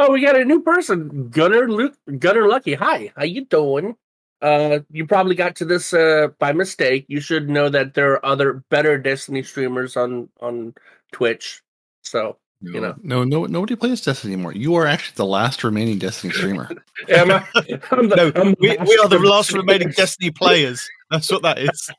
Oh, we got a new person, Gunner Lucky. Hi, how you doing? You probably got to this by mistake. You should know that there are other better Destiny streamers on Twitch. So Nobody plays Destiny anymore. You are actually the last remaining Destiny streamer. Am I? We are the last remaining Destiny players. That's what that is.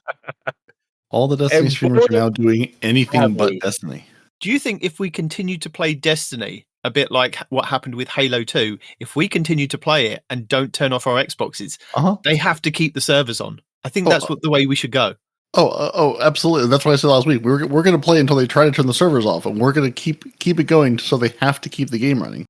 All the Destiny streamers are now doing anything but Destiny. Do you think if we continue to play Destiny, a bit like what happened with Halo 2, if we continue to play it and don't turn off our Xboxes, they have to keep the servers on? I think that's the way we should go. Absolutely. That's what I said last week. We're going to play until they try to turn the servers off, and we're going to keep it going, so they have to keep the game running.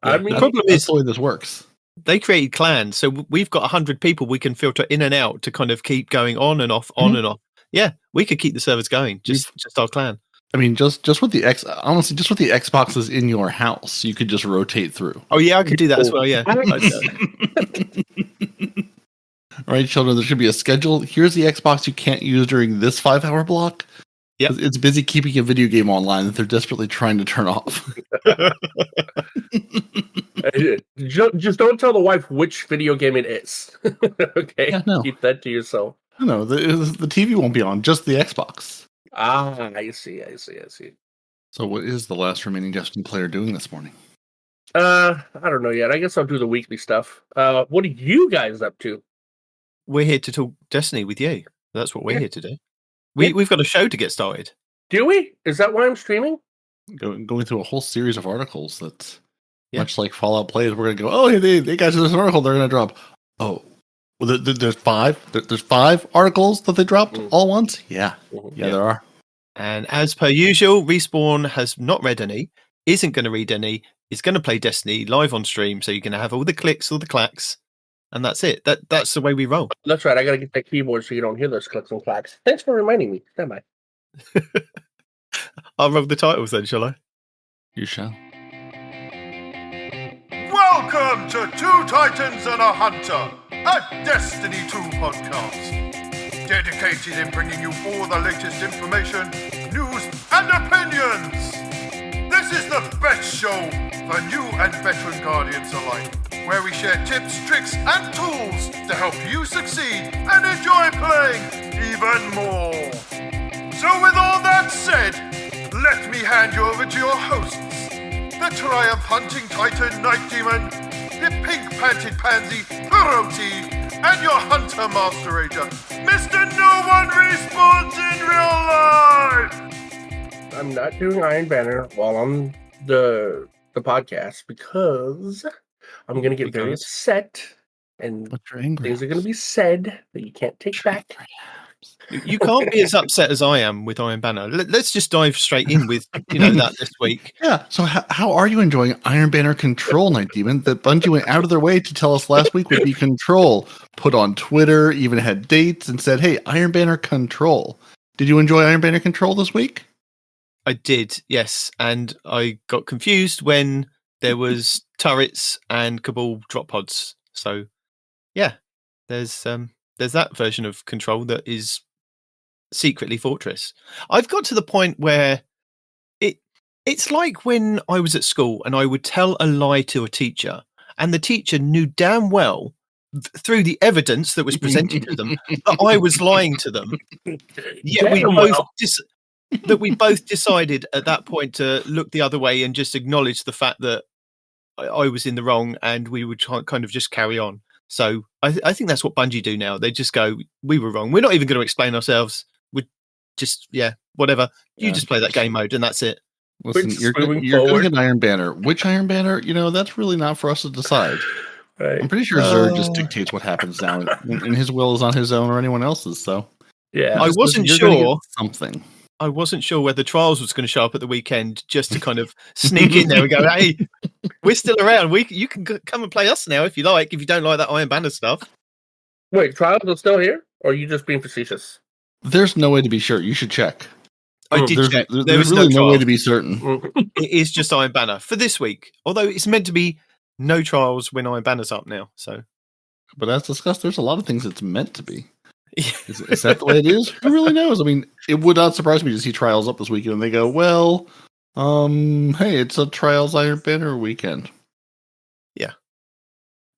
I mean, the problem is the way this works. They created clans, so we've got 100 people we can filter in and out to kind of keep going on and off, on and off. Yeah, we could keep the servers going, just our clan. I mean, just with the just with the Xboxes in your house, you could just rotate through. Oh yeah, I could do that as well. Yeah. All right, children. There should be a schedule. Here's the Xbox you can't use during this 5-hour block. Yeah, it's busy keeping a video game online that they're desperately trying to turn off. Just don't tell the wife which video game it is. Okay, yeah, no. Keep that to yourself. No, the TV won't be on, just the Xbox. I see. So what is the last remaining Destiny player doing this morning? I don't know yet. I guess I'll do the weekly stuff. What are you guys up to? We're here to talk Destiny with you. That's what we're here to do. We've got a show to get started. Do we? Is that why I'm streaming? Going through a whole series of articles that's much like Fallout plays. We're going to go, oh, hey, they got to this article they're going to drop. Oh, well, there's 5. There's 5 articles that they dropped all once? Yeah, there are. And as per usual, Respawn has not read any, isn't going to read any, is going to play Destiny live on stream, so you're going to have all the clicks, all the clacks, and that's it. That's the way we roll. That's right. I got to get that keyboard so you don't hear those clicks and clacks. Thanks for reminding me. Stand by. I'll roll the titles then, shall I? You shall. Welcome to Two Titans and a Hunter, a Destiny 2 podcast. Dedicated in bringing you all the latest information, news, and opinions. This is the best show for new and veteran Guardians alike, where we share tips, tricks, and tools to help you succeed and enjoy playing even more. So with all that said, let me hand you over to your hosts, the Triumph Hunting Titan Night Demon, the pink-panted pansy Peroty, and your Hunter Master Ranger, Mr. No One Respawns in Real Life! I'm not doing Iron Banner while on the podcast because I'm going to get very upset and things are going to be said that you can't take back. You can't be as upset as I am with Iron Banner. Let's just dive straight in with that this week. Yeah. So how are you enjoying Iron Banner Control, Night Demon? That Bungie went out of their way to tell us last week would be Control. Put on Twitter, even had dates, and said, "Hey, Iron Banner Control." Did you enjoy Iron Banner Control this week? I did, yes, and I got confused when there was turrets and Cabal drop pods. So, yeah, there's that version of Control that is secretly Fortress. I've got to the point where it's like when I was at school and I would tell a lie to a teacher, and the teacher knew damn well through the evidence that was presented to them that I was lying to them. Yet we both decided at that point to look the other way and just acknowledge the fact that I was in the wrong, and we would kind of just carry on. So I think that's what Bungie do now. They just go, we were wrong. We're not even going to explain ourselves. We're just, whatever. You just play that game mode and that's it. Listen, you're doing an Iron Banner. Which Iron Banner? That's really not for us to decide. Right. I'm pretty sure Zerg just dictates what happens now, and his will is on his own or anyone else's. So yeah, I wasn't sure something. I wasn't sure whether Trials was going to show up at the weekend just to kind of sneak in there and go, "Hey, we're still around. You can come and play us now if you like. If you don't like that Iron Banner stuff." Wait, Trials is still here, or are you just being facetious? There's no way to be sure. You should check. I did check. There's really no way to be certain. It is just Iron Banner for this week, although it's meant to be no Trials when Iron Banner's up now. So, but as discussed, there's a lot of things it's meant to be. Is that the way it is? Who really knows? I mean, it would not surprise me to see Trials up this weekend and they go, well, hey, it's a Trials Iron Banner weekend.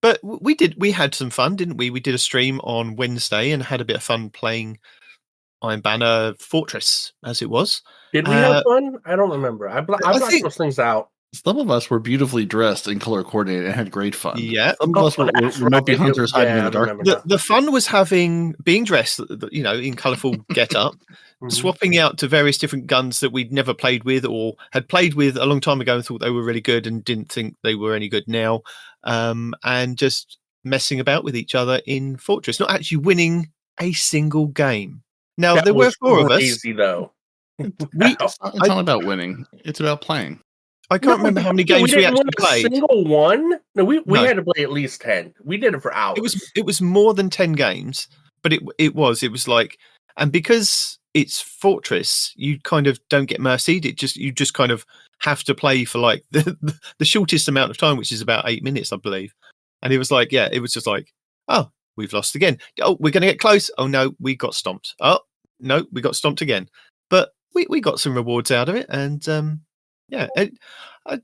But we had some fun, didn't we? We did a stream on Wednesday and had a bit of fun playing Iron Banner Fortress, as it was. Did we have fun? I don't remember. I blocked think- those things out. Some of us were beautifully dressed and color coordinated and had great fun. Yeah. Some of us were that's remotely right. hunters hiding in the I dark. remember now. The fun was being dressed, in colourful get-up, Mhm. swapping out to various different guns that we'd never played with or had played with a long time ago and thought they were really good and didn't think they were any good now, and just messing about with each other in Fortress, not actually winning a single game. Now, That there were was 4 of us. crazy, though. It's not about winning. It's about playing. I can't remember how many games we didn't actually win a played. single one. No, we No. had to play at least 10. We did it for hours. It was more than 10 games, but it was like, and because it's Fortress, you kind of don't get mercied. You just kind of have to play for like the shortest amount of time, which is about 8 minutes, I believe. And it was like, it was just like, oh, we've lost again. Oh, we're going to get close. Oh no, we got stomped. Oh no, we got stomped again. But we got some rewards out of it, and I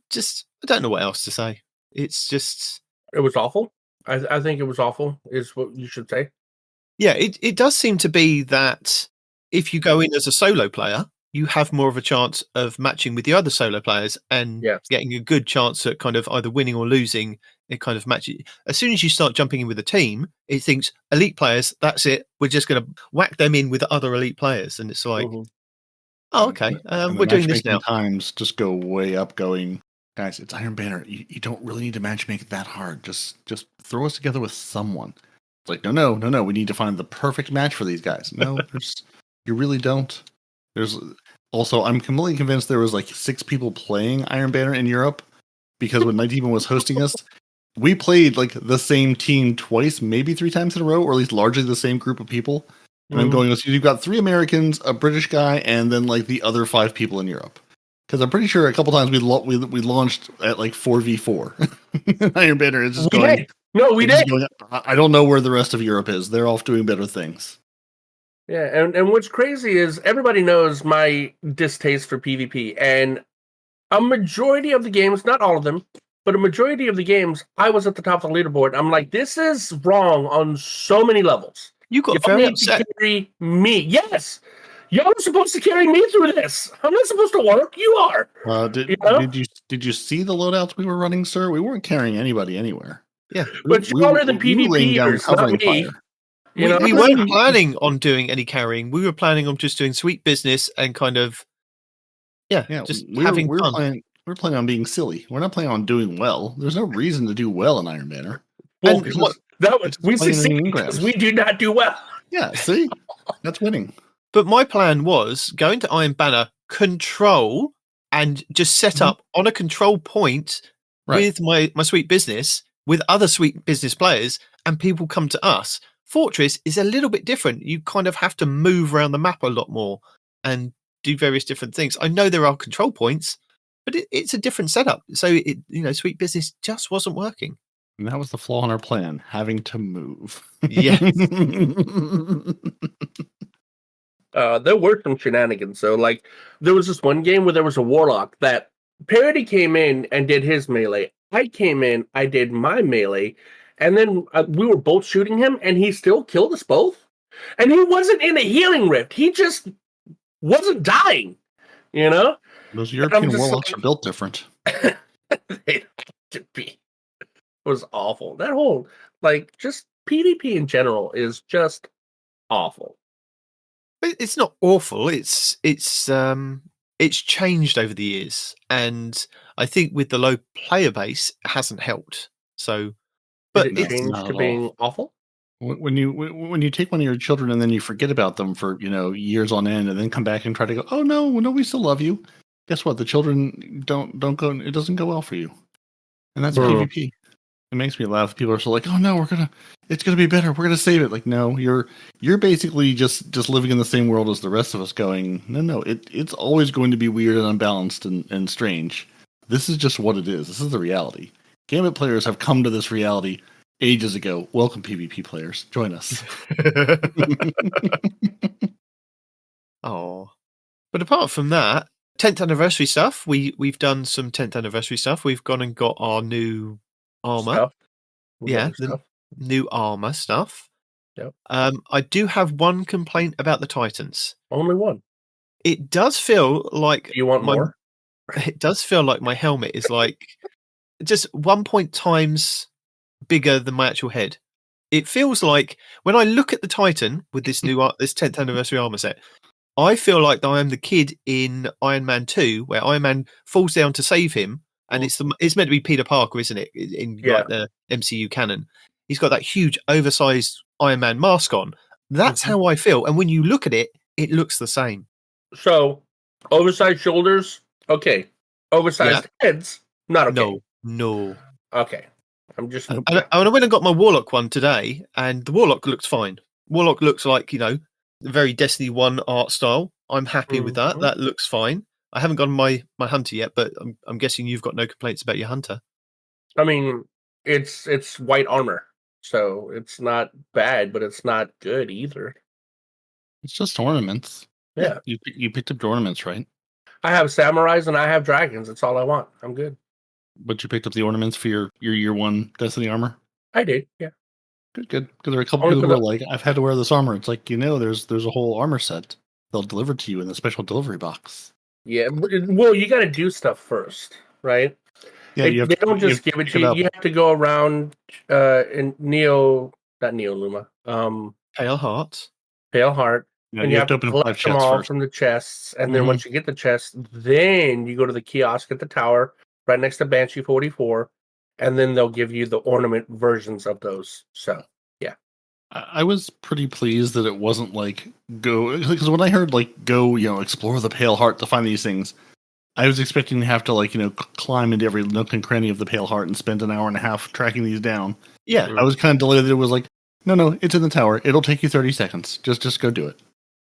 don't know what else to say. It's just, It was awful. I think it was awful, is what you should say. yeah, it does seem to be that if you go in as a solo player, you have more of a chance of matching with the other solo players and Yes. getting a good chance at kind of either winning or losing. It kind of matches. As soon as you start jumping in with a team, it thinks elite players, that's it. We're just going to whack them in with other elite players. And it's like, Mhm. oh, okay, And the we're doing this matchmaking now. Times just go way up. Going, guys, it's Iron Banner. You don't really need to matchmake it that hard. Just throw us together with someone. It's like no. We need to find the perfect match for these guys. No, you really don't. There's also, I'm completely convinced there was like 6 people playing Iron Banner in Europe, because when Night Demon was hosting us, we played like the same team twice, maybe 3 times in a row, or at least largely the same group of people. And I'm going, so you've got 3 Americans, a British guy, and then like the other 5 people in Europe. Because I'm pretty sure a couple times we launched at like 4v4. Iron Banner is just going. Did. No, we it's just did. going, I don't know where the rest of Europe is. They're off doing better things. Yeah, and what's crazy is everybody knows my distaste for PvP, and a majority of the games, not all of them, but a majority of the games, I was at the top of the leaderboard. I'm like, this is wrong on so many levels. You got Y'all very need to upset. carry me. Yes, y'all are supposed to carry me through this. I'm not supposed to work. You are. Did you see the loadouts we were running, sir? We weren't carrying anybody anywhere. Yeah, But y'all are the we were laying down PvPers, covering not me. fire. You know, we weren't planning on doing any carrying. We were planning on just doing sweet business and kind of, just having fun. We're planning on being silly. We're not planning on doing well. There's no reason to do well in Iron Banner. well, and what- that was we playing succeeded in because engrams. we do not do well. Yeah, see? That's winning. But my plan was going to Iron Banner, control, and just set up on a control point Right. with my sweet business, with other sweet business players, and people come to us. Fortress is a little bit different. You kind of have to move around the map a lot more and do various different things. I know there are control points, but it's a different setup. So sweet business just wasn't working. And that was the flaw in our plan, having to move. Yes. There were some shenanigans. So, like, there was this one game where there was a warlock that Peroty came in and did his melee. I came in, I did my melee, and then we were both shooting him, and he still killed us both. And he wasn't in a healing rift. He just wasn't dying. You know, Those European just warlocks like- are built different. they have to be. It was awful. That whole just PvP in general is just awful. It's not awful. It's changed over the years, and I think with the low player base, it hasn't helped. So, but Did it change not to at being awful? When you take one of your children and then you forget about them for years on end, and then come back and try to go, oh no, we still love you. Guess what? The children don't go. It doesn't go well for you, and that's PvP. It makes me laugh. People are so like, oh no, it's gonna be better. We're gonna save it. Like, no, you're basically just living in the same world as the rest of us. Going, no, it's always going to be weird and unbalanced and strange. This is just what it is. This is the reality. Gambit players have come to this reality ages ago. Welcome, PvP players. Join us. Oh, but apart from that, 10th anniversary stuff. We've done some 10th anniversary stuff. We've gone and got our new armor. Stuff. Yeah, other the stuff. new armor stuff. Yep. I do have one complaint about the Titans. Only one. It does feel like Do you want more? It does feel like my helmet is like just 1 times bigger than my actual head. It feels like when I look at the Titan with this new this 10th anniversary armor set, I feel like I am the kid in Iron Man 2 where Iron Man falls down to save him, and it's meant to be Peter Parker, isn't it? In like the MCU canon, he's got that huge oversized Iron Man mask on. That's how I feel, and when you look at it, it looks the same. So, oversized shoulders, okay. Oversized heads, not okay. No. Okay. I'm just. I went and got my Warlock one today, and the Warlock looks fine. Warlock looks like, the very Destiny 1 art style. I'm happy with that. That looks fine. I haven't gotten my Hunter yet, but I'm guessing you've got no complaints about your Hunter. I mean, it's white armor, so it's not bad, but it's not good either. It's just ornaments. Yeah. You picked up the ornaments, right? I have samurais and I have dragons. That's all I want. I'm good. But you picked up the ornaments for your year 1 Destiny armor? I did, yeah. Good. Because there are a couple people who are like, I've had to wear this armor. It's like, there's a whole armor set they'll deliver to you in the special delivery box. Yeah, well, you got to do stuff first, right? Yeah, they don't just give it to you. You have to go around in not Neo Luma, Pale Heart, and you have to collect them all from the chests. And then once you get the chest, then you go to the kiosk at the tower right next to Banshee 44, and then they'll give you the ornament versions of those. So, yeah. I was pretty pleased that it wasn't like go, because when I heard like go, explore the Pale Heart to find these things, I was expecting to have to climb into every nook and cranny of the Pale Heart and spend an hour and a half tracking these down. Yeah. I was kind of delayed that it was like, no, it's in the tower. It'll take you 30 seconds. Just go do it.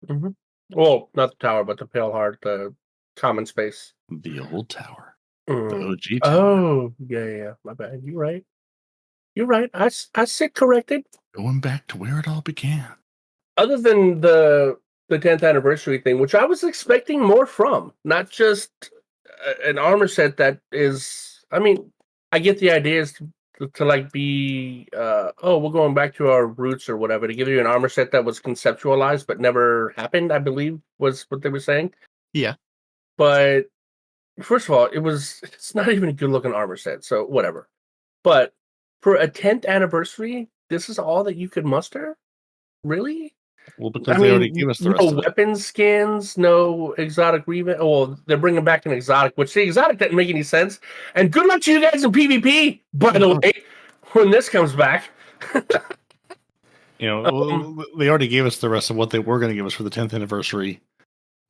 Mm-hmm. Well, not the tower, but the Pale Heart, the common space. The old tower. The OG tower. Oh, yeah. My bad. You're right. I sit corrected. Going back to where it all began. Other than the 10th anniversary thing, which I was expecting more from, not just an armor set that is. I mean, I get the idea is to like be, we're going back to our roots or whatever, to give you an armor set that was conceptualized but never happened, I believe was what they were saying. Yeah. But first of all, it's not even a good looking armor set, so whatever. But for a 10th anniversary, this is all that you could muster? Really? Well, because they already gave us the rest of it. No weapon skins, no exotic revamp. Well, they're bringing back an exotic, which the exotic didn't make any sense. And good luck to you guys in PvP, by the way, when this comes back. They already gave us the rest of what they were going to give us for the 10th anniversary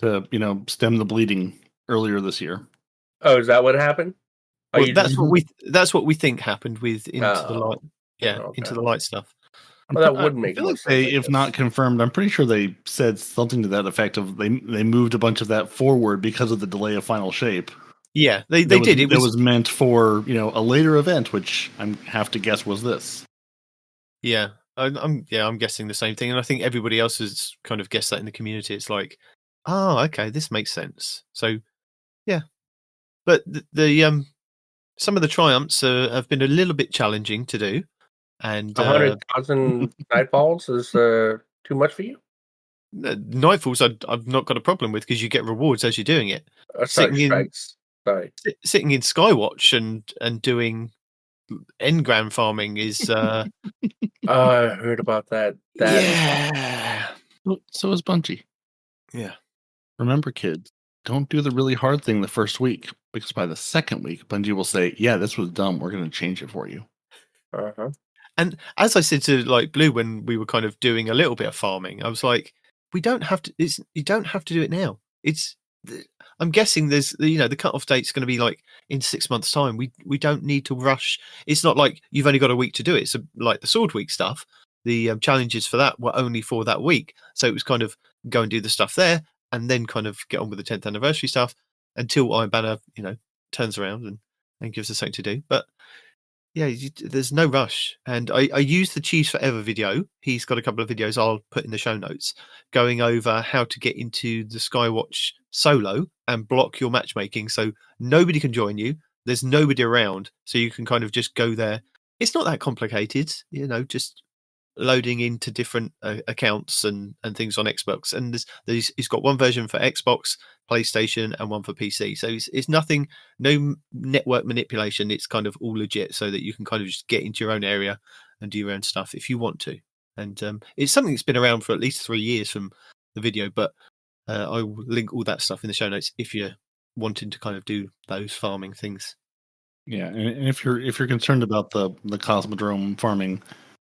to, stem the bleeding earlier this year. Oh, is that what happened? Well, that's what we think happened with Into the Light. Yeah, okay. Into the Light stuff. Well, that would make more sense. If not confirmed, I'm pretty sure they said something to that effect of they moved a bunch of that forward because of the delay of Final Shape. Yeah, they did. It was meant for a later event, which I have to guess was this. Yeah, I'm guessing the same thing, and I think everybody else has kind of guessed that in the community. It's like, okay, this makes sense. So, yeah, but the some of the triumphs have been a little bit challenging to do. And 100,000 Nightfalls is too much for you? Nightfalls, I've not got a problem with because you get rewards as you're doing it. Sitting in Skywatch and doing engram farming is. I heard about that. Yeah. So is Bungie. Yeah. Remember, kids, don't do the really hard thing the first week, because by the second week, Bungie will say, "Yeah, this was dumb. We're going to change it for you." And as I said to Blue when we were kind of doing a little bit of farming, I was like, "We don't have to. You don't have to do it now. I'm guessing there's the cutoff date's going to be like in 6 months' time. We don't need to rush. It's not like you've only got a week to do it. So like the Sword Week stuff, the challenges for that were only for that week. So it was kind of go and do the stuff there, and then kind of get on with the 10th anniversary stuff until Iron Banner turns around and gives us something to do. But yeah, there's no rush. And I used the Cheese Forever video. He's got a couple of videos I'll put in the show notes going over how to get into the Skywatch solo and block your matchmaking so nobody can join you. There's nobody around. So you can kind of just go there It's not that complicated, just loading into different accounts and things on Xbox. And he's got one version for Xbox, PlayStation, and one for PC. So it's nothing, no network manipulation. It's kind of all legit, so that you can kind of just get into your own area and do your own stuff if you want to. And it's something that's been around for at least 3 years from the video, but I will link all that stuff in the show notes if you're wanting to kind of do those farming things. Yeah, and if you're concerned about the Cosmodrome farming,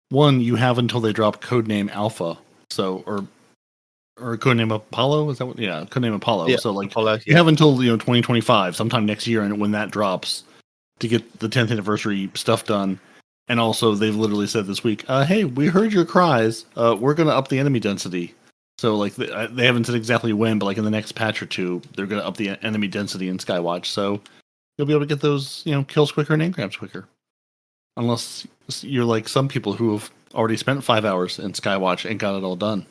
one, you have until they drop Codename Alpha, so or Codename Apollo, is that what? Yeah, Codename Apollo. Yeah, so like Apollo, you have until 2025, sometime next year, and when that drops, to get the 10th anniversary stuff done. And also, they've literally said this week, "Hey, we heard your cries. We're going to up the enemy density." So like they haven't said exactly when, but like in the next patch or two, they're going to up the enemy density in Skywatch. So you'll be able to get those kills quicker and engrams quicker. Unless you're like some people who have already spent 5 hours in Skywatch and got it all done.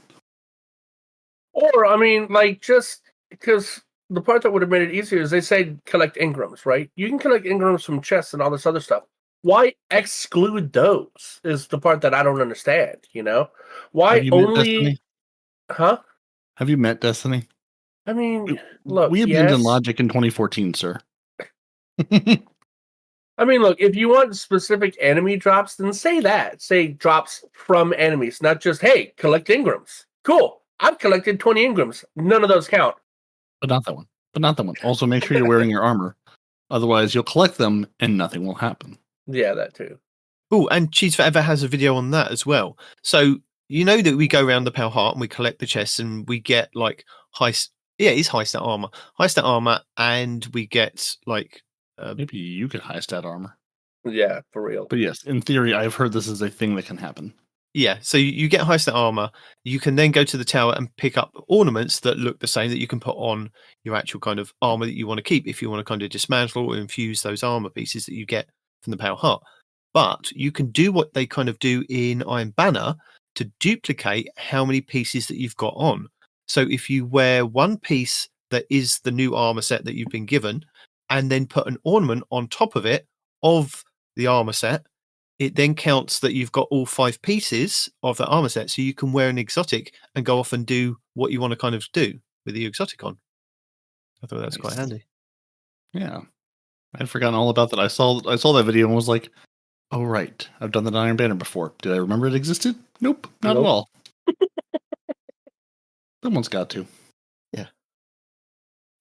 Or, I mean, like, just because the part that would have made it easier is they say collect engrams, right? You can collect engrams from chests and all this other stuff. Why exclude those is the part that I don't understand, Why Have you met only... Destiny? Huh? Have you met Destiny? I mean, look, we abandoned yes. logic in 2014, sir. I mean, look, if you want specific enemy drops, then say that. Say drops from enemies, not just, hey, collect engrams. Cool. I've collected 20 engrams. None of those count. But not that one. Also, make sure you're wearing your armor. Otherwise, you'll collect them and nothing will happen. Yeah, that too. Oh, and Cheese Forever has a video on that as well. So, that we go around the Pale Heart and we collect the chests and we get, like, it's high stat armor. High stat armor, and we get, like... maybe you get high stat armor. Yeah, for real. But yes, in theory, I've heard this is a thing that can happen. Yeah, so you get high stat armor. You can then go to the tower and pick up ornaments that look the same that you can put on your actual kind of armor that you want to keep if you want to kind of dismantle or infuse those armor pieces that you get from the Pale Heart. But you can do what they kind of do in Iron Banner to duplicate how many pieces that you've got on. So if you wear one piece that is the new armor set that you've been given, and then put an ornament on top of it of the armor set, it then counts that you've got all 5 pieces of the armor set, so you can wear an exotic and go off and do what you want to kind of do with the exotic on. I thought that's quite handy. Yeah, I'd forgotten all about that. I saw that video and was like, "Oh right, I've done that on Iron Banner before. Did I remember it existed? Nope, not at all." Someone's got to. Yeah.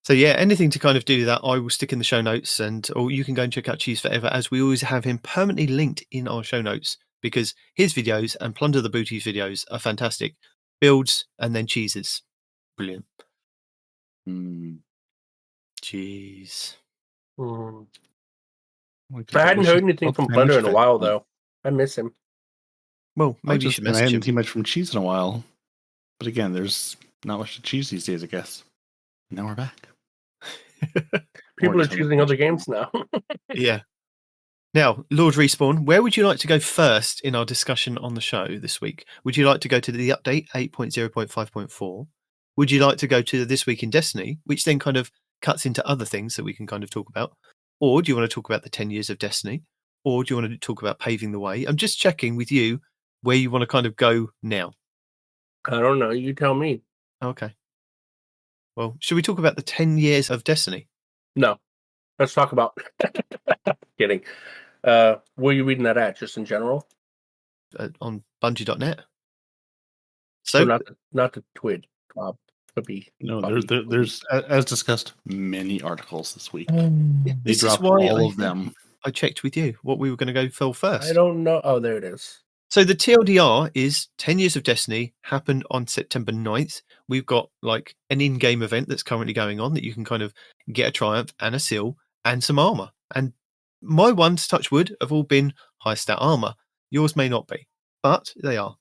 So yeah, anything to kind of do that, I will stick in the show notes, or you can go and check out Cheese Forever, as we always have him permanently linked in our show notes, because his videos and Plunder the Booty's videos are fantastic. Builds and then cheeses. Brilliant. Jeez. I hadn't heard anything from Plunder in a while, though. I miss him. Well, maybe you should message him. I hadn't seen much from Cheese in a while. But again, there's not much to cheese these days, I guess. Now we're back. People are choosing other games now. Yeah. Now, Lord Respawn, where would you like to go first in our discussion on the show this week? Would you like to go to the update 8.0.5.4? Would you like to go to This Week in Destiny, which then kind of cuts into other things that we can kind of talk about? Or do you want to talk about the 10 years of Destiny? Or do you want to talk about paving the way? I'm just checking with you where you want to kind of go now. I don't know. You tell me. Okay. Well, should we talk about the 10 years of Destiny? No. Let's talk about... Kidding. Where are you reading that at? Just in general? On Bungie.net. So not the Twid. Could be. No, there's as discussed many articles this week. They dropped all of them. I checked with you what we were going to go fill first. I don't know. Oh, there it is. So the TLDR is 10 Years of Destiny happened on September 9th. We've got like an in-game event that's currently going on that you can kind of get a triumph and a seal and some armor. And my ones, touch wood, have all been high stat armor. Yours may not be, but they are.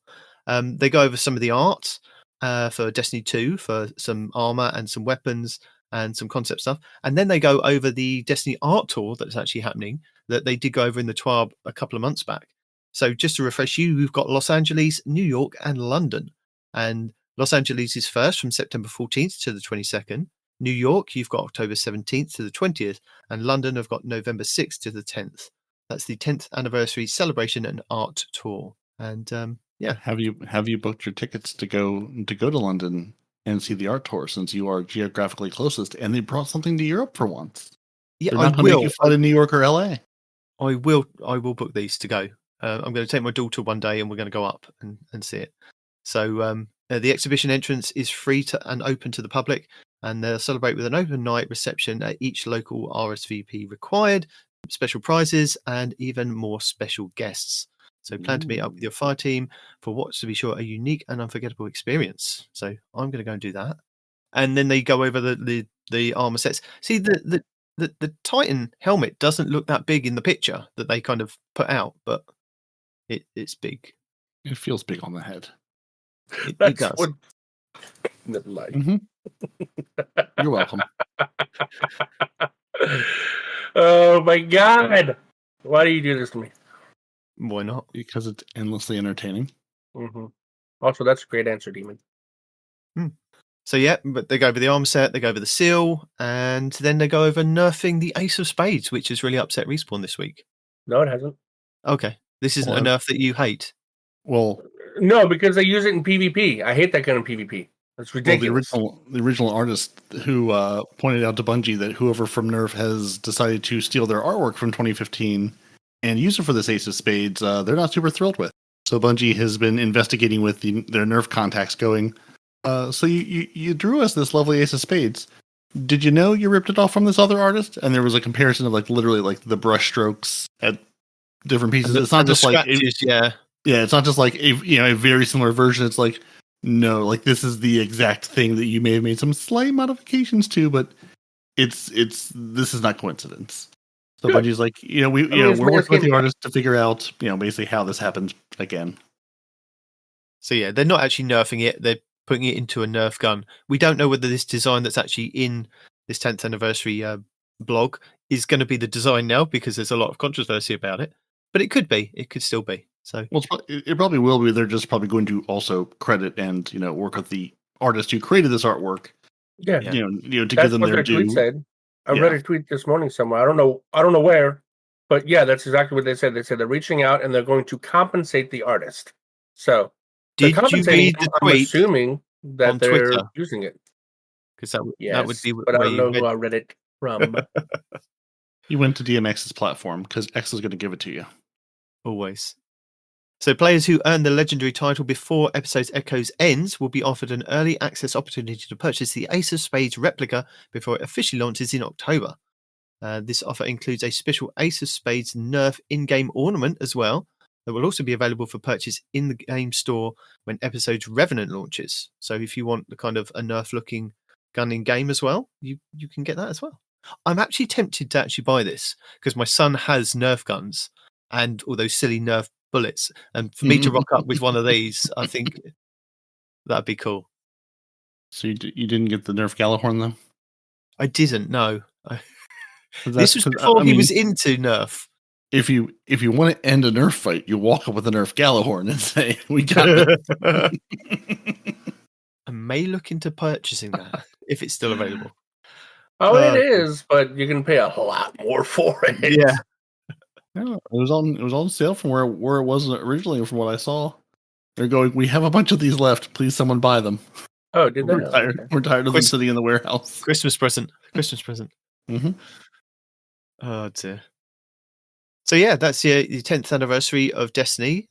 They go over some of the art for Destiny 2 for some armor and some weapons and some concept stuff. And then they go over the Destiny art tour that's actually happening that they did go over in the TWAB a couple of months back. So just to refresh you, we've got Los Angeles, New York, and London. And Los Angeles is first from September 14th to the 22nd. New York, you've got October 17th to the 20th. And London have got November 6th to the 10th. That's the 10th anniversary celebration and art tour. And Have you booked your tickets to go to London and see the art tour, since you are geographically closest, and they brought something to Europe for once? Yeah, They're not going to make you fly to New York or LA. I will book these to go. I'm going to take my daughter one day, and we're going to go up and see it. So the exhibition entrance is free and open to the public, and they'll celebrate with an open night reception at each local RSVP required, special prizes, and even more special guests. So plan to meet up with your fire team for what's, to be sure, a unique and unforgettable experience. So I'm going to go and do that. And then they go over the armor sets. See, the Titan helmet doesn't look that big in the picture that they kind of put out, but it's big. It feels big on the head. It does. What... Never mind. Mm-hmm. You're welcome. Oh my God! Why do you do this to me? Why not? Because it's endlessly entertaining. Mm-hmm. Also, that's a great answer, Demon. So yeah, but they go over the armor set, they go over the seal, and then they go over nerfing the Ace of Spades, which has really upset Respawn this week. No, it hasn't. Okay, this isn't a nerf that you hate. Well, no, because they use it in PvP. I hate that kind of PvP. That's ridiculous. Well, the original artist who pointed out to Bungie that whoever from Nerf has decided to steal their artwork from 2015 and use it for this Ace of Spades, they're not super thrilled with. So Bungie has been investigating with their Nerf contacts, going, so you drew us this lovely Ace of Spades. Did you know you ripped it off from this other artist? And there was a comparison of literally the brush strokes at different pieces. It's not just scratches, yeah, it's not just like a very similar version. It's like, no, this is the exact thing that you may have made some slight modifications to, but this is not coincidence. So Good. Bungie's like, we're working with the artist to figure out, basically how this happens again. So yeah, they're not actually nerfing it; they're putting it into a Nerf gun. We don't know whether this design that's actually in this 10th anniversary blog is going to be the design now, because there's a lot of controversy about it. But it could be. It could still be. So it probably will be. They're just probably going to also credit and work with the artist who created this artwork. Yeah, to that's give them what their tweet due. said. I read a tweet this morning somewhere. I don't know where, but yeah, that's exactly what they said. They said they're reaching out and they're going to compensate the artist. So did you read the I'm tweet assuming that they're Twitter? Using it. Because that would be. But I don't know who I read it from. You went to DMX's platform because X is going to give it to you. Always. So players who earn the legendary title before Episodes Echoes ends will be offered an early access opportunity to purchase the Ace of Spades replica before it officially launches in October. This offer includes a special Ace of Spades Nerf in-game ornament as well, that will also be available for purchase in the game store when Episodes Revenant launches. So if you want the kind of a Nerf-looking gun in-game as well, you can get that as well. I'm actually tempted to actually buy this, because my son has Nerf guns and all those silly Nerf bullets, and for me to rock up with one of these, I think that'd be cool. So you didn't get the Nerf Gallahorn though? I didn't. No, this was before he was into Nerf. If you want to end a Nerf fight, you walk up with a Nerf Gallahorn and say, "We got it." I may look into purchasing that if it's still available. Oh, it is, but you can pay a lot more for it. Yeah. No, it was on sale from where it was originally. From what I saw, they're going, "We have a bunch of these left. Please, someone buy them." Oh, did they? We're tired of them sitting in the warehouse. Christmas present. Mm-hmm. Oh dear. So yeah, that's the 10th anniversary of Destiny.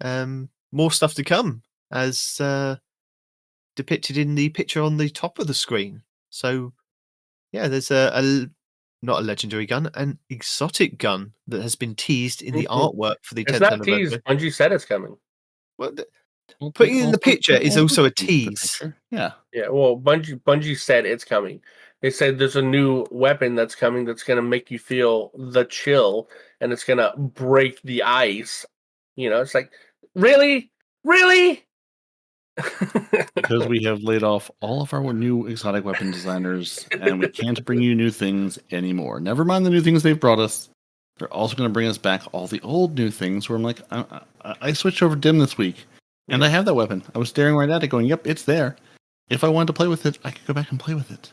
More stuff to come, as depicted in the picture on the top of the screen. So yeah, there's not a legendary gun, an exotic gun that has been teased in the artwork for the 10th anniversary. Teased. Bungie said it's coming. Well, putting it in the picture is also a tease. Yeah. Yeah. Well, Bungie said it's coming. They said there's a new weapon that's coming that's going to make you feel the chill, and it's going to break the ice. It's like, really? Because we have laid off all of our new exotic weapon designers, and we can't bring you new things anymore. Never mind the new things they've brought us. They're also going to bring us back all the old new things, where I'm like, I switched over to Dim this week, and I have that weapon. I was staring right at it going, yep, it's there. If I wanted to play with it, I could go back and play with it.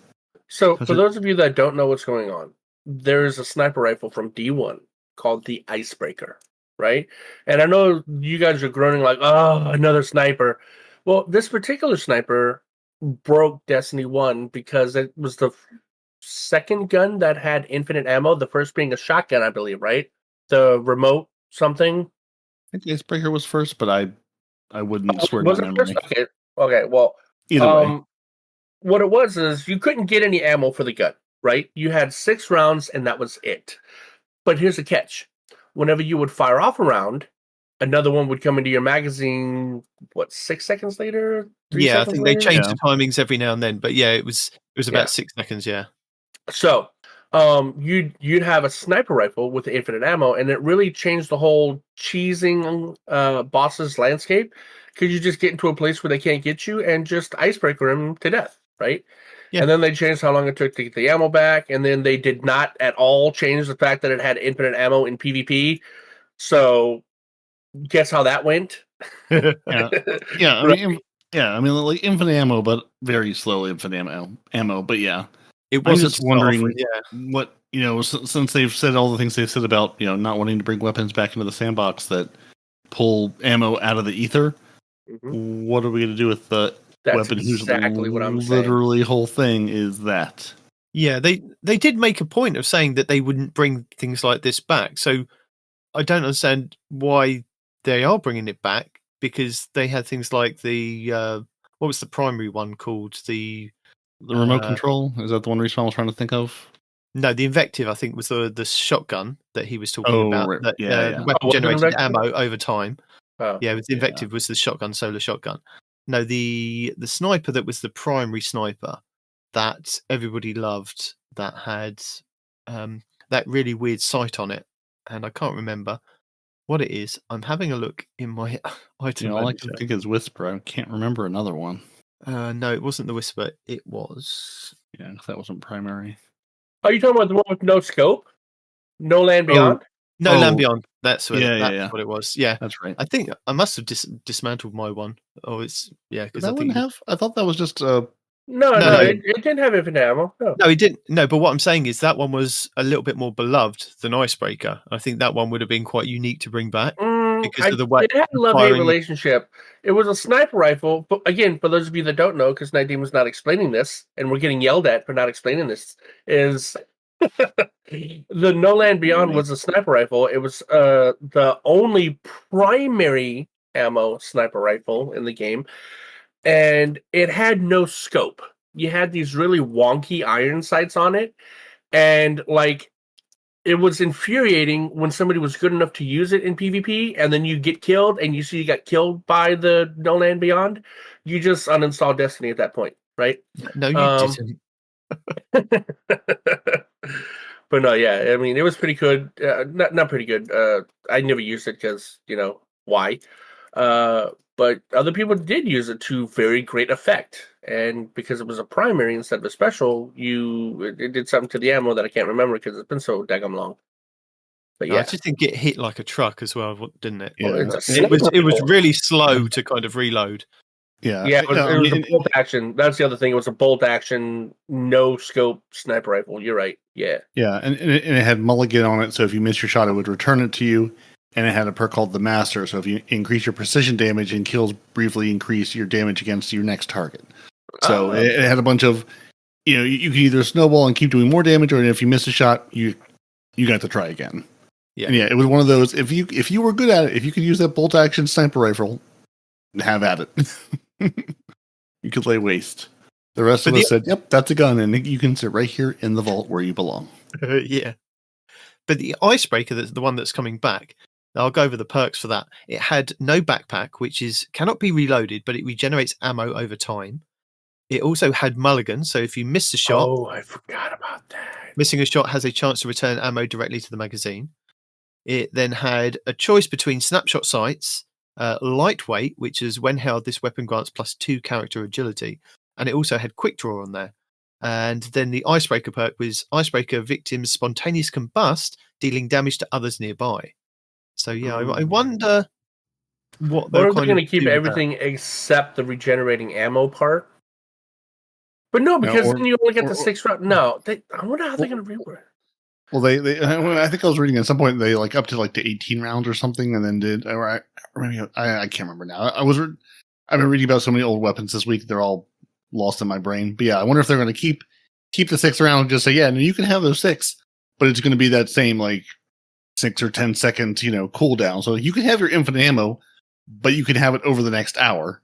So, for those of you that don't know what's going on, there is a sniper rifle from D1 called the Icebreaker, right? And I know you guys are groaning like, oh, another sniper. Well, this particular sniper broke Destiny 1 because it was the second gun that had infinite ammo, the first being a shotgun, I believe, right? The remote something. I think the Icebreaker was first, but I wouldn't swear Was by it first? memory. Okay. Well, Either way. what it was is you couldn't get any ammo for the gun, right? You had 6 rounds and that was it. But here's the catch. Whenever you would fire off a round, another one would come into your magazine, 6 seconds later? 3 Yeah, I seconds think they later? changed the timings every now and then, but yeah, it was about Yeah. 6 seconds. Yeah. So, you'd have a sniper rifle with infinite ammo, and it really changed the whole cheesing bosses landscape because you just get into a place where they can't get you and just icebreaker them to death, right? Yeah. And then they changed how long it took to get the ammo back, and then they did not at all change the fact that it had infinite ammo in PvP. So, guess how that went? Yeah. Yeah. Right? I mean, like infinite ammo, but very slowly infinite ammo. But yeah, It I'm wasn't just wondering yeah. what since they've said all the things they've said about not wanting to bring weapons back into the sandbox that pull ammo out of the ether. Mhm. What are we going to do with the That's weapon whose exactly what I'm saying. literally whole thing is that? Yeah, they did make a point of saying that they wouldn't bring things like this back. So I don't understand why they are bringing it back, because they had things like the what was the primary one called? The remote control, is that the one Respawn was trying to think of? No, the Invective, I think, was the shotgun that he was talking Oh, about. right. That, Yeah. The weapon was it generated Invective? ammo over time. Oh. Yeah, the Invective was the shotgun, solar shotgun. No, the sniper that was the primary sniper that everybody loved, that had that really weird sight on it, and I can't remember what it is. I'm having a look in my item All I manager. can think is Whisper. I can't remember another one. No, it wasn't the Whisper. It was. Yeah, 'cause that wasn't primary. Are you talking about the one with no scope? No Land Beyond? No, Oh, Land Beyond. That's what yeah. what it was. Yeah, That's right. I think I must have dismantled my one. Oh, it's because That I wouldn't think have. I thought that was just No, No. it didn't have infinite ammo. No. no, it didn't. No, but what I'm saying is that one was a little bit more beloved than Icebreaker. I think that one would have been quite unique to bring back because of the way It had a love-hate firing. relationship. It was a sniper rifle, but again, for those of you that don't know, because Nadim was not explaining this, and we're getting yelled at for not explaining this, is the No Land Beyond was a sniper rifle. It was the only primary ammo sniper rifle in the game, and it had no scope. You had these really wonky iron sights on it, and like it was infuriating when somebody was good enough to use it in PvP, and then you get killed, and you see you got killed by the No Land Beyond. You just uninstall Destiny at that point, right? No, you didn't. But no, yeah, I mean, it was pretty good. Not pretty good. I never used it because why? But other people did use it to very great effect, and because it was a primary instead of a special, it did something to the ammo that I can't remember because it's been so daggum long. But yeah, I just think it hit like a truck as well, didn't it? Yeah. It was really slow to kind of reload. Yeah. it was a bolt action. That's the other thing. It was a bolt action, no scope sniper rifle. You're right. Yeah. Yeah, and it had mulligan on it, so if you missed your shot, it would return it to you. And it had a perk called the Master, so if you increase your precision damage and kills briefly increase your damage against your next target. So it had a bunch of, you can either snowball and keep doing more damage, or if you miss a shot, you got to try again. Yeah, and it was one of those. If you were good at it, if you could use that bolt action sniper rifle, have at it. You could lay waste. The rest of us said, "Yep, that's a gun, and you can sit right here in the vault where you belong." Yeah, but the Icebreaker, that's the one that's coming back. I'll go over the perks for that. It had no backpack, which cannot be reloaded, but it regenerates ammo over time. It also had mulligan, so if you miss a shot, I forgot about that. Missing a shot has a chance to return ammo directly to the magazine. It then had a choice between snapshot sights, lightweight, which is when held, this weapon grants +2 character agility, and it also had quick draw on there. And then the Icebreaker perk was Icebreaker victims spontaneous combust, dealing damage to others nearby. So yeah, I wonder what they're going to keep do everything except the regenerating ammo part. But no, because then you only get the 6 round. No, I wonder how they're going to rework. Well, I think I was reading at some point they like up to like to 18 rounds or something, and then did. Or maybe I can't remember now. I've been reading about so many old weapons this week; they're all lost in my brain. But yeah, I wonder if they're going to keep the 6 round and just say, yeah, no, you can have those 6, but it's going to be that same like 6 or 10 seconds, cooldown. So you can have your infinite ammo, but you can have it over the next hour.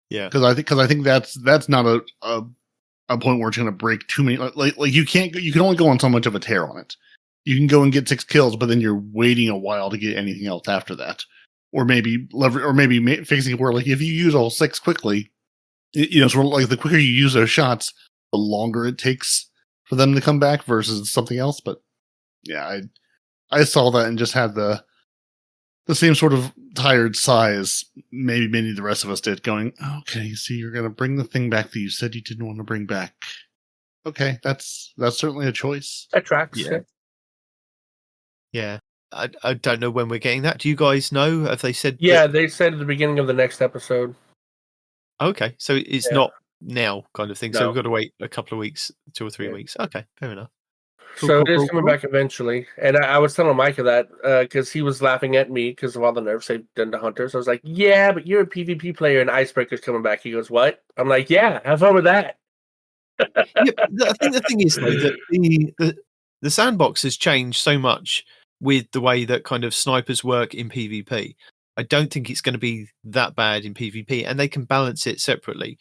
Yeah, because I think that's not a point where it's going to break too many. Like you can only go on so much of a tear on it. You can go and get 6 kills, but then you're waiting a while to get anything else after that, or maybe fixing it where like if you use all 6 quickly, sort of like the quicker you use those shots, the longer it takes for them to come back versus something else. But yeah, I saw that and just had the same sort of tired sigh as maybe many of the rest of us did, going, okay, so you're going to bring the thing back that you said you didn't want to bring back. Okay, that's certainly a choice. That tracks. Yeah. I don't know when we're getting that. Do you guys know? Have they said? Yeah, they said at the beginning of the next episode. Okay, so it's not now kind of thing. So No. we've got to wait a couple of weeks, 2 or 3 weeks. Okay, fair enough. So it is coming back eventually. And I was telling Micah that because he was laughing at me because of all the nerfs they've done to hunters. I was like, yeah, but you're a PvP player and Icebreaker's coming back. He goes, what? I'm like, yeah, have fun with that. Yeah, I think the thing is though that the sandbox has changed so much with the way that kind of snipers work in PvP. I don't think it's going to be that bad in PvP, and they can balance it separately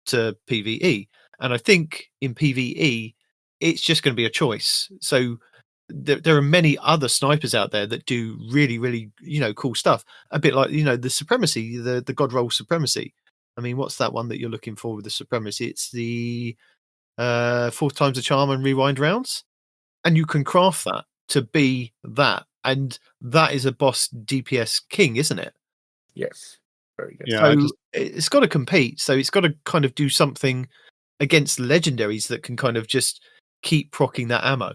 to PvE. And I think in PvE, it's just going to be a choice. So there are many other snipers out there that do really, really, cool stuff. A bit like, the Supremacy, the God Roll Supremacy. I mean, what's that one that you're looking for with the Supremacy? It's the 4 times a charm and rewind rounds. And you can craft that to be that. And that is a boss DPS king, isn't it? Yes. Very good. Yeah, So it's got to compete. So it's got to kind of do something against legendaries that can kind of just keep procking that ammo.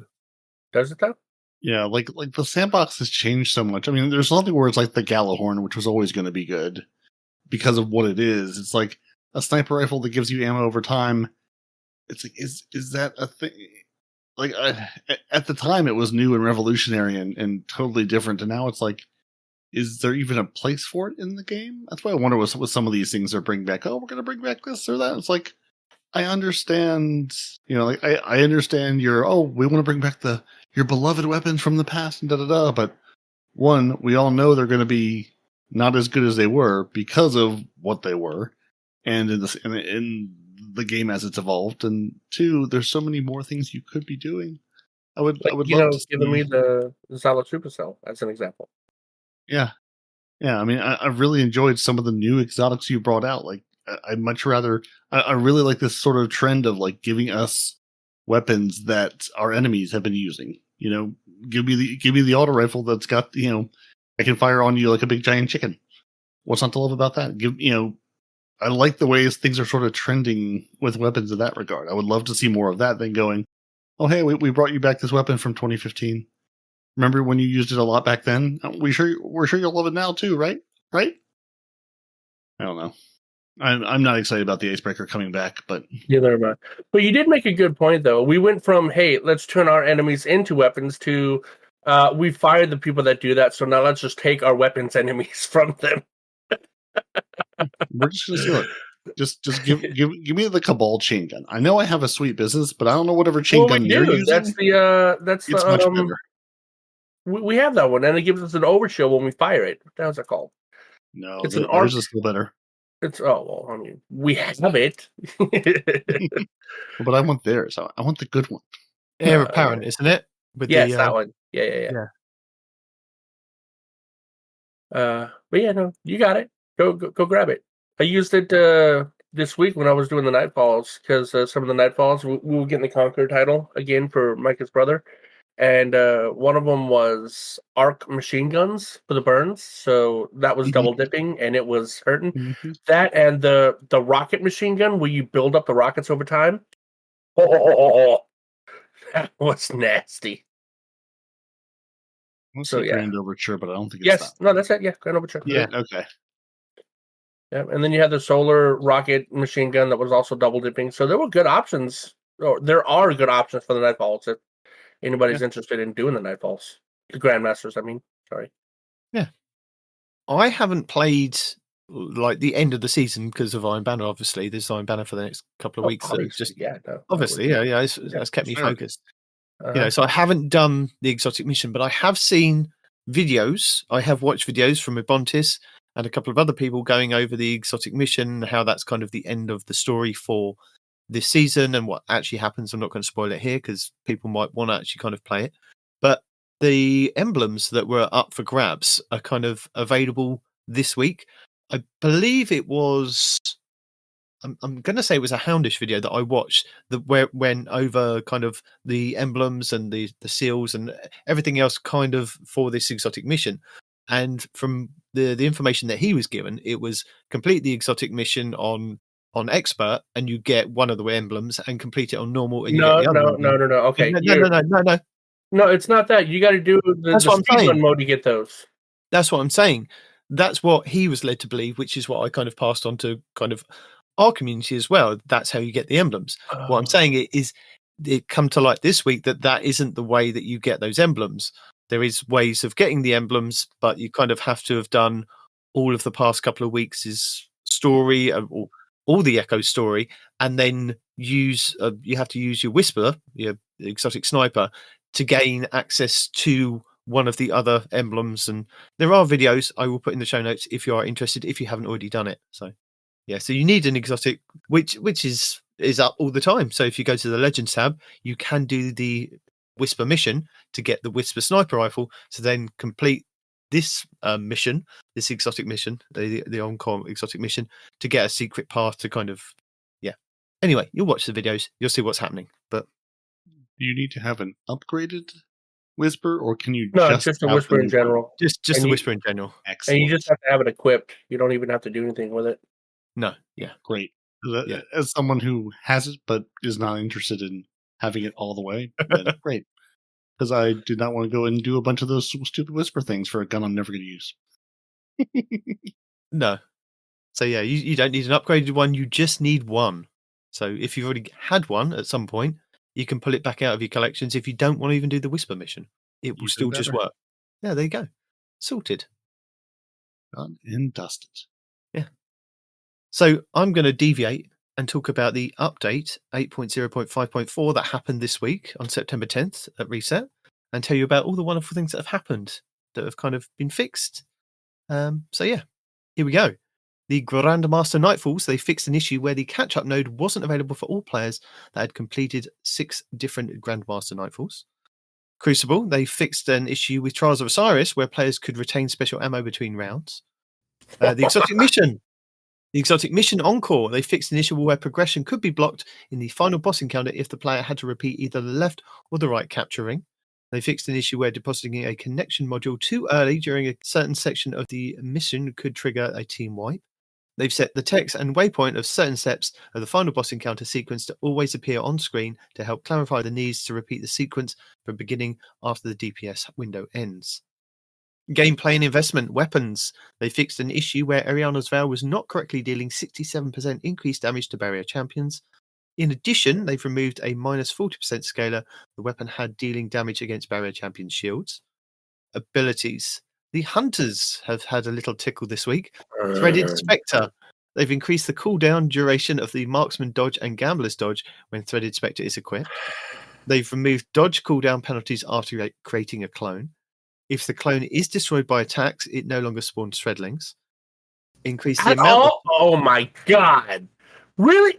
Does it though? Yeah, like the sandbox has changed so much. I mean, there's something where it's like the Gallahorn, which was always going to be good because of what it is. It's like a sniper rifle that gives you ammo over time. It's like, is that a thing? Like at the time, it was new and revolutionary and totally different, and now it's like, is there even a place for it in the game? That's why I wonder with some of these things they're bringing back. Oh, we're going to bring back this or that. It's like, I understand, I understand we want to bring back your beloved weapons from the past and da-da-da, but one, we all know they're going to be not as good as they were because of what they were, and in the game as it's evolved, and 2, there's so many more things you could be doing. I would love to giving me the Solid Supercell as an example. Yeah. I mean, I've really enjoyed some of the new exotics you brought out. Like, I'd much rather. I really like this sort of trend of like giving us weapons that our enemies have been using. Give me the auto rifle that's got I can fire on you like a big giant chicken. What's not to love about that? I like the ways things are sort of trending with weapons in that regard. I would love to see more of that than going, oh hey, we brought you back this weapon from 2015. Remember when you used it a lot back then? We're sure you'll love it now too, right? Right? I don't know. I'm not excited about the Icebreaker coming back, but Neither am I. But you did make a good point, though. We went from, hey, let's turn our enemies into weapons to we fired the people that do that, so now let's just take our weapons enemies from them. we're just gonna see it. Just give me the Cabal chain gun. I know I have a sweet business, but I don't know whatever chain gun you're using. That's it's much better. We have that one, and it gives us an overshield when we fire it. What the hell's it called? No, it's ours is still better. I mean, we have it. But I want theirs. I want the good one. Heir apparent, isn't it? That one. Yeah. But yeah, no, you got it. Go grab it. I used it this week when I was doing the Nightfalls because some of the Nightfalls we were getting the Conqueror title again for Micah's brother, and one of them was arc machine guns for the burns, so that was double dipping and it was hurting. Mm-hmm. That and the rocket machine gun where you build up the rockets over time. Oh. That was nasty. Grand Overture, but I don't think it's yes, no, that's it. Yeah, Grand Overture. Yeah, okay. Yeah, and then you had the solar rocket machine gun that was also double dipping. So there were good options. Or there are good options for the Nightfalls anybody's interested in doing the Nightfalls. The Grandmasters, I mean. Sorry. Yeah. I haven't played like the end of the season because of Iron Banner, obviously. There's Iron Banner for the next couple of weeks. That Obviously, just no, obviously, yeah, that's kept me fair. focused. Uh-huh. So I haven't done the exotic mission, but I have seen videos. I have watched videos from Ebontis and a couple of other people going over the exotic mission, how that's kind of the end of the story for this season and what actually happens. I'm not going to spoil it here because people might want to actually kind of play it. But the emblems that were up for grabs are kind of available this week. I believe it was. I'm going to say it was a Houndish video that I watched where went over kind of the emblems and the seals and everything else kind of for this exotic mission. And from the information that he was given, it was complete the exotic mission on expert and you get one of the emblems, and complete it on normal and you get the other emblem. No. Okay, No. No, it's not that. You got to do the That's what I'm speedrun saying. mode to get those. That's what I'm saying. That's what he was led to believe, which is what I kind of passed on to kind of our community as well. That's how you get the emblems. What I'm saying is it come to light this week that isn't the way that you get those emblems. There is ways of getting the emblems, but you kind of have to have done all of the past couple of weeks' story, or all the Echo story, and then you have to use your Whisper, your exotic sniper, to gain access to one of the other emblems. And there are videos I will put in the show notes if you are interested, if you haven't already done it. So yeah, so you need an exotic, which is up all the time. So if you go to the Legends tab, you can do the Whisper mission to get the Whisper sniper rifle, to then complete this mission, this exotic mission, the Encore exotic mission, to get a secret path to kind of, yeah. Anyway, you'll watch the videos, you'll see what's happening. But do you need to have an upgraded Whisper, or can you just a Whisper in general? Just the Whisper in general. Excellent. And you just have to have it equipped. You don't even have to do anything with it. No, yeah. Great. As someone who has it but is not interested in having it all the way, then great. Because I did not want to go and do a bunch of those stupid Whisper things for a gun I'm never going to use. No. So yeah, you don't need an upgraded one, you just need one. So if you've already had one at some point, you can pull it back out of your collections if you don't want to even do the Whisper mission. It will still just work. Yeah, there you go. Sorted. Done and dusted. Yeah. So I'm going to deviate and talk about the update 8.0.5.4 that happened this week on September 10th at Reset, and tell you about all the wonderful things that have happened that have kind of been fixed. So yeah, here we go. The Grandmaster Nightfalls, they fixed an issue where the catch-up node wasn't available for all players that had completed 6 different Grandmaster Nightfalls. Crucible, they fixed an issue with Trials of Osiris where players could retain special ammo between rounds. The Exotic Mission Encore, they fixed an issue where progression could be blocked in the final boss encounter if the player had to repeat either the left or the right capture ring. They fixed an issue where depositing a connection module too early during a certain section of the mission could trigger a team wipe. They've set the text and waypoint of certain steps of the final boss encounter sequence to always appear on screen to help clarify the needs to repeat the sequence from beginning after the DPS window ends. Gameplay and investment weapons. They fixed an issue where Ariana's Veil was not correctly dealing 67% increased damage to barrier champions. In addition, they've removed a minus 40% scaler the weapon had dealing damage against barrier champions' shields. Abilities. The Hunters have had a little tickle this week. Threaded Spectre. They've increased the cooldown duration of the Marksman dodge and Gambler's dodge when Threaded Spectre is equipped. They've removed dodge cooldown penalties after creating a clone. If the clone is destroyed by attacks, it no longer spawns threadlings. Increase the amount. Oh my god! Really?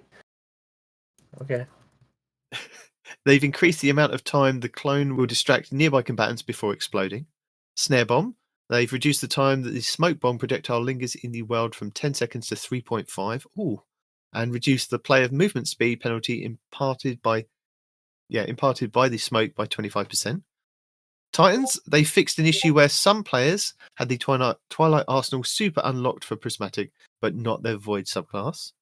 Okay. They've increased the amount of time the clone will distract nearby combatants before exploding. Snare bomb. They've reduced the time that the smoke bomb projectile lingers in the world from 10 seconds to 3.5. Ooh. And reduced the player's movement speed penalty imparted by the smoke by 25%. Titans, they fixed an issue where some players had the Twilight Arsenal super unlocked for Prismatic, but not their Void subclass.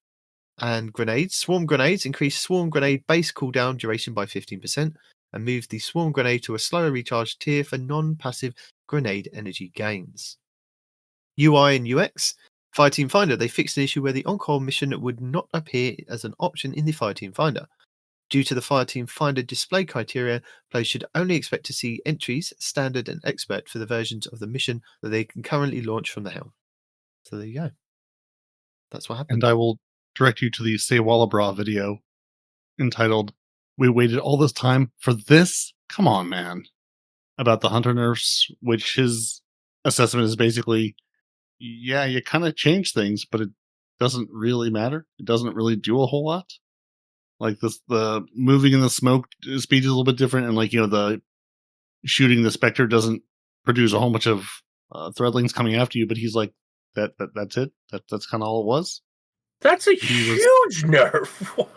And grenades, Swarm Grenades increased Swarm Grenade base cooldown duration by 15% and moved the Swarm Grenade to a slower recharge tier for non-passive grenade energy gains. UI and UX, Fireteam Finder, they fixed an issue where the Encore mission would not appear as an option in the Fireteam Finder. Due to the Fireteam Finder display criteria, players should only expect to see entries, standard and expert, for the versions of the mission that they can currently launch from the helm. So there you go. That's what happened. And I will direct you to the Sewalabra video entitled, "We Waited All This Time for This? Come on, man." About the Hunter nerfs, which his assessment is basically, yeah, you kind of change things, but it doesn't really matter. It doesn't really do a whole lot. Like the moving in the smoke speed is a little bit different, and the shooting the Spectre doesn't produce a whole bunch of threadlings coming after you. But he's like, that's it. That's kind of all it was. That's a huge nerf.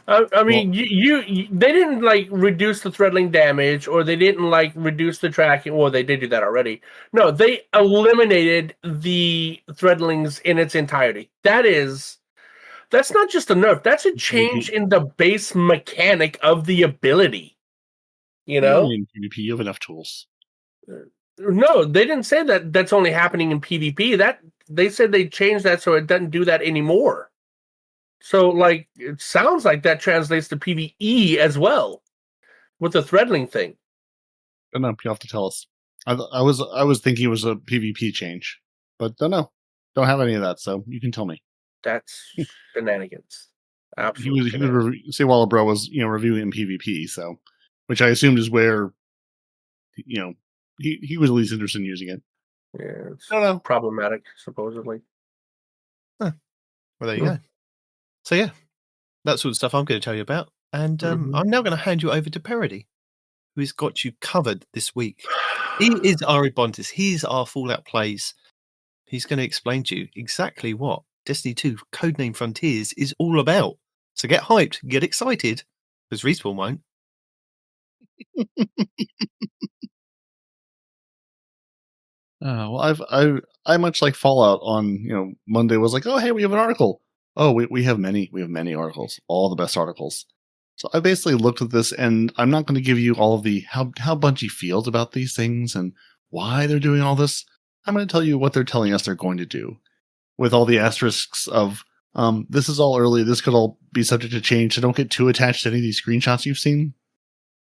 I mean, you they didn't reduce the threadling damage, or they didn't reduce the tracking. Well, they did do that already. No, they eliminated the threadlings in its entirety. That's not just a nerf. That's a change in the base mechanic of the ability. In PvP, you have enough tools. No, they didn't say that. That's only happening in PvP. That they said they changed that so it doesn't do that anymore. So, it sounds like that translates to PvE as well, with the threadling thing. I don't know. You have to tell us. I was thinking it was a PvP change, but don't know. Don't have any of that, so you can tell me. That's shenanigans. Absolutely. Sewalabra was reviewing in PvP, so which I assumed is where he was at least interested in using it. Yeah, it's problematic, supposedly. Huh. Well, there you go. So yeah, that's all the stuff I'm going to tell you about, and I'm now going to hand you over to Peroty, who's got you covered this week. He is our Ebontis. He's our Fallout Plays. He's going to explain to you exactly what Destiny 2 Codename Frontiers is all about. So get hyped, get excited, because Respawn won't. Well, I much like Fallout on Monday was like, oh hey, we have an article. Oh, we have many articles, all the best articles. So I basically looked at this, and I'm not going to give you all of the how Bungie feels about these things and why they're doing all this. I'm going to tell you what they're telling us they're going to do, with all the asterisks of this is all early. This could all be subject to change. So don't get too attached to any of these screenshots you've seen,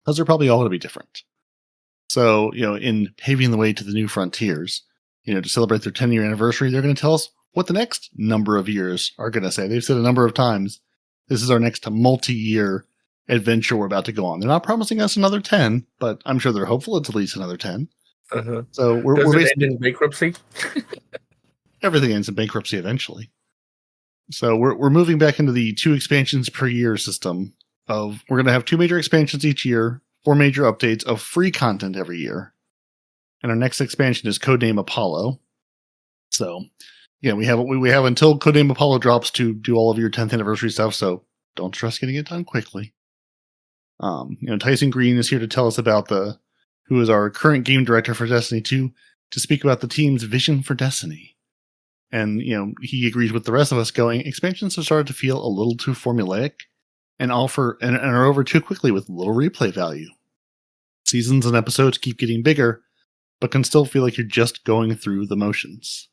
because they're probably all going to be different. So in paving the way to the new frontiers, to celebrate their 10-year anniversary, they're going to tell us what the next number of years are going to say. They've said a number of times, this is our next multi-year adventure we're about to go on. They're not promising us another 10, but I'm sure they're hopeful it's at least another 10. Uh-huh. So we're basically end in bankruptcy. Everything ends in bankruptcy eventually. So we're moving back into the 2 expansions per year system. We're going to have 2 major expansions each year, 4 major updates of free content every year. And our next expansion is Codename Apollo. So, we have until Codename Apollo drops to do all of your 10th anniversary stuff, so don't stress getting it done quickly. Tyson Green is here to tell us about who is our current game director for Destiny 2, to speak about the team's vision for Destiny. And, he agrees with the rest of us going, expansions have started to feel a little too formulaic and are over too quickly with little replay value. Seasons and episodes keep getting bigger, but can still feel like you're just going through the motions.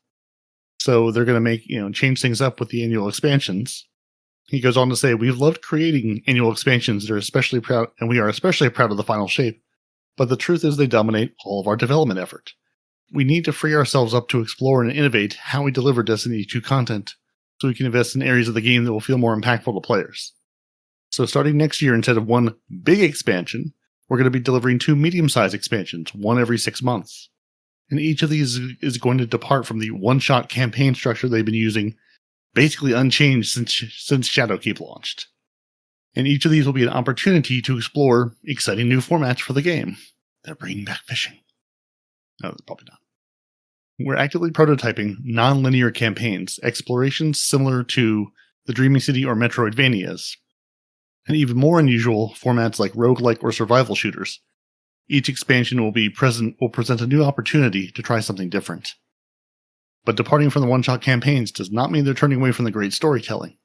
So they're going to change things up with the annual expansions. He goes on to say, we've loved creating annual expansions that are especially proud, and we are especially proud of the final shape, but the truth is they dominate all of our development effort. We need to free ourselves up to explore and innovate how we deliver Destiny 2 content, so we can invest in areas of the game that will feel more impactful to players. So starting next year, instead of 1 big expansion, we're going to be delivering 2 medium-sized expansions, 1 every 6 months. And each of these is going to depart from the one-shot campaign structure they've been using, basically unchanged since Shadowkeep launched. And each of these will be an opportunity to explore exciting new formats for the game. They're bringing back fishing. No, they're probably not. We're actively prototyping non-linear campaigns, explorations similar to the Dreaming City or Metroidvanias, and even more unusual formats like roguelike or survival shooters. Each expansion will present a new opportunity to try something different. But departing from the one-shot campaigns does not mean they're turning away from the great storytelling.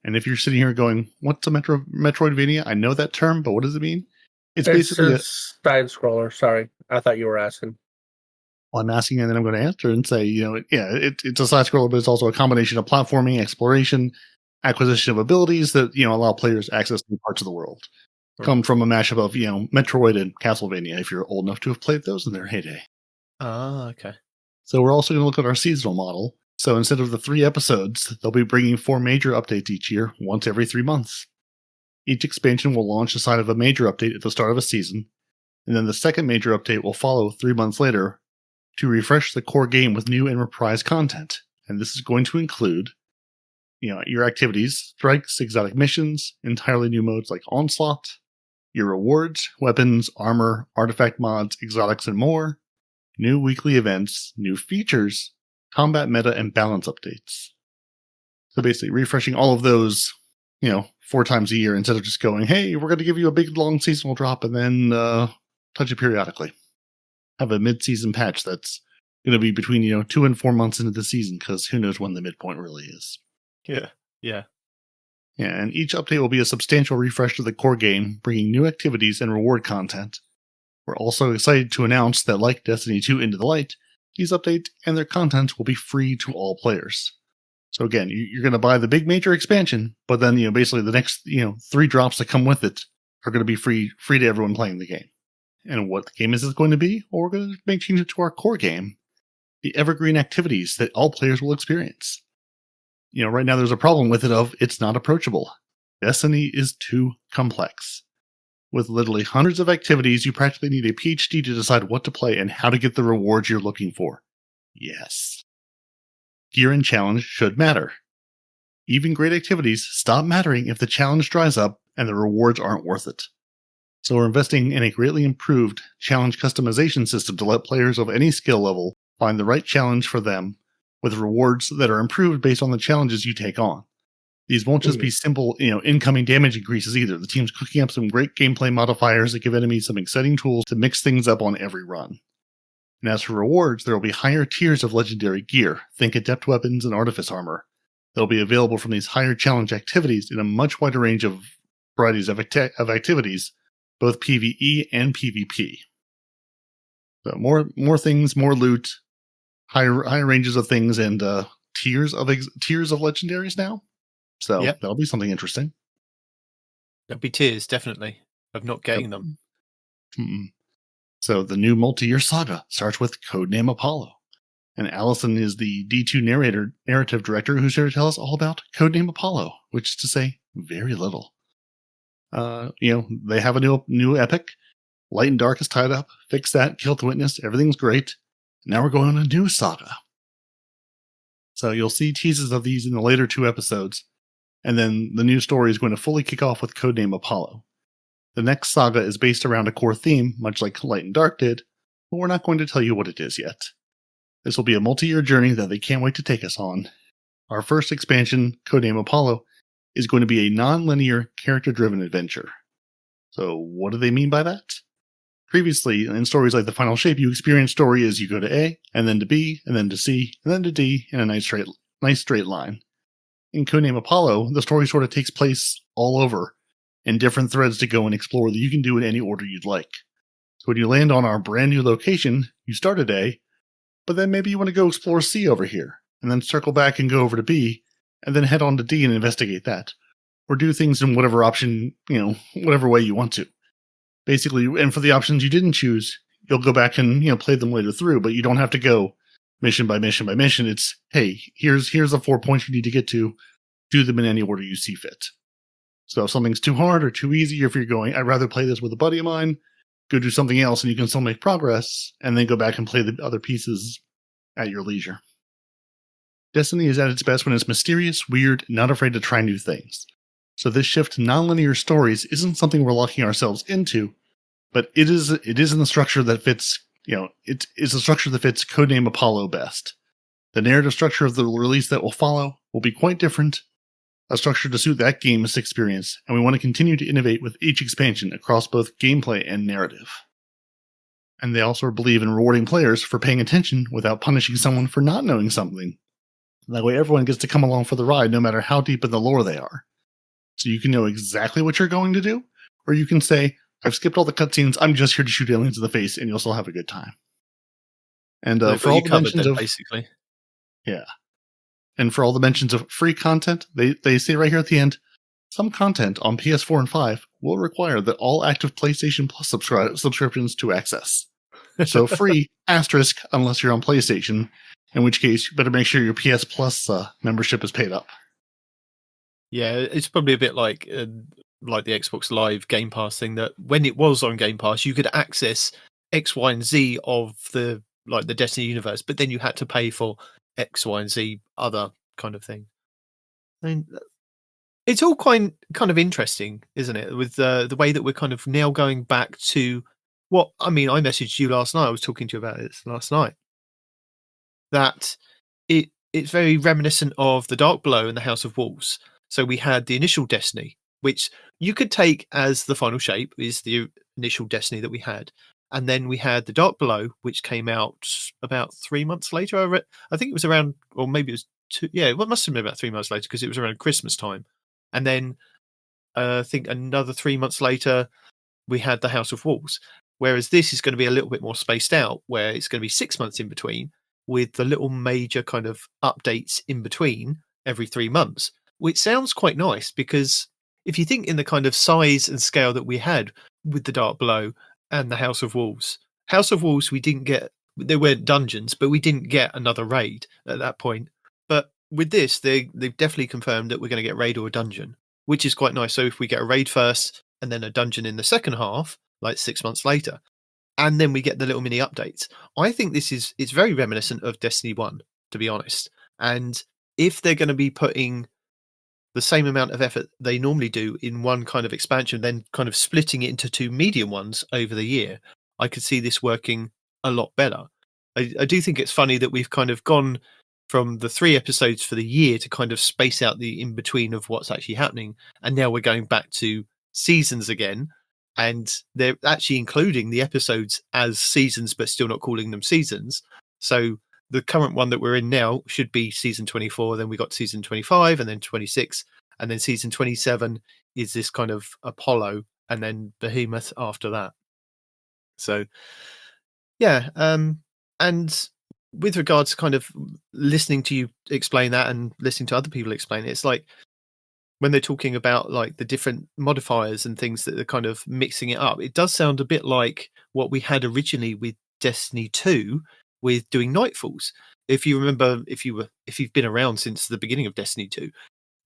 And if you're sitting here going, what's a Metroidvania? I know that term, but what does it mean? It's basically a side-scroller. Sorry, I thought you were asking. Well, I'm asking, and then I'm going to answer and say, it's a side-scroller, but it's also a combination of platforming, exploration, acquisition of abilities that, allow players access to new parts of the world. Come from a mashup of, Metroid and Castlevania, if you're old enough to have played those in their heyday. Ah, okay. So we're also going to look at our seasonal model. So instead of the 3 episodes, they'll be bringing 4 major updates each year, once every 3 months. Each expansion will launch aside of a major update at the start of a season, and then the second major update will follow 3 months later to refresh the core game with new and reprised content. And this is going to include, your activities, strikes, exotic missions, entirely new modes like Onslaught, your rewards, weapons, armor, artifact mods, exotics, and more, new weekly events, new features, combat meta, and balance updates. So basically refreshing all of those, 4 times a year instead of just going, hey, we're going to give you a big long seasonal drop and then touch it periodically. Have a mid-season patch that's going to be between, 2 and 4 months into the season, because who knows when the midpoint really is. Yeah. Yeah, and each update will be a substantial refresh to the core game, bringing new activities and reward content. We're also excited to announce that, like Destiny 2 Into the Light, these updates and their content will be free to all players. So again, you're going to buy the big major expansion, but then, basically the next, 3 drops that come with it are going to be free to everyone playing the game. And what the game is going to be? Well, we're going to make changes to our core game, the evergreen activities that all players will experience. Right now there's a problem with it of it's not approachable. Destiny is too complex. With literally hundreds of activities, you practically need a PhD to decide what to play and how to get the rewards you're looking for. Yes. Gear and challenge should matter. Even great activities stop mattering if the challenge dries up and the rewards aren't worth it. So we're investing in a greatly improved challenge customization system to let players of any skill level find the right challenge for them, with rewards that are improved based on the challenges you take on. These won't just be simple, incoming damage increases either. The team's cooking up some great gameplay modifiers that give enemies some exciting tools to mix things up on every run. And as for rewards, there will be higher tiers of legendary gear. Think adept weapons and artifice armor. They'll be available from these higher challenge activities in a much wider range of varieties of activities, both PvE and PvP. So more things, more loot, higher ranges of things, and tiers of legendaries now. So that'll be something interesting. There'll be tiers, definitely, of not getting them. So the new multi-year saga starts with Codename Apollo. And Allison is the D2 narrative director who's here to tell us all about Codename Apollo, which is to say, very little. They have a new epic. Light and Dark is tied up. Fix that. Kill the Witness. Everything's great. Now we're going on a new saga. So you'll see teases of these in the later 2 episodes, and then the new story is going to fully kick off with Codename Apollo. The next saga is based around a core theme, much like Light and Dark did, but we're not going to tell you what it is yet. This will be a multi-year journey that they can't wait to take us on. Our first expansion, Codename Apollo, is going to be a non-linear, character-driven adventure. So what do they mean by that? Previously, in stories like The Final Shape, you experience story as you go to A, and then to B, and then to C, and then to D, in a nice straight line. In Codename Apollo, the story sort of takes place all over, and different threads to go and explore that you can do in any order you'd like. So when you land on our brand new location, you start at A, but then maybe you want to go explore C over here, and then circle back and go over to B, and then head on to D and investigate that. Or do things in whatever option, whatever way you want to. Basically, and for the options you didn't choose, you'll go back and, play them later through, but you don't have to go mission by mission by mission. It's, hey, here's the 4 points you need to get to. Do them in any order you see fit. So if something's too hard or too easy, or if you're going, I'd rather play this with a buddy of mine, go do something else and you can still make progress, and then go back and play the other pieces at your leisure. Destiny is at its best when it's mysterious, weird, and not afraid to try new things. So this shift to nonlinear stories isn't something we're locking ourselves into, but it is in the structure that fits, it's a structure that fits Codename Apollo best. The narrative structure of the release that will follow will be quite different, a structure to suit that game's experience, and we want to continue to innovate with each expansion across both gameplay and narrative. And they also believe in rewarding players for paying attention without punishing someone for not knowing something. That way everyone gets to come along for the ride no matter how deep in the lore they are. So you can know exactly what you're going to do, or you can say, I've skipped all the cutscenes, I'm just here to shoot aliens in the face, and you'll still have a good time. And for all the mentions of... basically. Yeah. And for all the mentions of free content, they say right here at the end, some content on PS4 and 5 will require that all active PlayStation Plus subscriptions to access. So free, asterisk, unless you're on PlayStation, in which case you better make sure your PS Plus membership is paid up. Yeah, it's probably a bit like the Xbox Live Game Pass thing, that when it was on Game Pass, you could access X, Y, and Z of the Destiny universe, but then you had to pay for X, Y, and Z other kind of thing. I mean, it's all kind of interesting, isn't it? With the way that we're kind of now going back to what I messaged you last night. I was talking to you about it last night. That it's very reminiscent of the Dark Below and the House of Wolves. So we had the initial Destiny, which you could take as the final shape, is the initial Destiny that we had. And then we had the Dark Below, which came out about 3 months later. I think it was around, or maybe it was two. Yeah, it must have been about 3 months later because it was around Christmas time. And then I think another 3 months later, we had the House of Wolves. Whereas this is going to be a little bit more spaced out, where it's going to be 6 months in between, with the little major kind of updates in between every 3 months, which sounds quite nice, because if you think in the kind of size and scale that we had with the Dark Below and the House of Wolves, we didn't get, there weren't dungeons, but we didn't get another raid at that point. But with this, they've definitely confirmed that we're going to get raid or a dungeon, which is quite nice. So if we get a raid first and then a dungeon in the second half, like 6 months later, and then we get the little mini updates, I think it's very reminiscent of Destiny 1, to be honest. And if they're going to be putting the same amount of effort they normally do in one kind of expansion, then kind of splitting it into two medium ones over the year, I could see this working a lot better. I do think it's funny that we've kind of gone from the 3 episodes for the year to kind of space out the in-between of what's actually happening. And now we're going back to seasons again. And they're actually including the episodes as seasons, but still not calling them seasons. So the current one that we're in now should be season 24. Then we got season 25 and then 26. And then season 27 is this kind of Apollo and then Behemoth after that. So, yeah. And with regards to kind of listening to you explain that and listening to other people explain it, it's like when they're talking about like the different modifiers and things that are kind of mixing it up, it does sound a bit like what we had originally with Destiny 2 with doing Nightfalls. If you remember, if you've been around since the beginning of Destiny 2,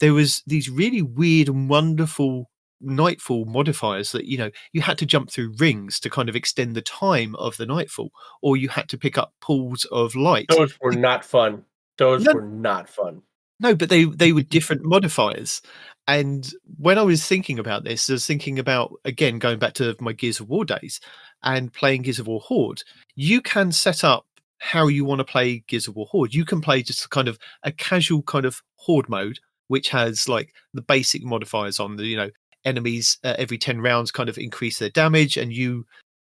there was these really weird and wonderful Nightfall modifiers that, you had to jump through rings to kind of extend the time of the Nightfall, or you had to pick up pools of light. Those were not fun. Were not fun. No, but they were different modifiers. And when I was thinking about this, I was thinking about, again, going back to my Gears of War days and playing Gears of War Horde. You can set up how you want to play Gears of War Horde. You can play just kind of a casual kind of Horde mode, which has like the basic modifiers on the, enemies every 10 rounds kind of increase their damage and you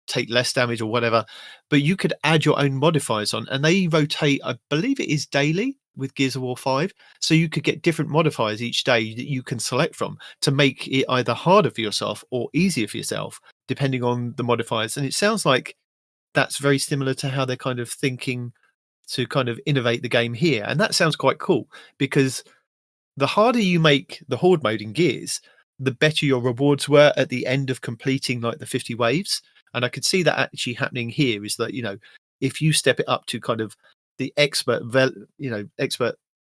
take less damage or whatever. But you could add your own modifiers on, and they rotate, I believe it is daily with Gears of War 5. So you could get different modifiers each day that you can select from to make it either harder for yourself or easier for yourself, depending on the modifiers. And it sounds like that's very similar to how they're kind of thinking to kind of innovate the game here. And that sounds quite cool, because the harder you make the Horde mode in Gears, the better your rewards were at the end of completing like the 50 waves. And I could see that actually happening here, is that, if you step it up to kind of the expert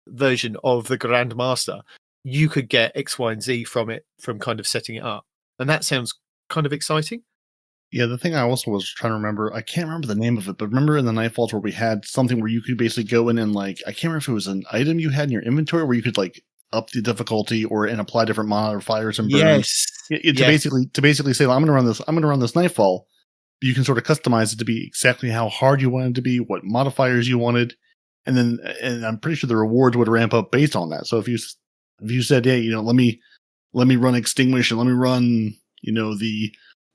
version of the Grandmaster, you could get X, Y, and Z from it, from kind of setting it up. And that sounds kind of exciting. Yeah, the thing I also was trying to remember, I can't remember the name of it, but remember in the Nightfalls where we had something where you could basically go in and like, I can't remember if it was an item you had in your inventory where you could like up the difficulty and apply different modifiers and burns. Yes. To basically say, well, I'm going to run this Nightfall. You can sort of customize it to be exactly how hard you want it to be, what modifiers you wanted, and I'm pretty sure the rewards would ramp up based on that. So if you said, hey, let me run Extinguish and let me run,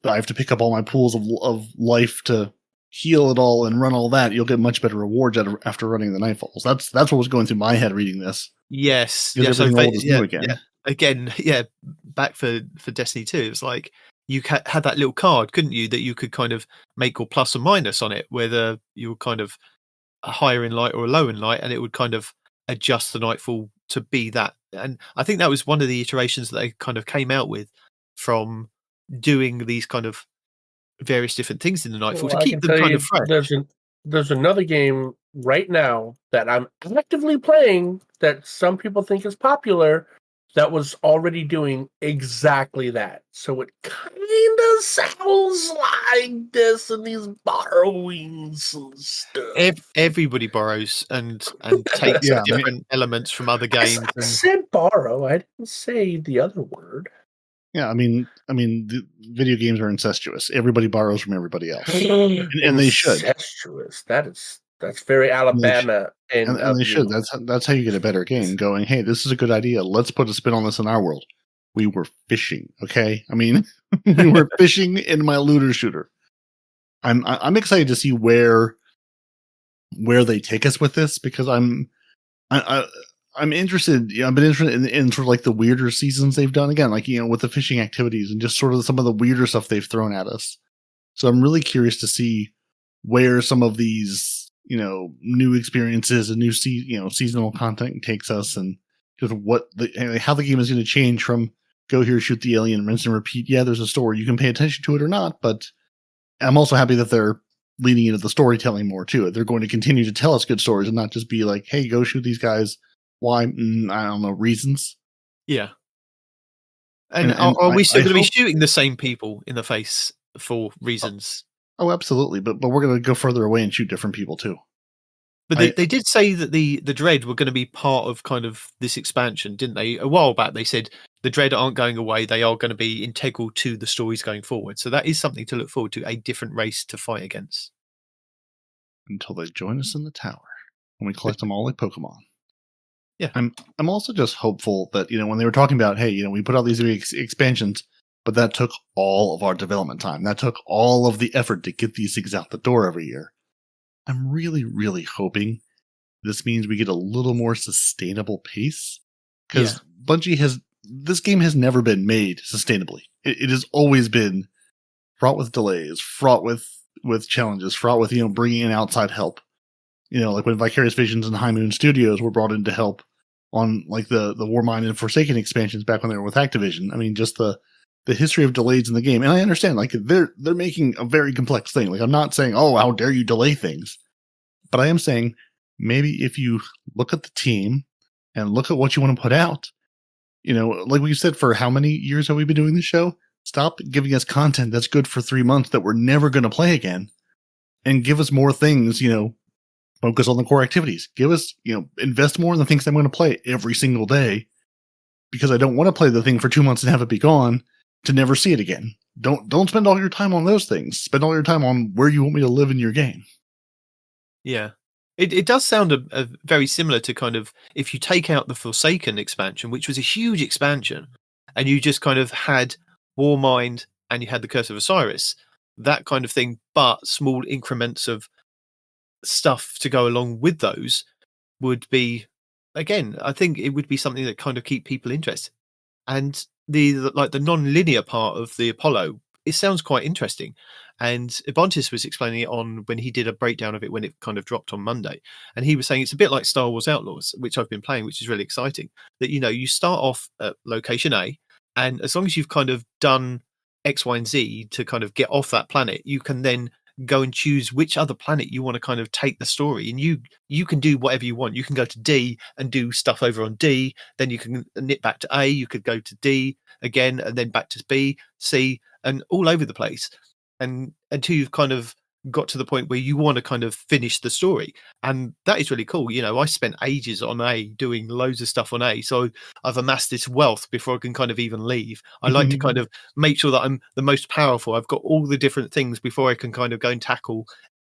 I have to pick up all my pools of life to heal it all and run all that, you'll get much better rewards after running the Nightfalls. That's what was going through my head reading this. Yes. Yeah, so new again. Yeah. Again, yeah, back for Destiny 2, it was like you had that little card, couldn't you, that you could kind of make or plus or minus on it, whether you were kind of a higher in light or a low in light, and it would kind of adjust the Nightfall to be that. And I think that was one of the iterations that they kind of came out with from doing these kind of various different things in the Nightfall Well, to I keep can them tell kind of you, fresh. there's another game right now that I'm actively playing that some people think is popular that was already doing exactly that. So it kind of sounds like Destiny's borrowing some stuff. Everybody borrows and takes Yeah, different elements from other games. I said borrow. I didn't say the other word. yeah. I mean, the video games are incestuous. Everybody borrows from everybody else, and they should. Incestuous. That's very And they, sh- Alabama and, and and of they should. you. That's how you get a better game. Going, hey, this is a good idea. Let's put a spin on this in our world. We were fishing, okay? I mean, we were fishing in my looter shooter. I'm excited to see where they take us with this because I'm interested. I've been interested in sort of like the weirder seasons they've done again, like with the fishing activities and just sort of some of the weirder stuff they've thrown at us. So I'm really curious to see where some of these new experiences and new seasonal content takes us, and just how the game is going to change from go here, shoot the alien, rinse and repeat. Yeah, there's a story. You can pay attention to it or not, but I'm also happy that they're leaning into the storytelling more too. They're going to continue to tell us good stories and not just be like, hey, go shoot these guys. Why? I don't know, reasons. Yeah. And are we still going to be shooting the same people in the face for reasons? Oh, absolutely. But we're going to go further away and shoot different people too. But they did say that the Dread were going to be part of kind of this expansion, didn't they? A while back, they said the Dread aren't going away. They are going to be integral to the stories going forward. So that is something to look forward to, a different race to fight against. Until they join us in the tower and we collect them all like Pokemon. Yeah. I'm also just hopeful that, when they were talking about, hey, we put out these expansions, but that took all of our development time. That took all of the effort to get these things out the door every year. I'm really, really hoping this means we get a little more sustainable pace, because Bungie this game has never been made sustainably. It has always been fraught with delays, fraught with challenges, fraught with, bringing in outside help. Like when Vicarious Visions and High Moon Studios were brought in to help on like the Warmind and Forsaken expansions back when they were with Activision. I mean, just the history of delays in the game. And I understand, like, they're making a very complex thing. Like, I'm not saying, oh, how dare you delay things. But I am saying, maybe if you look at the team and look at what you want to put out, like we said, for how many years have we been doing this show? Stop giving us content that's good for 3 months that we're never going to play again, and give us more things, focus on the core activities. Give us, invest more in the things I'm going to play every single day, because I don't want to play the thing for 2 months and have it be gone to never see it again. Don't spend all your time on those things. Spend all your time on where you want me to live in your game. Yeah. It does sound a very similar to kind of, if you take out the Forsaken expansion, which was a huge expansion, and you just kind of had Warmind and you had the Curse of Osiris, that kind of thing, but small increments of stuff to go along with those would be, again, I think it would be something that kind of keep people interested. And the non-linear part of the Apollo, it sounds quite interesting. And Ebontis was explaining it on when he did a breakdown of it when it kind of dropped on Monday. And he was saying it's a bit like Star Wars Outlaws, which I've been playing, which is really exciting. That, you start off at location A, and as long as you've kind of done X, Y, and Z to kind of get off that planet, you can then go and choose which other planet you want to kind of take the story, and you can do whatever you want. You can go to D and do stuff over on D, then you can nip back to A, you could go to D again, and then back to B, C, and all over the place, and until you've kind of got to the point where you want to kind of finish the story. And that is really cool. I spent ages on A, doing loads of stuff on A, so I've amassed this wealth before I can kind of even leave. I like to kind of make sure that I'm the most powerful. I've got all the different things before I can kind of go and tackle.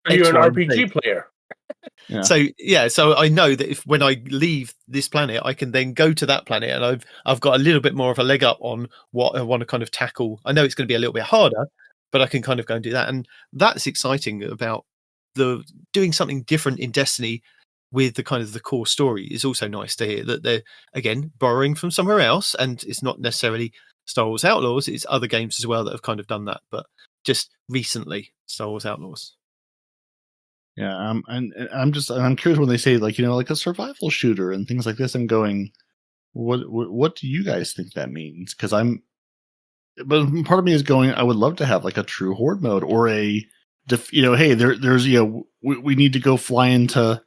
You're an RPG player. Yeah. So I know that if when I leave this planet, I can then go to that planet, and I've got a little bit more of a leg up on what I want to kind of tackle. I know it's going to be a little bit harder, but I can kind of go and do that. And that's exciting about doing something different in Destiny with the kind of the core story. Is also nice to hear that they're, again, borrowing from somewhere else. And it's not necessarily Star Wars Outlaws. It's other games as well that have kind of done that. But just recently, Star Wars Outlaws. Yeah, and I'm curious when they say like like a survival shooter and things like this. I'm going, what do you guys think that means? Because but part of me is going, I would love to have like a true horde mode or hey, there's we need to go fly into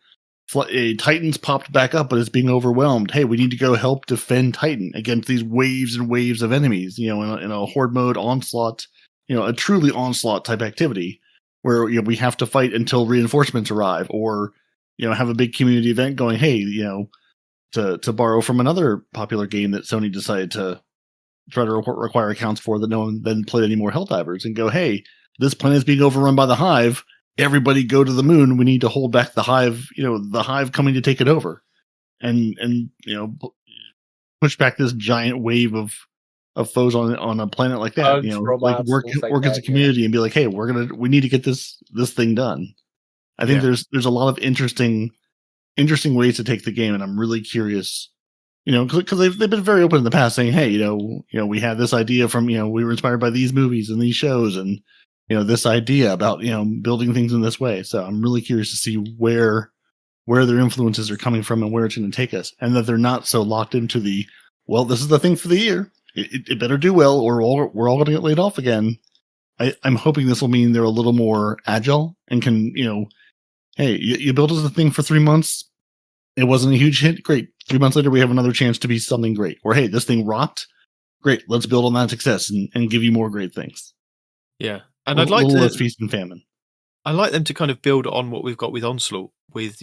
Titan's popped back up, but it's being overwhelmed. Hey, we need to go help defend Titan against these waves and waves of enemies. In a horde mode onslaught, a truly onslaught type activity where we have to fight until reinforcements arrive, or have a big community event going. Hey, to borrow from another popular game that Sony decided to try to require accounts for that no one then played any more Helldivers, and go, hey, this planet is being overrun by the Hive. Everybody go to the moon. We need to hold back the Hive, the Hive coming to take it over, and push back this giant wave of foes on a planet like that. Bugs, like robots, work things like as a that, community and be like, hey, we need to get this thing done. I think there's a lot of interesting ways to take the game, and I'm really curious. Because they've been very open in the past, saying, "Hey, we had this idea from, we were inspired by these movies and these shows, and this idea about building things in this way." So I'm really curious to see where their influences are coming from and where it's going to take us, and that they're not so locked into the, well, this is the thing for the year. It better do well, or we're all going to get laid off again. I'm hoping this will mean they're a little more agile and can, hey, you built us a thing for 3 months. It wasn't a huge hit. Great. 3 months later, we have another chance to be something great. Or, hey, this thing rocked. Great. Let's build on that success and give you more great things. Yeah. And I'd like to less feast and famine. I'd like them to kind of build on what we've got with Onslaught. With,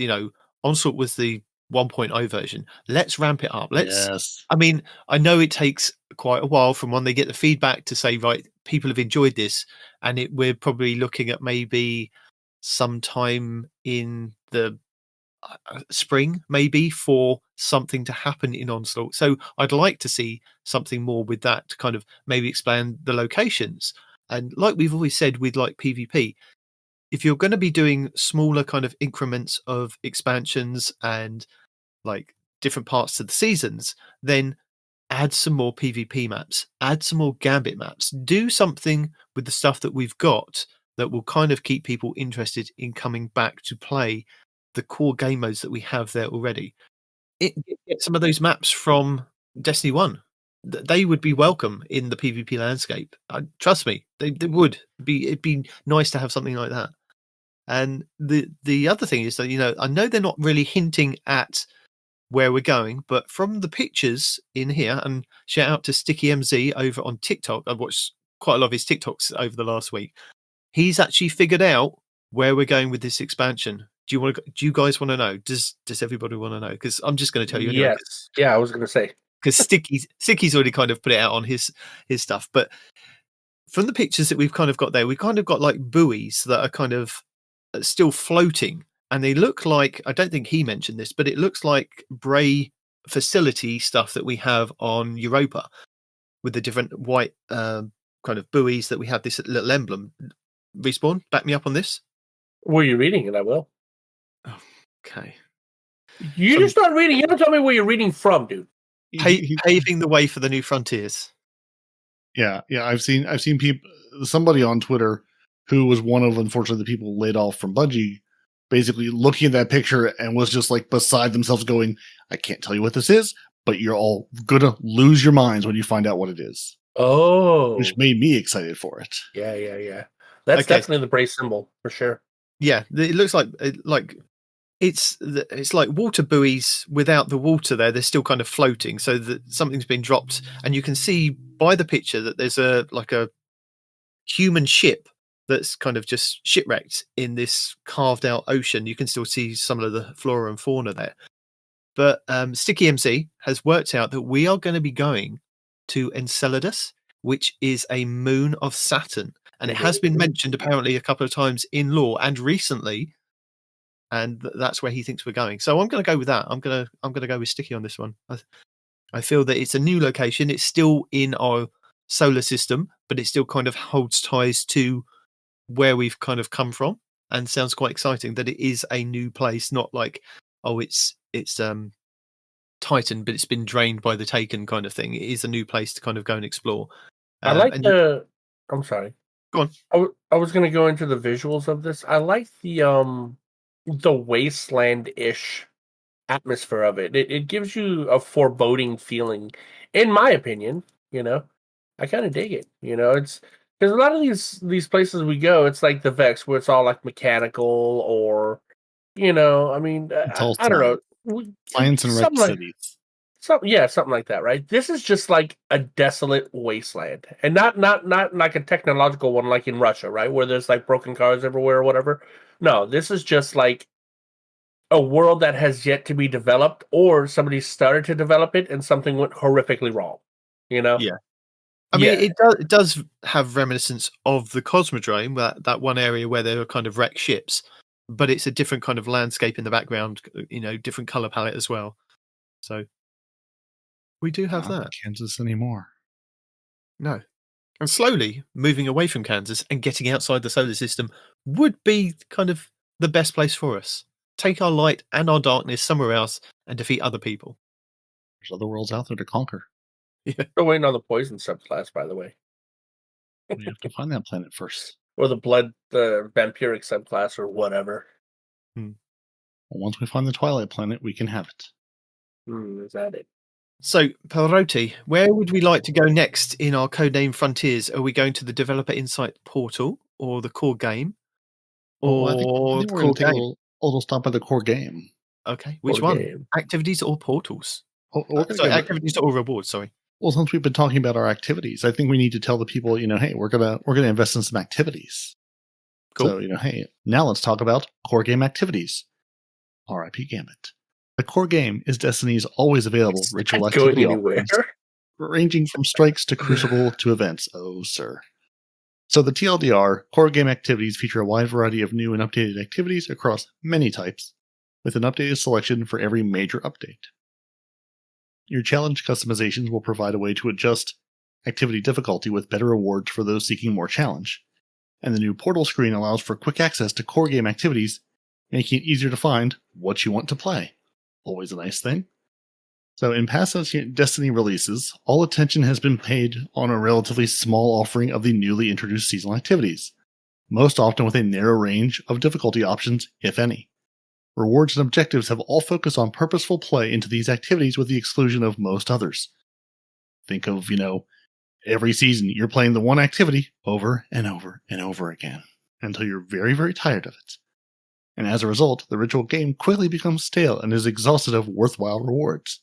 Onslaught was the 1.0 version. Let's ramp it up. Yes. I mean, I know it takes quite a while from when they get the feedback to say, right, people have enjoyed this, and we're probably looking at maybe sometime in the spring, maybe, for something to happen in Onslaught. So I'd like to see something more with that to kind of maybe expand the locations. And like we've always said with like PvP, if you're going to be doing smaller kind of increments of expansions and like different parts to the seasons, then add some more PvP maps, add some more Gambit maps, do something with the stuff that we've got that will kind of keep people interested in coming back to play the core game modes that we have there already. Get some of those maps from Destiny 1. They would be welcome in the PvP landscape. Trust me, they would. It'd be nice to have something like that. And the other thing is that, I know they're not really hinting at where we're going, but from the pictures in here, and shout out to Sticky MZ over on TikTok. I've watched quite a lot of his TikToks over the last week. He's actually figured out where we're going with this expansion. Do you guys want to know? Does everybody want to know? Because I'm just going to tell you anyway. Yes. Yeah, I was going to say. Because Sticky's already kind of put it out on his stuff. But from the pictures that we've kind of got there, we've kind of got like buoys that are kind of still floating. And they look like, I don't think he mentioned this, but it looks like Bray facility stuff that we have on Europa with the different white kind of buoys that we have, this little emblem. Respawn, back me up on this. Were you reading it? I will. Okay. You just start reading. You don't tell me where you're reading from, dude. Paving the way for the new frontiers. Yeah. I've seen people. Somebody on Twitter who was one of, unfortunately, the people laid off from Bungie, basically looking at that picture and was just like beside themselves, going, "I can't tell you what this is, but you're all gonna lose your minds when you find out what it is." Oh, which made me excited for it. Yeah. That's definitely the Bray symbol for sure. Yeah, it looks like it's like water buoys without the water there. They're still kind of floating, so that something's been dropped, and you can see by the picture that there's a human ship that's kind of just shipwrecked in this carved out ocean. You can still see some of the flora and fauna there. But Sticky MC has worked out that we are going to be going to Enceladus, which is a moon of Saturn. And it has been mentioned apparently a couple of times in lore and recently, and that's where he thinks we're going. So I'm going to go with that. I'm going to go with Sticky on this one. I feel that it's a new location. It's still in our solar system, but it still kind of holds ties to where we've kind of come from, and sounds quite exciting that it is a new place. Not like, oh, it's Titan, but it's been drained by the Taken kind of thing. It is a new place to kind of go and explore. I like I'm sorry. Go on. I was going to go into the visuals of this. I like the the wasteland-ish atmosphere of it. It gives you a foreboding feeling, in my opinion. I kind of dig it. It's because a lot of these places we go, it's like the Vex, where it's all like mechanical, or I mean, It's all I don't know, science and red something like cities. something like that, right? This is just like a desolate wasteland, and not like a technological one like in Russia, right, where there's like broken cars everywhere or whatever. No, this is just like a world that has yet to be developed, or somebody started to develop it and something went horrifically wrong. Yeah. I mean, it does have reminiscence of the Cosmodrome, that one area where there are kind of wrecked ships, but it's a different kind of landscape in the background, different color palette as well. So we do have Not that. Kansas anymore. No. And slowly moving away from Kansas and getting outside the solar system would be kind of the best place for us. Take our light and our darkness somewhere else and defeat other people. There's other worlds out there to conquer. Yeah. Still waiting on the poison subclass, by the way. We have to find that planet first. Or the vampiric subclass, or whatever. Well, once we find the Twilight planet, we can have it. Is that it? So, Peroty, where would we like to go next in our Codename Frontiers? Are we going to the Developer Insight portal, or the core game, or I think the we're core going to take game? a little stop at the core game. Okay, which Core one? game. Activities or portals? Sorry, activities or rewards. Sorry. Well, since we've been talking about our activities, I think we need to tell the people, hey, we're gonna invest in some activities. Cool. So, hey, now let's talk about core game activities. R.I.P. Gambit. The core game is Destiny's always available ritual Not activity going anywhere. offerings, ranging from strikes to crucible to events. Oh, sir. So the TLDR core game activities feature a wide variety of new and updated activities across many types, with an updated selection for every major update. Your challenge customizations will provide a way to adjust activity difficulty with better rewards for those seeking more challenge, and the new portal screen allows for quick access to core game activities, making it easier to find what you want to play. Always a nice thing. So in past Destiny releases, all attention has been paid on a relatively small offering of the newly introduced seasonal activities, most often with a narrow range of difficulty options, if any. Rewards and objectives have all focused on purposeful play into these activities with the exclusion of most others. Think of, every season you're playing the one activity over and over and over again until you're very, very tired of it. And as a result, the ritual game quickly becomes stale and is exhausted of worthwhile rewards.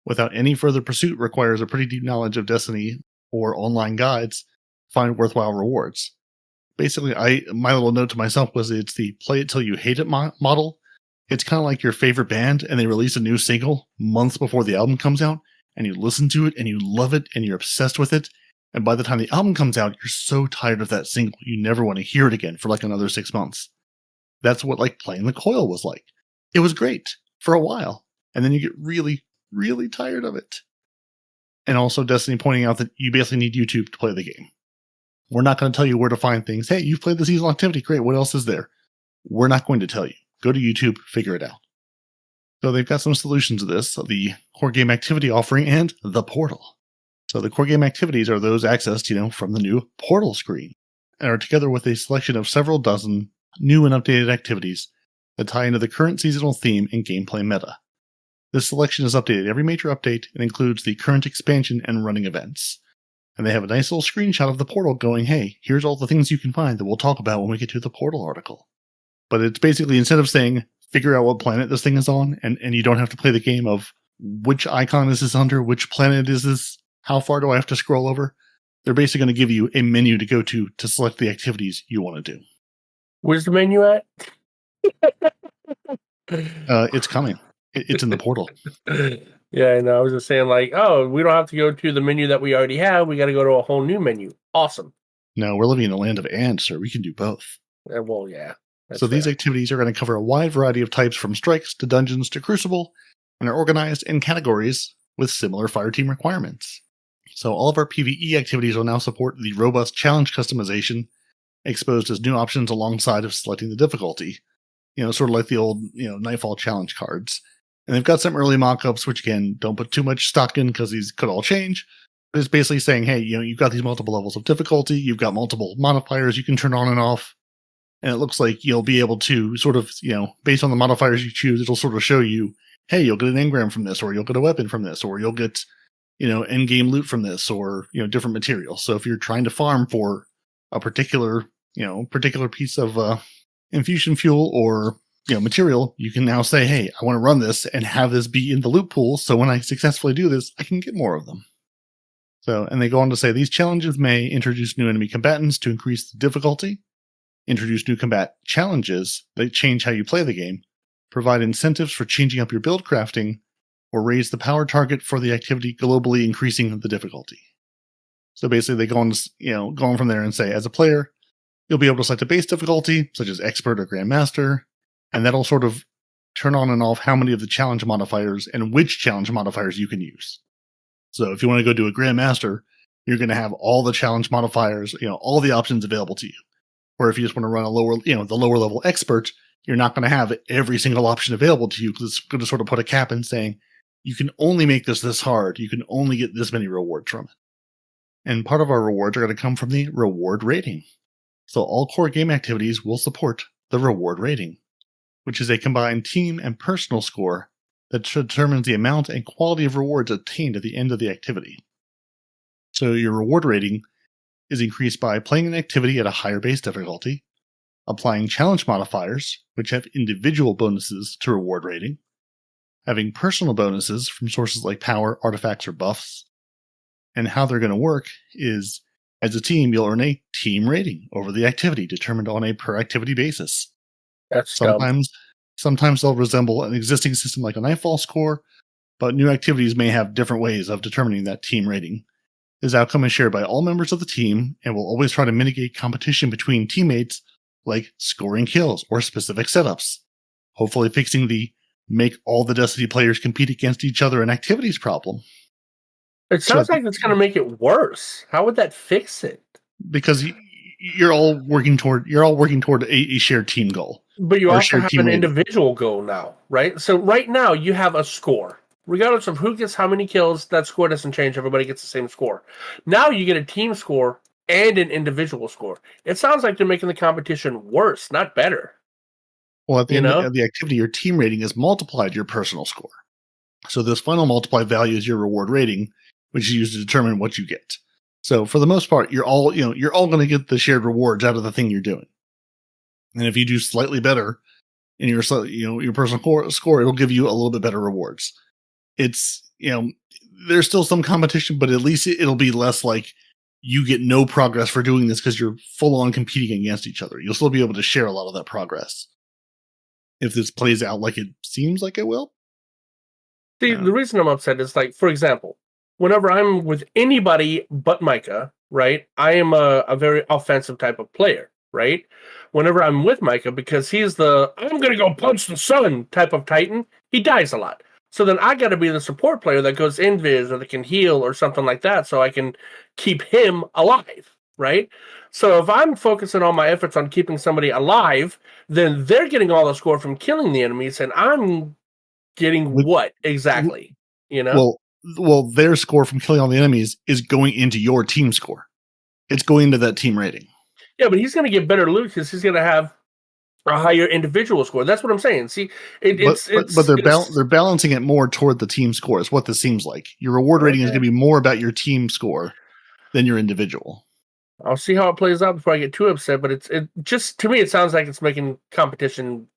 Without any further pursuit requires a pretty deep knowledge of Destiny or online guides to find worthwhile rewards. Basically, my little note to myself was it's the play it till you hate it model. It's kind of like your favorite band and they release a new single months before the album comes out, and you listen to it and you love it and you're obsessed with it. And by the time the album comes out, you're so tired of that single, you never want to hear it again for like another 6 months. That's what like playing the Coil was like. It was great for a while, and then you get really, really tired of it. And also Destiny pointing out that you basically need YouTube to play the game. We're not going to tell you where to find things. Hey, you've played the seasonal activity. Great. What else is there? We're not going to tell you. Go to YouTube, figure it out. So they've got some solutions to this, the core game activity offering and the portal. So the core game activities are those accessed, from the new portal screen, and are together with a selection of several dozen new and updated activities that tie into the current seasonal theme and gameplay meta. This selection is updated every major update and includes the current expansion and running events. And they have a nice little screenshot of the portal going, hey, here's all the things you can find that we'll talk about when we get to the portal article. But it's basically, instead of saying, figure out what planet this thing is on, and you don't have to play the game of which icon is this under, which planet is this, how far do I have to scroll over, they're basically going to give you a menu to go to select the activities you want to do. Where's the menu at? It's coming. It's in the portal. Yeah, I know. I was just saying, like, oh, we don't have to go to the menu that we already have. We got to go to a whole new menu. Awesome. No, we're living in a land of and, sir. We can do both. Well, yeah. So these activities are going to cover a wide variety of types from strikes to dungeons to crucible, and are organized in categories with similar fireteam requirements. So all of our PvE activities will now support the robust challenge customization, exposed as new options alongside of selecting the difficulty. Sort of like the old, Nightfall challenge cards. And they've got some early mock-ups, which again, don't put too much stock in because these could all change. But it's basically saying, hey, you've got these multiple levels of difficulty, you've got multiple modifiers you can turn on and off. And it looks like you'll be able to sort of, based on the modifiers you choose, it'll sort of show you, hey, you'll get an engram from this, or you'll get a weapon from this, or you'll get, end game loot from this, or, different materials. So if you're trying to farm for a particular piece of infusion fuel or, material, you can now say, hey, I want to run this and have this be in the loot pool. So when I successfully do this, I can get more of them. So, and they go on to say these challenges may introduce new enemy combatants to increase the difficulty, introduce new combat challenges that change how you play the game, provide incentives for changing up your build crafting, or raise the power target for the activity, globally increasing the difficulty. So basically they go on from there and say, as a player, you'll be able to select a base difficulty, such as Expert or Grandmaster, and that'll sort of turn on and off how many of the challenge modifiers and which challenge modifiers you can use. So if you want to go do a Grandmaster, you're going to have all the challenge modifiers, all the options available to you. Or if you just want to run the lower level Expert, you're not going to have every single option available to you because it's going to sort of put a cap in saying, you can only make this hard. You can only get this many rewards from it. And part of our rewards are going to come from the reward rating. So all core game activities will support the reward rating, which is a combined team and personal score that determines the amount and quality of rewards obtained at the end of the activity. So your reward rating is increased by playing an activity at a higher base difficulty, applying challenge modifiers, which have individual bonuses to reward rating, having personal bonuses from sources like power, artifacts, or buffs. And how they're going to work is, as a team, you'll earn a team rating over the activity determined on a per activity basis. That's Sometimes they'll resemble an existing system like a Nightfall score, but new activities may have different ways of determining that team rating. This outcome is shared by all members of the team and will always try to mitigate competition between teammates, like scoring kills or specific setups, hopefully fixing the make all the Destiny players compete against each other in activities problem. It sounds like it's going to make it worse. How would that fix it? Because you're all working toward a shared team goal. But you also have an individual goal now, right? So right now you have a score. Regardless of who gets how many kills, that score doesn't change. Everybody gets the same score. Now you get a team score and an individual score. It sounds like they're making the competition worse, not better. Well, at the end of the activity, your team rating is multiplied your personal score. So this final multiplied value is your reward rating, which is used to determine what you get. So for the most part, you're all going to get the shared rewards out of the thing you're doing. And if you do slightly better in your personal score, it'll give you a little bit better rewards. It's, there's still some competition, but at least it'll be less like you get no progress for doing this because you're full on competing against each other. You'll still be able to share a lot of that progress if this plays out like it seems like it will. See, the reason I'm upset is, like, for example, whenever I'm with anybody but Micah, right, I am a very offensive type of player, right? Whenever I'm with Micah, because he's I'm going to go punch the sun type of Titan, he dies a lot. So then I got to be the support player that goes invis or that can heal or something like that so I can keep him alive, right? So if I'm focusing all my efforts on keeping somebody alive, then they're getting all the score from killing the enemies, and I'm getting what exactly, Well, their score from killing all the enemies is going into your team score. It's going into that team rating. Yeah, but he's going to get better loot because he's going to have a higher individual score. That's what I'm saying. See, they're balancing it more toward the team score. Is what this seems like. Your reward rating is going to be more about your team score than your individual. I'll see how it plays out before I get too upset. But it just, to me, it sounds like it's making competition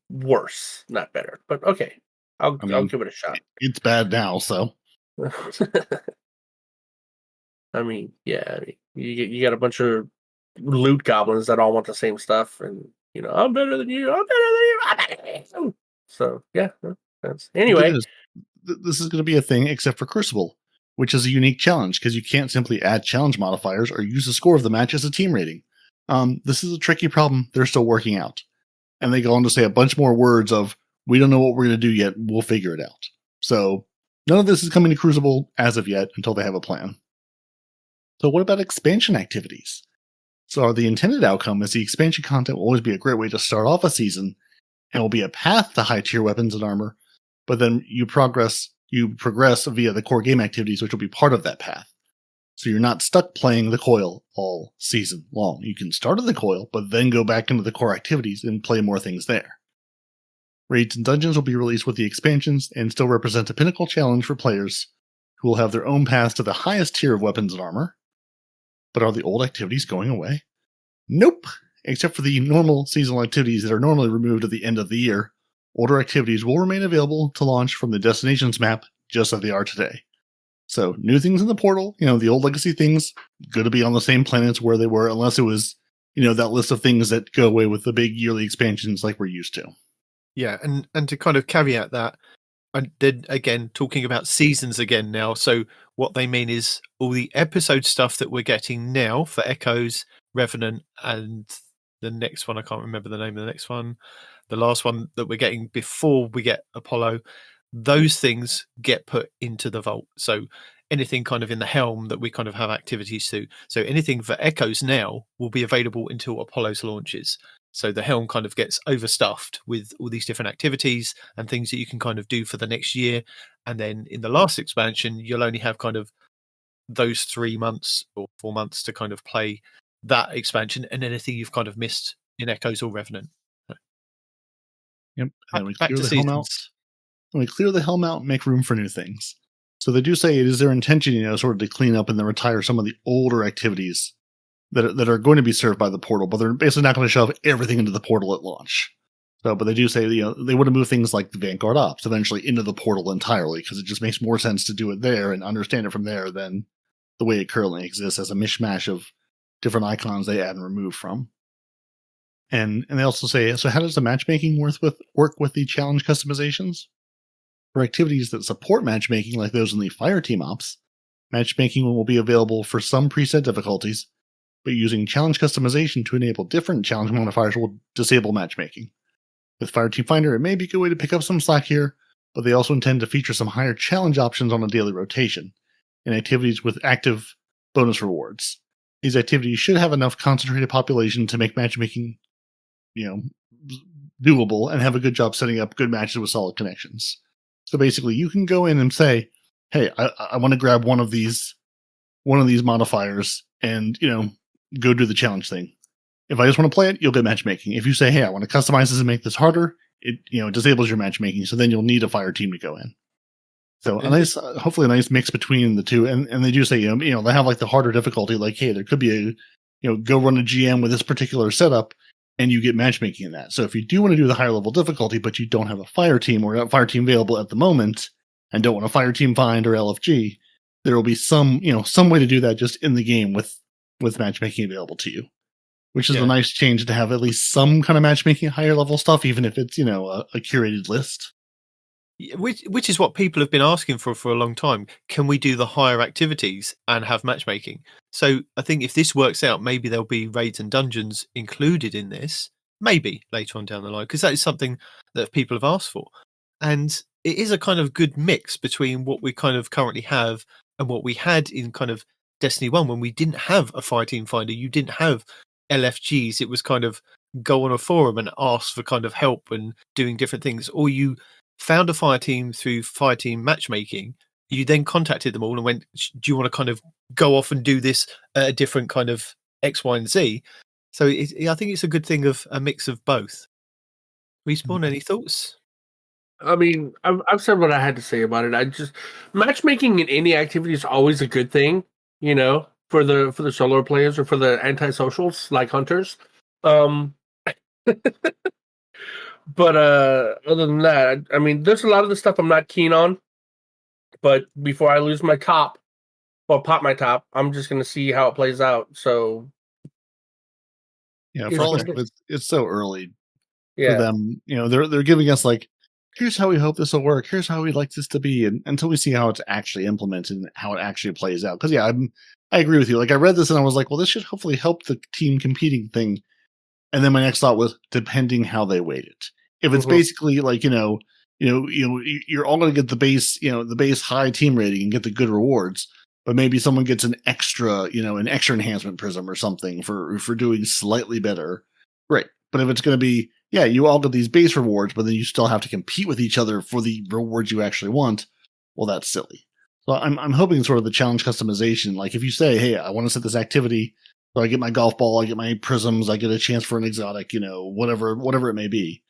worse, not better. But okay, I'll give it a shot. It's bad now, so. I mean, yeah, you got a bunch of loot goblins that all want the same stuff, and I'm better than you. I'm better than you. So yeah, that's anyway. This is going to be a thing, except for Crucible, which is a unique challenge because you can't simply add challenge modifiers or use the score of the match as a team rating. This is a tricky problem they're still working out, and they go on to say a bunch more words of "We don't know what we're going to do yet. We'll figure it out." So none of this is coming to Crucible as of yet until they have a plan. So what about expansion activities? So the intended outcome is the expansion content will always be a great way to start off a season and will be a path to high tier weapons and armor, but then you progress via the core game activities, which will be part of that path. So you're not stuck playing the coil all season long. You can start at the coil, but then go back into the core activities and play more things there. Raids and dungeons will be released with the expansions and still represent a pinnacle challenge for players who will have their own path to the highest tier of weapons and armor. But are the old activities going away? Nope! Except for the normal seasonal activities that are normally removed at the end of the year, older activities will remain available to launch from the destinations map just as they are today. So, new things in the portal, the old legacy things, going to be on the same planets where they were, unless it was, that list of things that go away with the big yearly expansions like we're used to. Yeah, and to kind of caveat that, and then again, talking about seasons again now, so what they mean is all the episode stuff that we're getting now for Echoes, Revenant, and the next one, I can't remember the name of the next one, the last one that we're getting before we get Apollo, those things get put into the vault. So anything kind of in the helm that we kind of have activities to. So anything for Echoes now will be available until Apollo's launches. So the helm kind of gets overstuffed with all these different activities and things that you can kind of do for the next year. And then in the last expansion, you'll only have kind of those 3 months or 4 months to kind of play that expansion and anything you've kind of missed in Echoes or Revenant. Yep. And we Back clear to the helm out. And we clear the helm out and make room for new things. So they do say it is their intention, sort of to clean up and then retire some of the older activities that are going to be served by the portal, but they're basically not going to shove everything into the portal at launch. So, but they do say, they want to move things like the Vanguard Ops eventually into the portal entirely, because it just makes more sense to do it there and understand it from there than the way it currently exists as a mishmash of different icons they add and remove from. And they also say, so how does the matchmaking work with the challenge customizations? For activities that support matchmaking, like those in the Fire Team Ops, matchmaking will be available for some preset difficulties, but using challenge customization to enable different challenge modifiers will disable matchmaking. With Fireteam Finder, it may be a good way to pick up some slack here, but they also intend to feature some higher challenge options on a daily rotation, and activities with active bonus rewards. These activities should have enough concentrated population to make matchmaking, doable and have a good job setting up good matches with solid connections. So basically, you can go in and say, hey, I want to grab one of these modifiers and, go do the challenge thing. If I just want to play it, you'll get matchmaking. If you say, hey, I want to customize this and make this harder, it disables your matchmaking. So then you'll need a fire team to go in. So hopefully a nice mix between the two. And they do say, they have like the harder difficulty, like, hey, there could be go run a GM with this particular setup and you get matchmaking in that. So if you do want to do the higher level difficulty, but you don't have a fire team or a fire team available at the moment and don't want a fire team find or LFG, there will be some way to do that just in the game with matchmaking available to you, which is a nice change to have at least some kind of matchmaking higher level stuff, even if it's, a curated list. Which is what people have been asking for a long time. Can we do the higher activities and have matchmaking? So I think if this works out, maybe there'll be raids and dungeons included in this, maybe later on down the line, because that is something that people have asked for. And it is a kind of good mix between what we kind of currently have and what we had in kind of Destiny 1 when we didn't have a fire team finder, you didn't have LFGs. It was kind of go on a forum and ask for kind of help and doing different things, or you found a fire team through fire team matchmaking. You then contacted them all and went, do you want to kind of go off and do this at a different kind of X, Y, and Z? So I think it's a good thing of a mix of both. Respawn, any thoughts? I mean, I've said what I had to say about it. Matchmaking in any activity is always a good thing, for the solo players or for the antisocials like hunters. But other than that, I mean, there's a lot of the stuff I'm not keen on. But before I lose my top, or pop my top, I'm just going to see how it plays out. So, yeah, for all it's so early for them. They're giving us like, here's how we hope this will work. Here's how we'd like this to be, and until we see how it's actually implemented and how it actually plays out. Because I agree with you. Like I read this and I was like, well, this should hopefully help the team competing thing. And then my next thought was, depending how they weight it. If it's basically like, you're all going to get the base high team rating and get the good rewards, but maybe someone gets an extra enhancement prism or something for doing slightly better. Right. But if it's going to be, you all get these base rewards, but then you still have to compete with each other for the rewards you actually want. Well, that's silly. So I'm hoping sort of the challenge customization, like if you say, hey, I want to set this activity, so I get my golf ball, I get my prisms, I get a chance for an exotic, whatever it may be,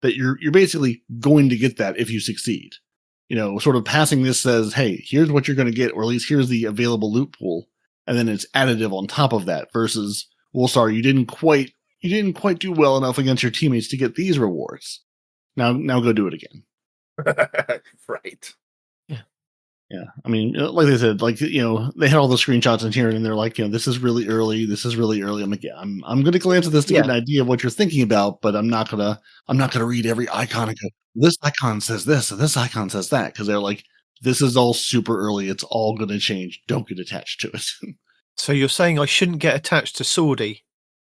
that you're basically going to get that if you succeed. Sort of passing this says, hey, here's what you're going to get, or at least here's the available loot pool, and then it's additive on top of that versus, well, sorry, you didn't quite do well enough against your teammates to get these rewards. Now go do it again. Right. Yeah. I mean, like they said, they had all the screenshots in here and they're like, this is really early. I'm like, yeah, I'm going to glance at this to get an idea of what you're thinking about, but I'm not going to read every icon and go, this icon says this and this icon says that. Cause they're like, this is all super early. It's all going to change. Don't get attached to it. So you're saying I shouldn't get attached to Swordy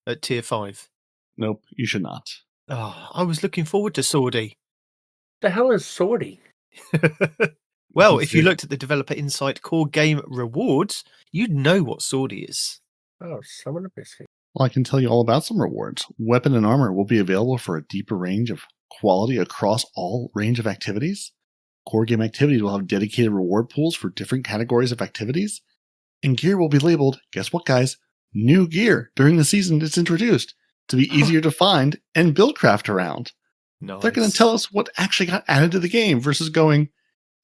at tier 5? Nope, you should not. Oh, I was looking forward to Swordy. The hell is Swordy? Well, if you looked at the Developer Insight core game rewards, you'd know what Swordy is. Oh, summon a biscuit. Well, I can tell you all about some rewards. Weapon and armor will be available for a deeper range of quality across all range of activities. Core game activities will have dedicated reward pools for different categories of activities. And gear will be labeled, guess what, guys? New gear during the season it's introduced to be easier to find and build craft around. Nice. They're going to tell us what actually got added to the game versus going,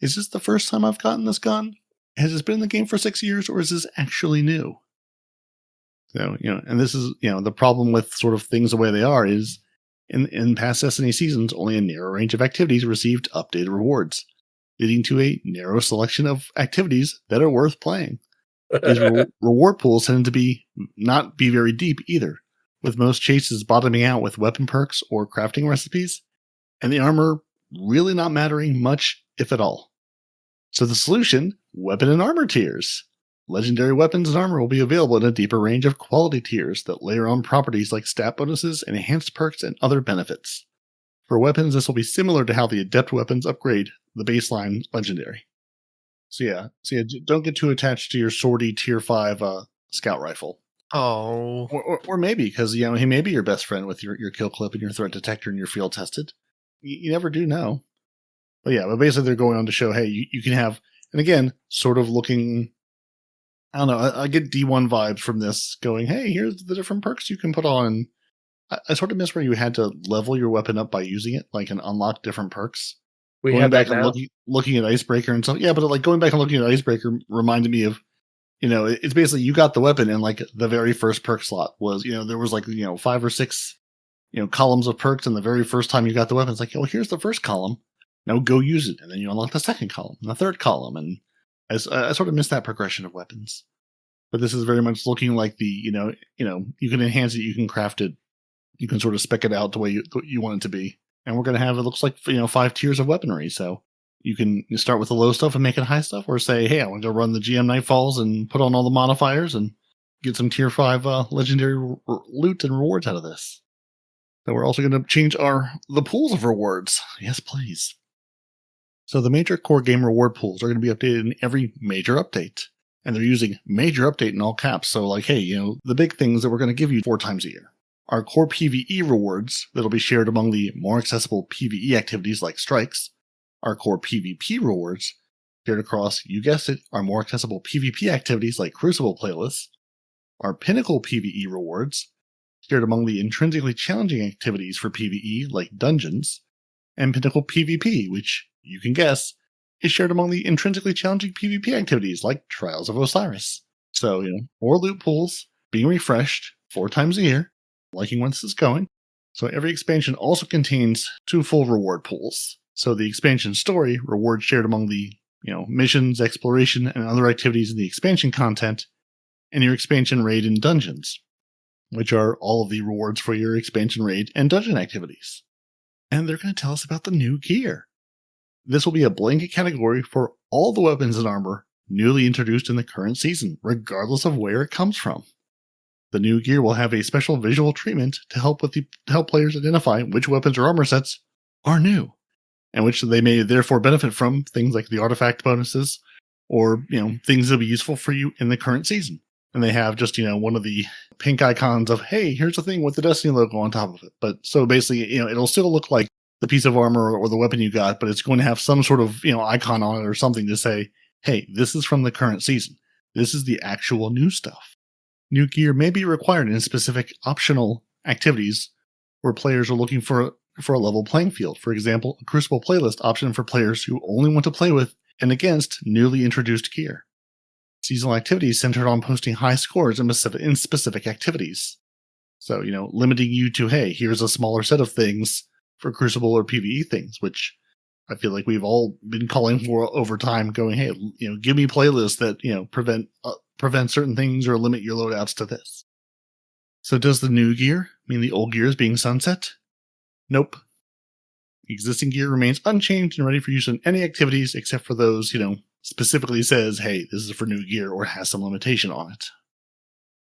is this the first time I've gotten this gun? Has this been in the game for 6 years, or is this actually new? So, and this is, the problem with sort of things the way they are is in past Destiny seasons, only a narrow range of activities received updated rewards, leading to a narrow selection of activities that are worth playing. These reward pools tend to not be very deep either, with most chases bottoming out with weapon perks or crafting recipes, and the armor really not mattering much, if at all. So the solution, weapon and armor tiers. Legendary weapons and armor will be available in a deeper range of quality tiers that layer on properties like stat bonuses, enhanced perks, and other benefits. For weapons, this will be similar to how the adept weapons upgrade the baseline legendary. So yeah, don't get too attached to your Swordy tier 5 scout rifle. Oh. Or maybe, because he may be your best friend with your kill clip and your threat detector and your field tested. You never do know. But yeah, but basically they're going on to show, hey, you can have, and again, sort of looking, I don't know, I get D1 vibes from this going, hey, here's the different perks you can put on. I sort of miss where you had to level your weapon up by using it, like, and unlock different perks. We going have back that and now. looking at Icebreaker and stuff. Yeah, but like going back and looking at Icebreaker reminded me of, it's basically you got the weapon and like the very first perk slot was, there was like, 5 or 6, columns of perks. And the very first time you got the weapon, it's like, oh, here's the first column. Now go use it. And then you unlock the second column and the third column. And I sort of miss that progression of weapons. But this is very much looking like the, you can enhance it, you can craft it, you can sort of spec it out the way you want it to be. And we're going to have, it looks like, 5 tiers of weaponry. So you can start with the low stuff and make it high stuff, or say, hey, I want to go run the GM Nightfalls and put on all the modifiers and get some tier 5 legendary loot and rewards out of this. So we're also going to change the pools of rewards. Yes, please. So the major core game reward pools are going to be updated in every major update. And they're using major update in all caps. So like, hey, the big things that we're going to give you 4 times a year. Our core PvE rewards that'll be shared among the more accessible PvE activities like strikes. Our core PvP rewards shared across, you guessed it, our more accessible PvP activities like Crucible playlists. Our pinnacle PvE rewards shared among the intrinsically challenging activities for PvE like dungeons. And pinnacle PvP, which, you can guess, is shared among the intrinsically challenging PvP activities like Trials of Osiris. So, more loot pools being refreshed 4 times a year, liking where this is going. So every expansion also contains 2 full reward pools. So the expansion story, rewards shared among the, missions, exploration, and other activities in the expansion content, and your expansion raid and dungeons, which are all of the rewards for your expansion raid and dungeon activities. And they're going to tell us about the new gear. This will be a blanket category for all the weapons and armor newly introduced in the current season, regardless of where it comes from. The new gear will have a special visual treatment to help players identify which weapons or armor sets are new, and which they may therefore benefit from, things like the artifact bonuses, or things that'll be useful for you in the current season. And they have just one of the pink icons of, hey, here's the thing with the Destiny logo on top of it. But so basically, it'll still look like the piece of armor or the weapon you got, but it's going to have some sort of icon on it or something to say, hey, this is from the current season. This is the actual new stuff. New gear may be required in specific optional activities where players are looking for a level playing field. For example, a Crucible playlist option for players who only want to play with and against newly introduced gear. Seasonal activities centered on posting high scores in specific activities. So, limiting you to, hey, here's a smaller set of things for Crucible or PvE things, which I feel like we've all been calling for over time, going, hey, give me playlists that, prevent certain things or limit your loadouts to this. So does the new gear mean the old gear is being sunset? Nope. Existing gear remains unchanged and ready for use in any activities except for those, specifically says, hey, this is for new gear or has some limitation on it.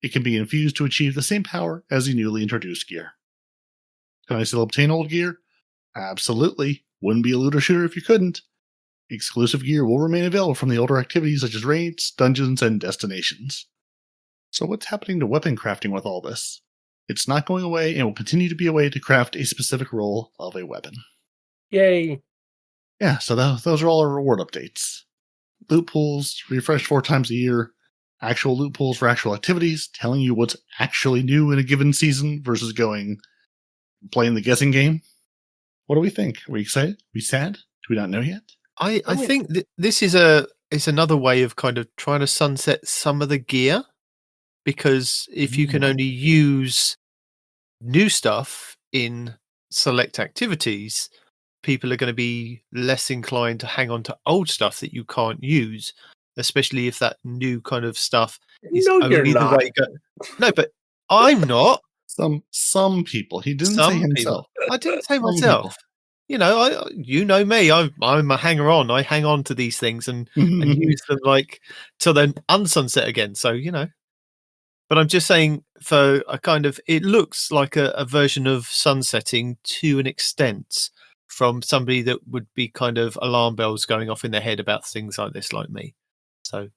It can be infused to achieve the same power as the newly introduced gear. Can I still obtain old gear? Absolutely. Wouldn't be a looter shooter if you couldn't. Exclusive gear will remain available from the older activities such as raids, dungeons, and destinations. So what's happening to weapon crafting with all this? It's not going away and will continue to be a way to craft a specific role of a weapon. Yay. Yeah, so those are all our reward updates. Loot pools, refreshed 4 times a year. Actual loot pools for actual activities, telling you what's actually new in a given season versus playing the guessing game. What do we think? Are we excited? Are we sad? Do we not know yet? I think this is another way of kind of trying to sunset some of the gear, because if you can only use new stuff in select activities, people are going to be less inclined to hang on to old stuff that you can't use, especially if that new kind of stuff is No, you're only the not. way. No, but I'm not. Some people. He didn't say Some himself. people. I didn't say Some myself. people. You know me. I'm a hanger on. I hang on to these things and use them till they're unsunset again. So But I'm just saying, for a kind of, it looks like a version of sunsetting to an extent from somebody that would be kind of alarm bells going off in their head about things like this, like me. So,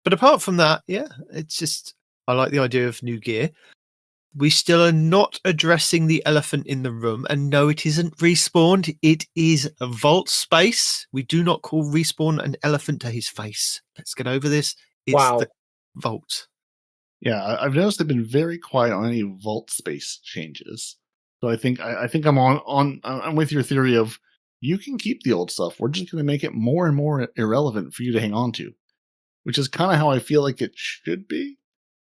but apart from that, yeah, it's just, I like the idea of new gear. We still are not addressing the elephant in the room. And no, it isn't respawned. It is a vault space. We do not call respawn an elephant to his face. Let's get over this. It's the vault. Yeah, I've noticed they've been very quiet on any vault space changes. So I think I'm with your theory of you can keep the old stuff. We're just going to make it more and more irrelevant for you to hang on to, which is kind of how I feel like it should be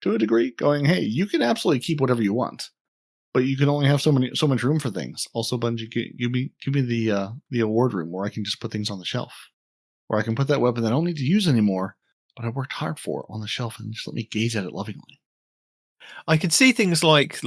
to a degree. Going, hey, you can absolutely keep whatever you want, but you can only have so much room for things. Also, Bungie, give me the award room where I can just put things on the shelf, where I can put that weapon that I don't need to use anymore, but I worked hard for on the shelf, and just let me gaze at it lovingly. I could see things like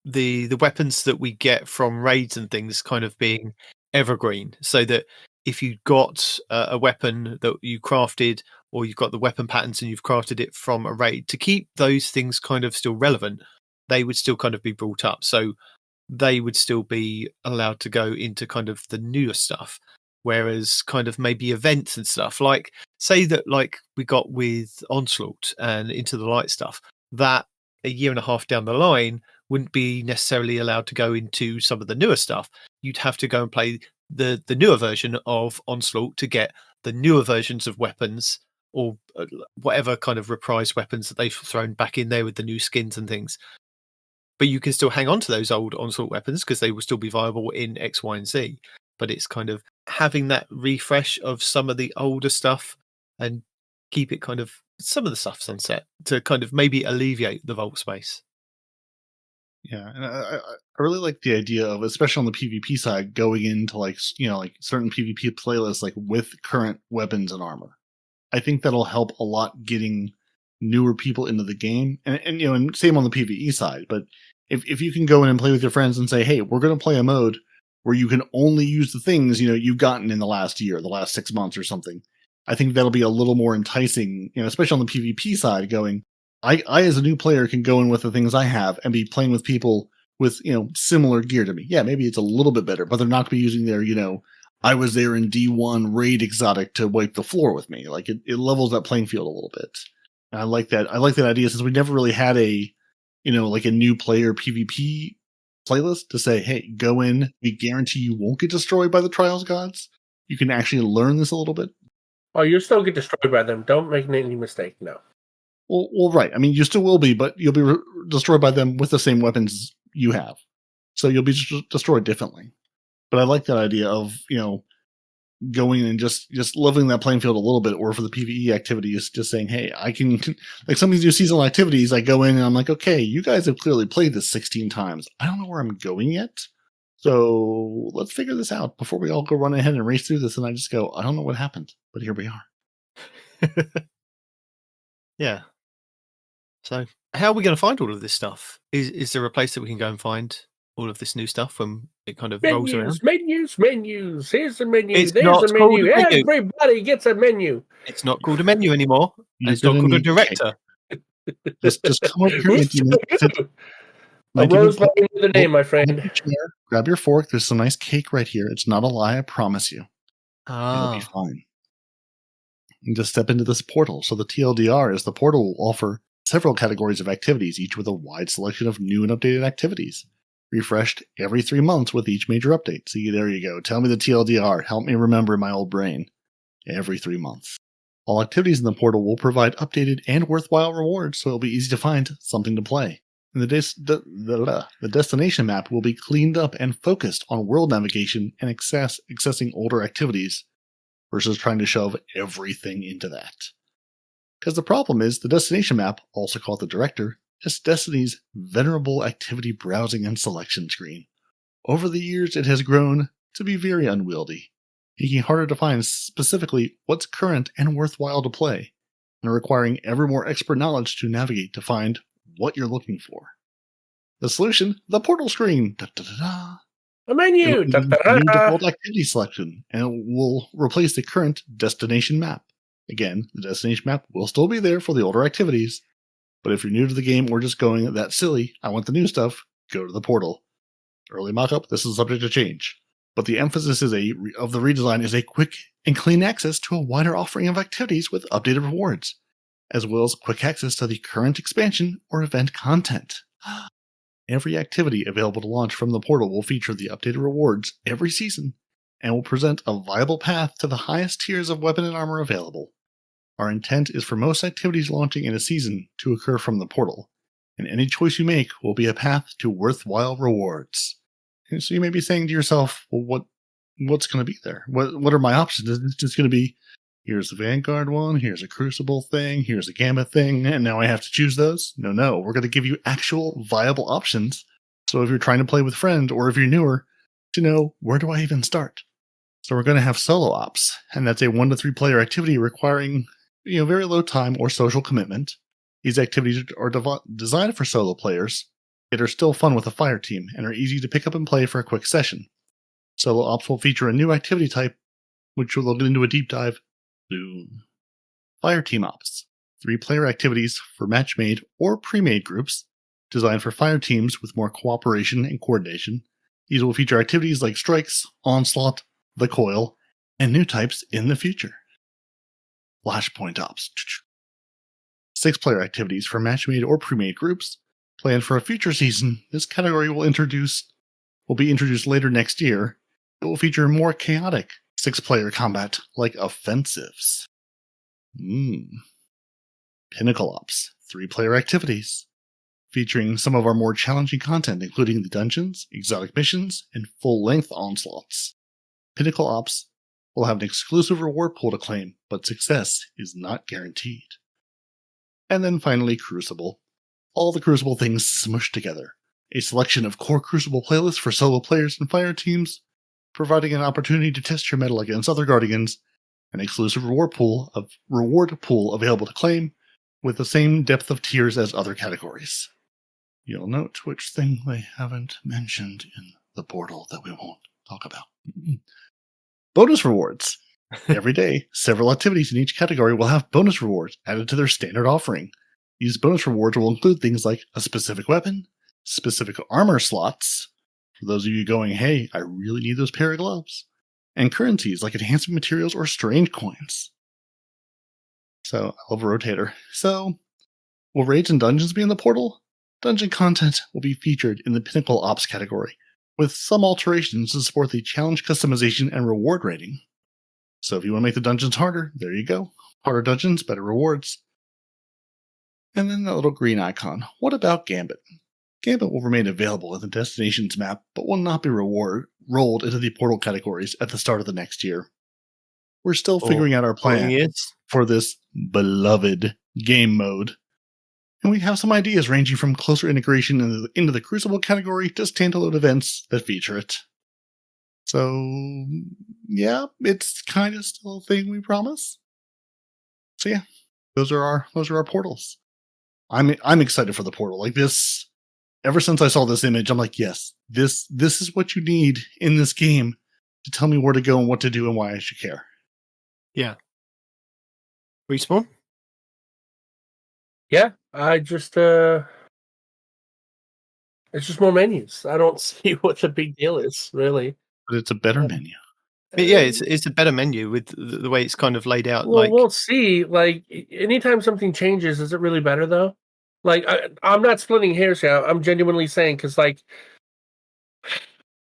the weapons that we get from raids and things kind of being evergreen, so that if you got a weapon that you crafted, or you've got the weapon patterns and you've crafted it from a raid, to keep those things kind of still relevant, they would still kind of be brought up. So they would still be allowed to go into kind of the newer stuff. Whereas kind of maybe events and stuff, like say that like we got with Onslaught and Into the Light stuff, that a year and a half down the line wouldn't be necessarily allowed to go into some of the newer stuff. You'd have to go and play the newer version of Onslaught to get the newer versions of weapons, or whatever kind of reprised weapons that they've thrown back in there with the new skins and things. But you can still hang on to those old Onslaught weapons because they will still be viable in X, Y, and Z. But it's kind of having that refresh of some of the older stuff and keep it kind of some of the stuff sunset to kind of maybe alleviate the vault space. Yeah, and I really like the idea of, especially on the PvP side, going into like certain PvP playlists like with current weapons and armor. I think that'll help a lot getting newer people into the game, and same on the PvE side. But if you can go in and play with your friends and say, hey, we're going to play a mode where you can only use the things you've gotten in the last year, the last 6 months or something, I think that'll be a little more enticing, especially on the PvP side, going, I as a new player can go in with the things I have and be playing with people with, similar gear to me. Yeah, maybe it's a little bit better, but they're not going to be using their, I was there in D1 raid exotic to wipe the floor with me. Like it levels that playing field a little bit. And I like that. I like that idea, since we never really had a, like a new player PvP playlist to say, hey, go in, we guarantee you won't get destroyed by the Trials gods. You can actually learn this a little bit. Oh, you'll still get destroyed by them. Don't make any mistake. No. Well, right. I mean, you still will be, but you'll be destroyed by them with the same weapons you have. So you'll be destroyed differently. But I like that idea of, going and just leveling that playing field a little bit, or for the PvE activities, just saying, hey, I can, like some of these new seasonal activities, I go in and I'm like, okay, you guys have clearly played this 16 times. I don't know where I'm going yet. So let's figure this out before we all go run ahead and race through this. And I just go, I don't know what happened, but here we are. Yeah. So how are we going to find all of this stuff? Is there a place that we can go and find all of this new stuff when it kind of rolls around? Menus. Here's the menu. It's There's not the called menu. a menu. Everybody gets a menu. It's not called a menu anymore. And it's not gonna called a need director. Just come over here, Mickey. A rose by the name, my friend. Chair, grab your fork. There's some nice cake right here. It's not a lie, I promise you. It'll be fine. And just step into this portal. So the TLDR is the portal will offer several categories of activities, each with a wide selection of new and updated activities, refreshed every 3 months with each major update. See, there you go. Tell me the TLDR. Help me remember in my old brain. Every 3 months. All activities in the portal will provide updated and worthwhile rewards, so it'll be easy to find something to play. And the destination map will be cleaned up and focused on world navigation and accessing older activities versus trying to shove everything into that. Because the problem is, the destination map, also called the director, is Destiny's venerable activity browsing and selection screen. Over the years, it has grown to be very unwieldy, making it harder to find specifically what's current and worthwhile to play, and requiring ever more expert knowledge to navigate to find what you're looking for. The solution? The portal screen! Da-da-da-da. A menu! New default activity selection, and it will replace the current destination map. Again, the destination map will still be there for the older activities, but if you're new to the game or just going that silly, I want the new stuff, go to the portal. Early mockup, this is subject to change. But the emphasis of the redesign is a quick and clean access to a wider offering of activities with updated rewards, as well as quick access to the current expansion or event content. Every activity available to launch from the portal will feature the updated rewards every season, and will present a viable path to the highest tiers of weapon and armor available. Our intent is for most activities launching in a season to occur from the portal, and any choice you make will be a path to worthwhile rewards. And so you may be saying to yourself, well, what's going to be there? What are my options? Is it just going to be, here's the Vanguard one, here's a Crucible thing, here's a Gambit thing, and now I have to choose those? No, we're going to give you actual viable options. So if you're trying to play with friend, or if you're newer, to know, where do I even start? So we're going to have solo ops, and that's a 1 to 3 player activity requiring very low time or social commitment. These activities are designed for solo players, yet are still fun with a fire team, and are easy to pick up and play for a quick session. Solo ops will feature a new activity type, which we'll get into a deep dive soon. Fire team ops, 3-player activities for match-made or pre-made groups, designed for fire teams with more cooperation and coordination. These will feature activities like strikes, onslaught, the coil, and new types in the future. Flashpoint ops, 6-player activities for match-made or pre-made groups, planned for a future season. This category will be introduced later next year. It will feature more chaotic 6-player combat like offensives. Pinnacle ops, 3-player activities, featuring some of our more challenging content, including the dungeons, exotic missions, and full-length onslaughts. Pinnacle ops will have an exclusive reward pool to claim, but success is not guaranteed. And then finally, Crucible. All the Crucible things smushed together. A selection of core Crucible playlists for solo players and fire teams, providing an opportunity to test your mettle against other Guardians, an exclusive reward pool available to claim, with the same depth of tiers as other categories. You'll note which thing they haven't mentioned in the portal that we won't talk about. Bonus rewards. Every day, several activities in each category will have bonus rewards added to their standard offering. These bonus rewards will include things like a specific weapon, specific armor slots, for those of you going, hey, I really need those pair of gloves, and currencies like enhancement materials or strange coins. So, I love a rotator. So, will raids and dungeons be in the portal? Dungeon content will be featured in the Pinnacle Ops category, with some alterations to support the challenge customization and reward rating. So if you want to make the dungeons harder, there you go. Harder dungeons, better rewards. And then that little green icon. What about Gambit? Gambit will remain available in the destinations map, but will not be rolled into the portal categories at the start of the next year. We're still figuring out our plan for this beloved game mode. And we have some ideas ranging from closer integration into the Crucible category to standalone events that feature it. So, yeah, it's kind of still a thing we promise. So yeah, those are our portals. I'm excited for the portal. Like this, ever since I saw this image, I'm like, yes, this is what you need in this game to tell me where to go and what to do and why I should care. Yeah. Respawn? Yeah, I just it's just more menus. I don't see what the big deal is, really. But it's a better menu. Yeah, it's a better menu with the way it's kind of laid out. Well, we'll see. Like, anytime something changes, is it really better though? Like, I'm not splitting hairs here. I'm genuinely saying, because, like,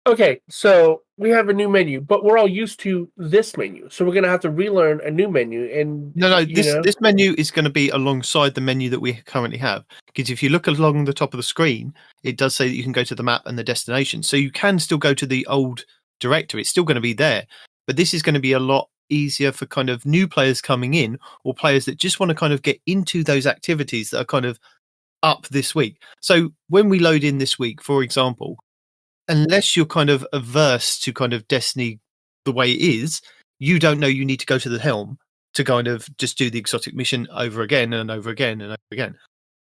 okay, so we have a new menu, but we're all used to this menu, so we're gonna have to relearn a new menu. And this menu is going to be alongside the menu that we currently have. Because if you look along the top of the screen, it does say that you can go to the map and the destination, so you can still go to the old directory. It's still going to be there, but this is going to be a lot easier for kind of new players coming in, or players that just want to kind of get into those activities that are kind of up this week. So when we load in this week, for example, unless you're kind of averse to kind of Destiny the way it is, you don't know you need to go to the helm to kind of just do the exotic mission over again and over again and over again.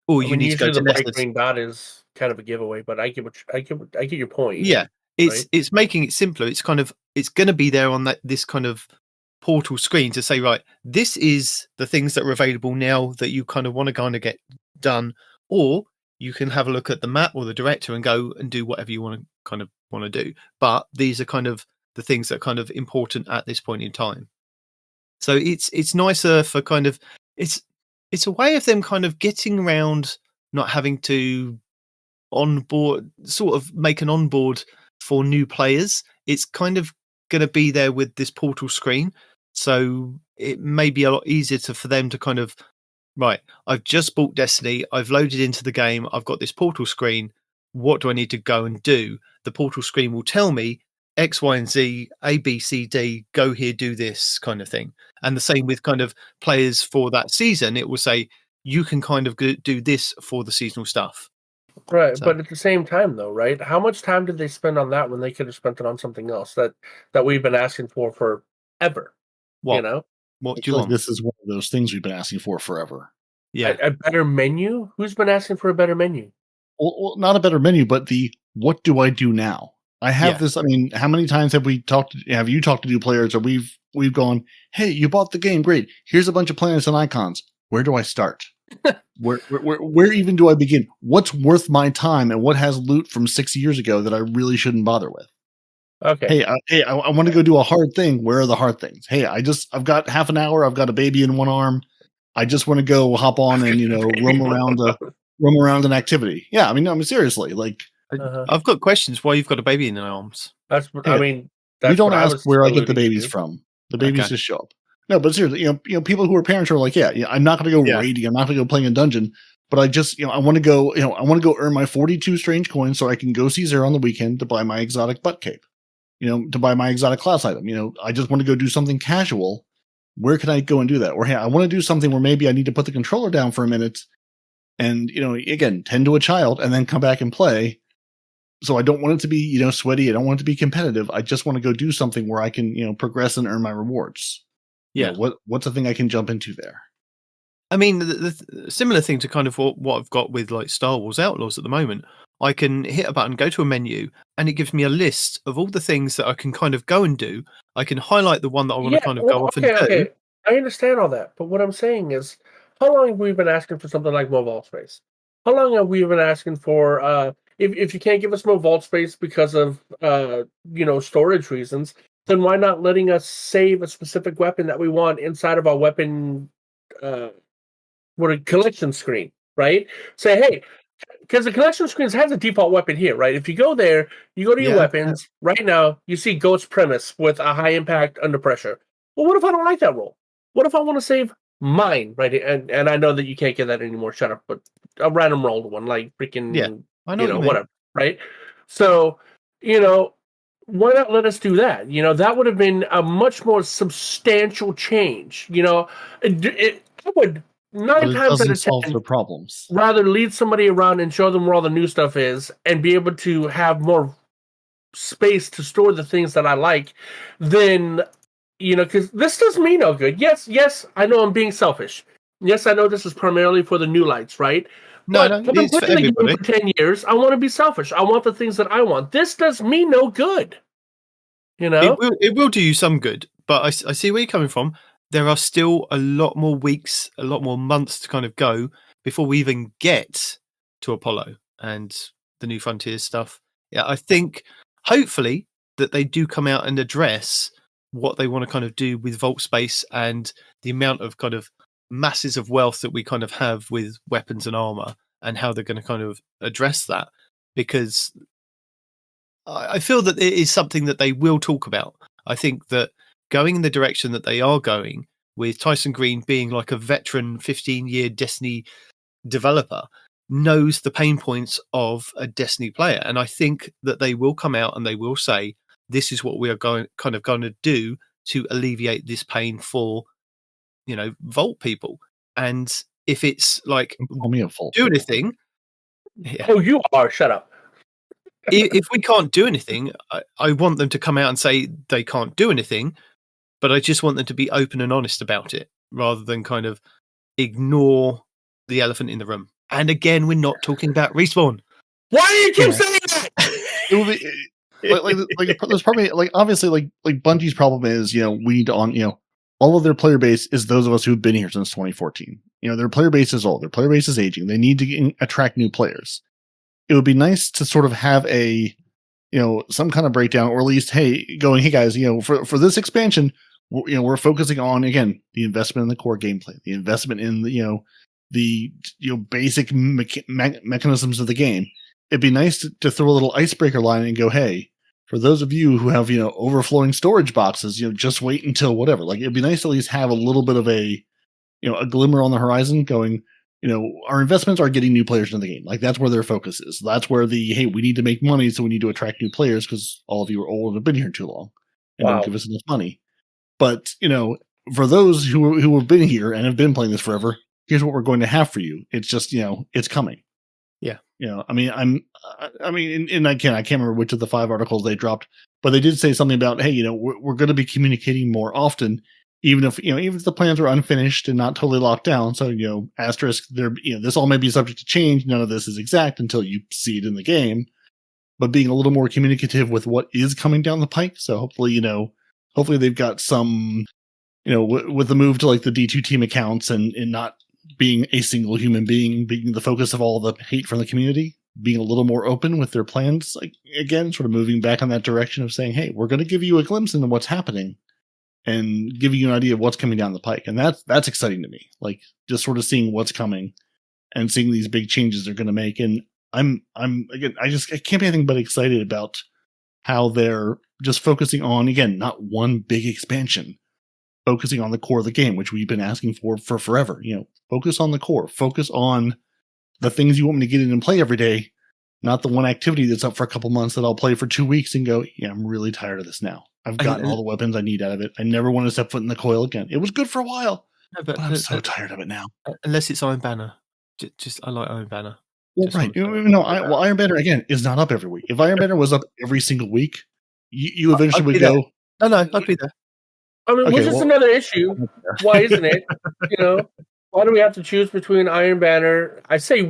Or you need to go to the bright green dot is kind of a giveaway, but I get your point. Yeah, it's making it simpler. It's kind of it's going to be there on this kind of portal screen to say, right, this is the things that are available now that you kind of want to get done, or you can have a look at the map or the director and go and do whatever you want to do. But these are kind of the things that are kind of important at this point in time. So it's nicer for kind of it's a way of them kind of getting around not having to onboard, sort of make an onboard for new players. It's kind of going to be there with this portal screen, so it may be a lot easier for them to kind of, right, I've just bought Destiny, I've loaded into the game, I've got this portal screen, what do I need to go and do? The portal screen will tell me X, Y, and Z, A, B, C, D, go here, do this kind of thing. And the same with kind of players for that season, it will say, you can kind of do this for the seasonal stuff. Right, so. But at the same time, though, right? How much time did they spend on that when they could have spent it on something else that we've been asking for forever? What? You know, what do you want? This is one of those things we've been asking for forever. Yeah, a better menu. Who's been asking for a better menu? Well, not a better menu, but the what do I do now? I have this. I mean, how many times have you talked to new players, or we've gone, hey, you bought the game, great. Here's a bunch of planets and icons. Where do I start? where even do I begin? What's worth my time, and what has loot from 6 years ago that I really shouldn't bother with? Okay. Hey, I want to go do a hard thing. Where are the hard things? Hey, I've got half an hour. I've got a baby in one arm. I just want to go hop on and roam around an activity. Yeah, I mean, seriously, like. I've got questions. Why you've got a baby in your arms? That's what I mean. You don't ask where I get the babies from. The babies just show up. No, but seriously, people who are parents are like, yeah, I'm not going to go raiding. I'm not going to go playing a dungeon. But I just, I want to go. I want to go earn my 42 strange coins so I can go see Zero on the weekend to buy my exotic butt cape. To buy my exotic class item. I just want to go do something casual. Where can I go and do that? Or hey, I want to do something where maybe I need to put the controller down for a minute, and again, tend to a child, and then come back and play. So I don't want it to be, sweaty. I don't want it to be competitive. I just want to go do something where I can, progress and earn my rewards. Yeah. What's the thing I can jump into there? I mean, the similar thing to kind of what I've got with like Star Wars Outlaws at the moment. I can hit a button, go to a menu, and it gives me a list of all the things that I can kind of go and do. I can highlight the one that I want to kind of go off and do. Okay. I understand all that, but what I'm saying is, how long have we been asking for something like more vault space? How long have we been asking for? If you can't give us more vault space because of storage reasons, then why not letting us save a specific weapon that we want inside of our weapon collection screen, right? Say, hey, because the collection screens has a default weapon here, right? If you go there, you go to your weapons. Right now, you see Ghost Premise with a high impact under pressure. Well, what if I don't like that role? What if I want to save mine, right? And I know that you can't get that anymore. Shut up. But a random rolled one, like freaking, Yeah, I know what you mean. whatever, right? So, why not let us do that? That would have been a much more substantial change. I would But 9 it times out doesn't of solve 10 their problems. rather lead somebody around and show them where all the new stuff is and be able to have more space to store the things that I like than because this does me no good. Yes, I know I'm being selfish. Yes, I know this is primarily for the new lights, right? No, But no, I've been it's for playing the game everybody. for 10 years. I want to be selfish. I want the things that I want. This does me no good. It will do you some good, but I see where you're coming from. There are still a lot more weeks, a lot more months to kind of go before we even get to Apollo and the New Frontiers stuff. Yeah, I think hopefully that they do come out and address what they want to kind of do with vault space and the amount of kind of masses of wealth that we kind of have with weapons and armor and how they're going to kind of address that, because I feel that it is something that they will talk about. I think that going in the direction that they are going, with Tyson Green being like a veteran 15-year Destiny developer, knows the pain points of a Destiny player. And I think that they will come out and they will say, this is what we are going to do to alleviate this pain for, Vault people. And if it's like, Call me a fault. do anything. Yeah. Oh, you are. Shut up. If we can't do anything, I want them to come out and say they can't do anything, but I just want them to be open and honest about it rather than kind of ignore the elephant in the room. And again, we're not talking about Respawn. Why do you keep saying that? It will be like there's probably obviously like Bungie's problem is we need on all of their player base is those of us who've been here since 2014. Their player base is old. Their player base is aging. They need to attract new players. It would be nice to sort of have a, some kind of breakdown, or at least, hey guys, for this expansion, we're focusing on, again, the investment in the core gameplay, the investment in the basic mechanisms of the game. It'd be nice to throw a little icebreaker line and go, hey, for those of you who have, overflowing storage boxes, just wait until whatever. Like, it'd be nice to at least have a little bit of a glimmer on the horizon going, our investments are getting new players into the game. Like, that's where their focus is. That's where hey, we need to make money, so we need to attract new players because all of you are old and have been here too long and don't give us enough money. But, for those who have been here and have been playing this forever, here's what we're going to have for you. It's just, it's coming. Yeah. I mean, and I can't remember which of the 5 articles they dropped, but they did say something about, hey, we're going to be communicating more often, even if the plans are unfinished and not totally locked down. So, asterisk there, this all may be subject to change. None of this is exact until you see it in the game, but being a little more communicative with what is coming down the pike. So hopefully, hopefully they've got some, with the move to like the D2 team accounts and not being a single human being the focus of all the hate from the community, being a little more open with their plans, like, again, sort of moving back in that direction of saying, hey, we're going to give you a glimpse into what's happening and give you an idea of what's coming down the pike. And that's exciting to me. Like, just sort of seeing what's coming and seeing these big changes they're going to make. And I'm again, I can't be anything but excited about how they're just focusing on, again, not one big expansion, focusing on the core of the game, which we've been asking for forever. Focus on the core, focus on the things you want me to get in and play every day, not the one activity that's up for a couple months that I'll play for 2 weeks and go, yeah, I'm really tired of this now. I've gotten all the weapons I need out of it. I never want to step foot in the coil again. It was good for a while, but I'm so tired of it now. Unless it's Iron Banner. I like Iron Banner. Well, right. Iron Banner, again, is not up every week. If Iron Banner was up every single week, you eventually would go... No, I'd be there. I mean, which is another issue. Why isn't it? Why do we have to choose between Iron Banner? I say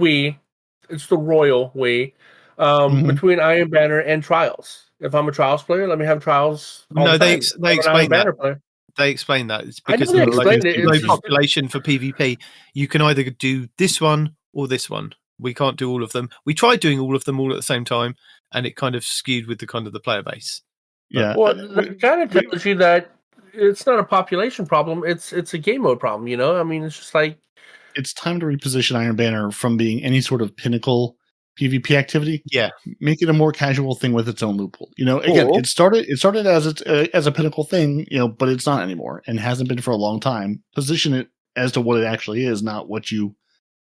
it's the royal we, between Iron Banner and Trials. If I'm a Trials player, let me have Trials. No, they explain that. They explain that. It's because of the low population for PvP. You can either do this one or this one. We can't do all of them. We tried doing all of them all at the same time, and it kind of skewed with the kind of the player base. Yeah. Well, that kind of tells you that it's not a population problem. It's a game mode problem. I mean, it's just like it's time to reposition Iron Banner from being any sort of pinnacle PvP activity. Yeah. Make it a more casual thing with its own loophole. Again, it started as a pinnacle thing, but it's not anymore and hasn't been for a long time. Position it as to what it actually is, not what you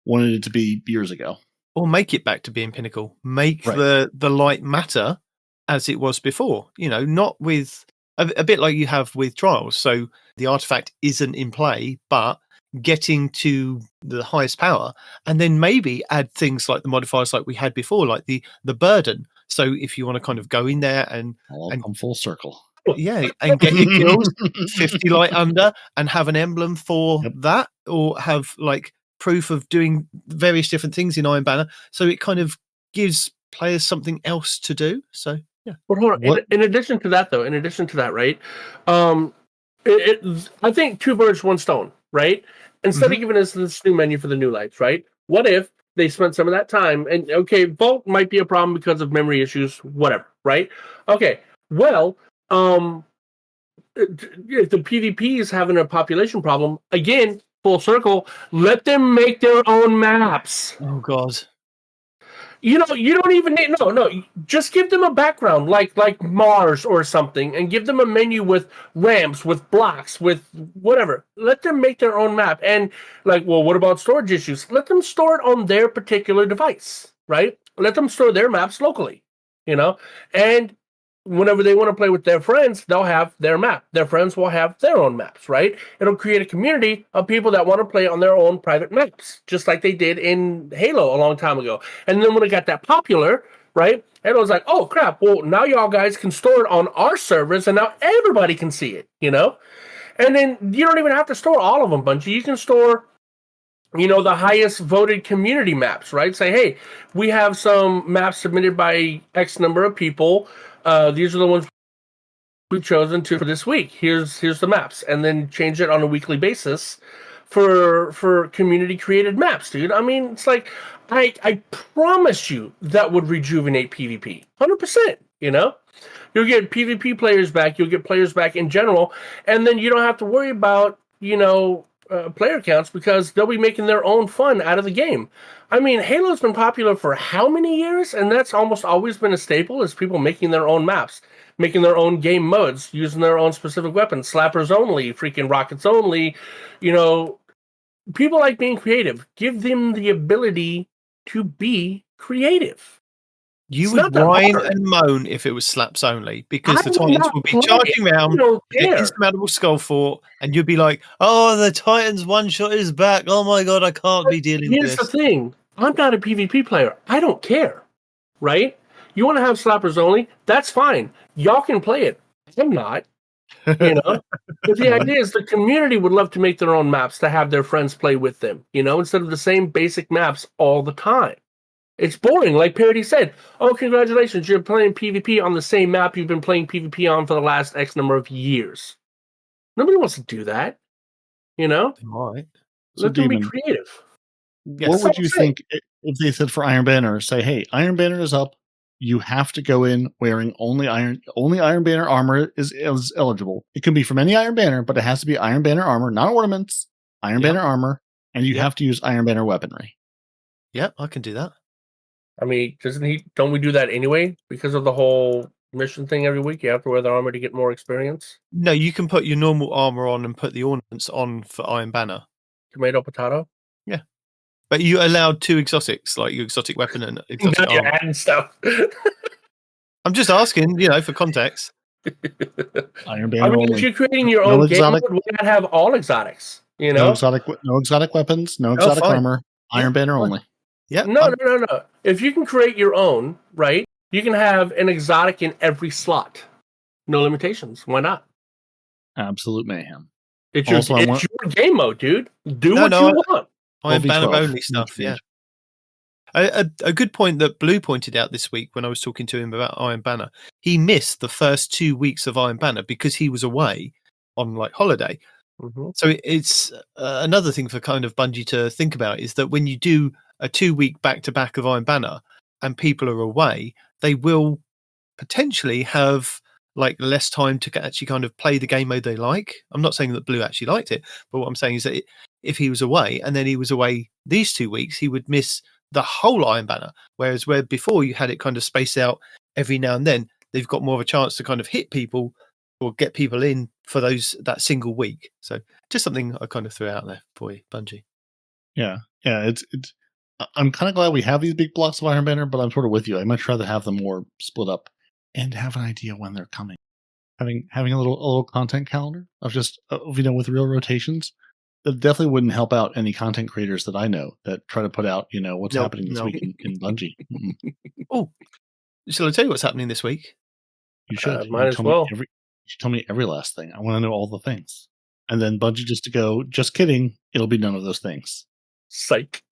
wanted it to be years ago. Or make it back to being pinnacle. Make Right. the light matter as it was before. Not with a bit like you have with Trials. So the artifact isn't in play, but getting to the highest power, and then maybe add things like the modifiers like we had before, like the burden. So if you want to kind of go in there and come full circle. Yeah, and get your kills 50 light under and have an emblem for that, or have like proof of doing various different things in Iron Banner. So it kind of gives players something else to do. So yeah. But hold on. In addition to that, right? I think two birds, one stone, right? Instead of giving us this new menu for the new lights, right? What if they spent some of that time and Vault might be a problem because of memory issues, whatever, right? Okay, well, if the PvP is having a population problem, again, full circle, let them make their own maps. Oh God. You don't even need just give them a background like Mars or something, and give them a menu with ramps, with blocks, with whatever. Let them make their own map. And what about storage issues? Let them store it on their particular device, right? Let them store their maps locally, and whenever they want to play with their friends, they'll have their map. Their friends will have their own maps, right? It'll create a community of people that want to play on their own private maps, just like they did in Halo a long time ago. And then when it got that popular, right, it was like, oh, crap, well, now y'all guys can store it on our servers, and now everybody can see it, And then you don't even have to store all of them, Bungie. You can store the highest voted community maps, right? Say, hey, we have some maps submitted by X number of people. These are the ones we've chosen for this week. Here's the maps, and then change it on a weekly basis for community created maps, dude. I mean, it's like I promise you that would rejuvenate PvP 100%. You'll get PvP players back. You'll get players back in general, and then you don't have to worry about player counts because they'll be making their own fun out of the game. I mean, Halo's been popular for how many years? And that's almost always been a staple, is people making their own maps, making their own game modes, using their own specific weapons, slappers only, freaking rockets only. People like being creative. Give them the ability to be creative. You would whine and moan if it was slaps only, because the Titans would be charging around, insurmountable skull fort, and you'd be like, oh, the Titans one-shot is back. Oh my God, I can't be dealing with this. Here's the thing. I'm not a PvP player. I don't care, right? You want to have slappers only? That's fine. Y'all can play it. I'm not, But the idea is the community would love to make their own maps to have their friends play with them, instead of the same basic maps all the time. It's boring. Like Peroty said, oh, congratulations, you're playing PvP on the same map you've been playing PvP on for the last X number of years. Nobody wants to do that, Right. Let them be creative. What would you think if they said for Iron Banner, say, hey, Iron Banner is up, you have to go in wearing only Iron Banner armor is eligible. It can be from any Iron Banner, but it has to be Iron Banner armor, not ornaments, Iron Banner armor, and you have to use Iron Banner weaponry. Yep, I can do that. I mean, don't we do that anyway? Because of the whole mission thing every week, you have to wear the armor to get more experience? No, you can put your normal armor on and put the ornaments on for Iron Banner. Tomato, potato? Yeah. But you allowed 2 exotics, like your exotic weapon and exotic armor. Adding stuff. I'm just asking, for context. Iron Banner only. If you're creating your own game mode, why not have all exotics? No exotic weapons, no exotic armor. Iron Banner only. Yeah. No. If you can create your own, right? You can have an exotic in every slot. No limitations. Why not? Absolute mayhem. It's your game mode, dude. Do what you want. Iron Banner only stuff, yeah. A good point that Blue pointed out this week when I was talking to him about Iron Banner, he missed the first 2 weeks of Iron Banner because he was away on holiday. Mm-hmm. So it's another thing for kind of Bungie to think about is that when you do a 2-week back-to-back of Iron Banner and people are away, they will potentially have less time to actually kind of play the game mode they like. I'm not saying that Blue actually liked it, but what I'm saying is that if he was away and then he was away these 2 weeks, he would miss the whole Iron Banner. Whereas where before you had it kind of spaced out every now and then, they've got more of a chance to kind of hit people or get people in for that single week. So just something I kind of threw out there for you, Bungie. Yeah. It's. I'm kind of glad we have these big blocks of Iron Banner, but I'm sort of with you. I'd much rather have them more split up and have an idea when they're coming. Having a little content calendar of just with real rotations, that definitely wouldn't help out any content creators that I know that try to put out what's happening this week in Bungie. Oh, shall I tell you what's happening this week? You should. Might as well. You should tell me every last thing. I want to know all the things. And then Bungie just to go, just kidding, it'll be none of those things. Psych.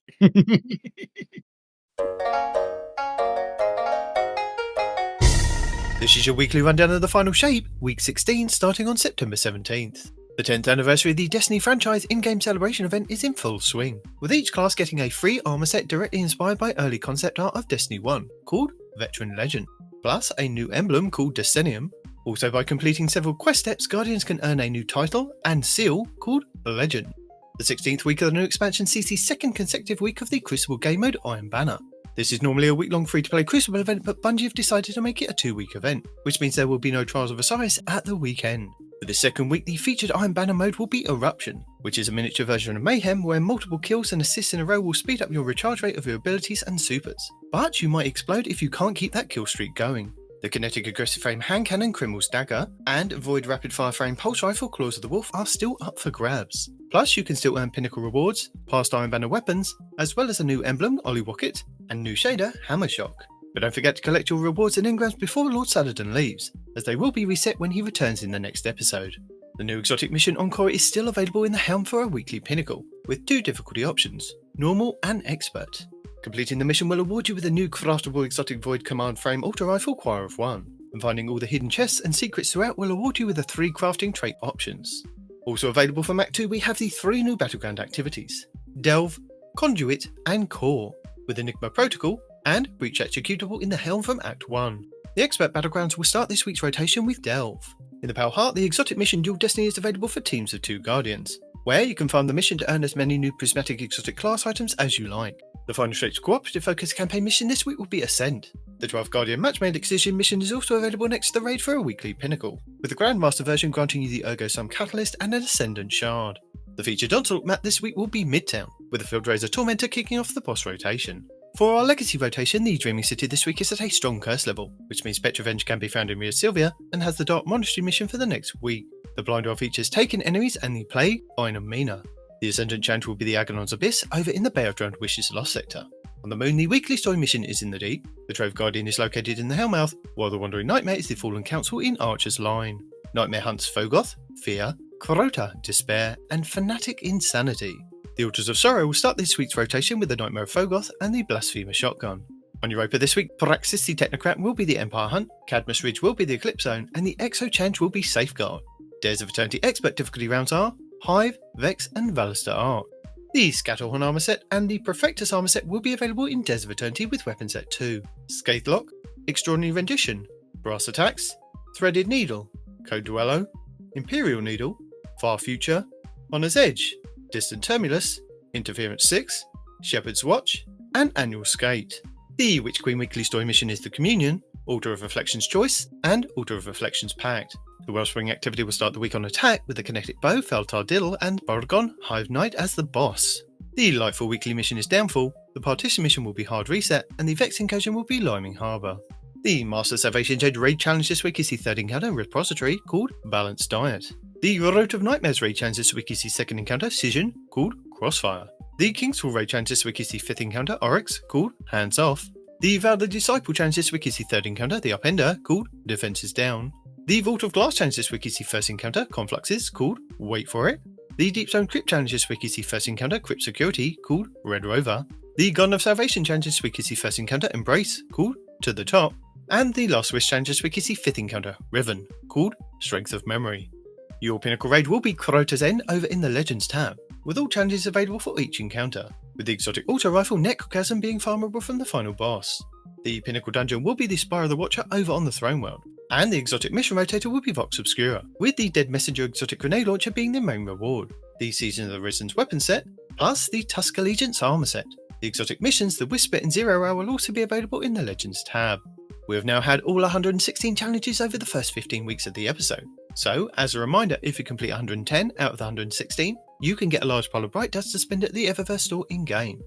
This is your weekly rundown of the final shape, week 16, starting on September 17th. The 10th anniversary of the Destiny franchise in-game celebration event is in full swing, with each class getting a free armor set directly inspired by early concept art of Destiny 1, called Veteran Legend, plus a new emblem called Decennium. Also, by completing several quest steps, Guardians can earn a new title and seal called Legend. The 16th week of the new expansion sees the second consecutive week of the Crucible game mode Iron Banner. This is normally a week-long free-to-play Crucible event, but Bungie have decided to make it a 2-week event, which means there will be no Trials of Osiris at the weekend. For the second week, the featured Iron Banner mode will be Eruption, which is a miniature version of Mayhem where multiple kills and assists in a row will speed up your recharge rate of your abilities and supers. But you might explode if you can't keep that kill streak going. The Kinetic Aggressive Frame Hand Cannon Criminal's Dagger and Void Rapid Fire Frame Pulse Rifle Claws of the Wolf are still up for grabs. Plus, you can still earn Pinnacle rewards, past Iron Banner weapons, as well as a new emblem, Ollie Wocket, and new shader, Hammer Shock. But don't forget to collect your rewards and engrams before Lord Saladin leaves, as they will be reset when he returns in the next episode. The new exotic mission Encore is still available in the Helm for a weekly Pinnacle, with 2 difficulty options, Normal and Expert. Completing the mission will award you with a new craftable exotic Void Command Frame Auto Rifle Choir of 1, and finding all the hidden chests and secrets throughout will award you with the 3 crafting trait options. Also available for Mac 2 we have the 3 new Battleground activities, Delve, Conduit and Core, with Enigma Protocol and Breach executable in the Helm from Act 1. The Expert Battlegrounds will start this week's rotation with Delve. In the Pale Heart, the exotic mission Dual Destiny is available for teams of 2 Guardians, where you can farm the mission to earn as many new prismatic exotic class items as you like. The Final Straight's cooperative focus campaign mission this week will be Ascent. The 12th Guardian Matchmade Excision mission is also available next to the raid for a weekly Pinnacle, with the Grandmaster version granting you the Ergo Sum Catalyst and an Ascendant Shard. The featured Onslaught map this week will be Midtown, with the Field Razor Tormentor kicking off the boss rotation. For our Legacy rotation, the Dreaming City this week is at a strong curse level, which means Petrovenge can be found in Ria Silvia and has the Dark Monastery mission for the next week. The Blind World features Taken Enemies and the Plague, Bynum Mina. The Ascendant Chant will be the Agonon's Abyss over in the Bay of Drowned Wishes Lost sector. On the Moon, the weekly story mission is in the Deep, the Trove Guardian is located in the Hellmouth, while the Wandering Nightmare is the Fallen Council in Archer's Line. Nightmare hunts Fogoth, Fear, Crota, Despair, and Fanatic Insanity. The Altars of Sorrow will start this week's rotation with the Nightmare of Fogoth and the Blasphemer Shotgun. On Europa this week, Praxis the Technocrat will be the Empire Hunt, Cadmus Ridge will be the Eclipse Zone, and the Exo Challenge will be Safeguard. Dares of Eternity Expert difficulty rounds are Hive, Vex, and Valister Arc. The Scatterhorn armor set and the Perfectus armor set will be available in Dares of Eternity with Weapon Set 2. Scathelock, Extraordinary Rendition, Brass Attacks, Threaded Needle, Code Duello, Imperial Needle, Far Future, Honor's Edge, Distant Terminus, Interference 6, Shepherd's Watch, and Annual Skate. The Witch Queen Weekly Story mission is the Communion, Altar of Reflection's Choice, and Altar of Reflection's Pact. The Wellspring activity will start the week on Attack with the Kinetic Bow, Feltar Diddle, and Borgon Hive Knight as the boss. The Lightfall Weekly mission is Downfall, the Partition mission will be Hard Reset, and the Vex Incursion will be Liming Harbour. The Master Salvation Jade Raid Challenge this week is the 3rd encounter repository called Balanced Diet. The Road of Nightmares Raid Challenge this week is the 2nd encounter Scission called Crossfire. The Kingsfall Raid Challenge this week is the 5th encounter Oryx called Hands Off. The Vow the Disciple Challenge this week is the 3rd encounter The Upender called Defenses Down. The Vault of Glass Challenge this week is the 1st encounter Confluxes called Wait For It. The Deep Zone Crypt Challenge this week is the 1st encounter Crypt Security called Red Rover. The Garden of Salvation Challenge this week is the 1st encounter Embrace called To The Top. And the Last Wish Challenge this week is the 5th encounter Riven called Strength of Memory. Your Pinnacle Raid will be Crota's End over in the Legends tab, with all challenges available for each encounter, with the exotic auto rifle Necrochasm being farmable from the final boss. The Pinnacle Dungeon will be the Spire of the Watcher over on the Throne World, and the exotic mission rotator will be Vox Obscura, with the Dead Messenger exotic grenade launcher being the main reward. The Season of the Risen's weapon set, plus the Tusk Allegiance armor set. The exotic missions, the Whisper and 0 Hour will also be available in the Legends tab. We have now had all 116 challenges over the first 15 weeks of the episode. So, as a reminder, if you complete 110 out of the 116, you can get a large pile of Bright Dust to spend at the Eververse store in-game.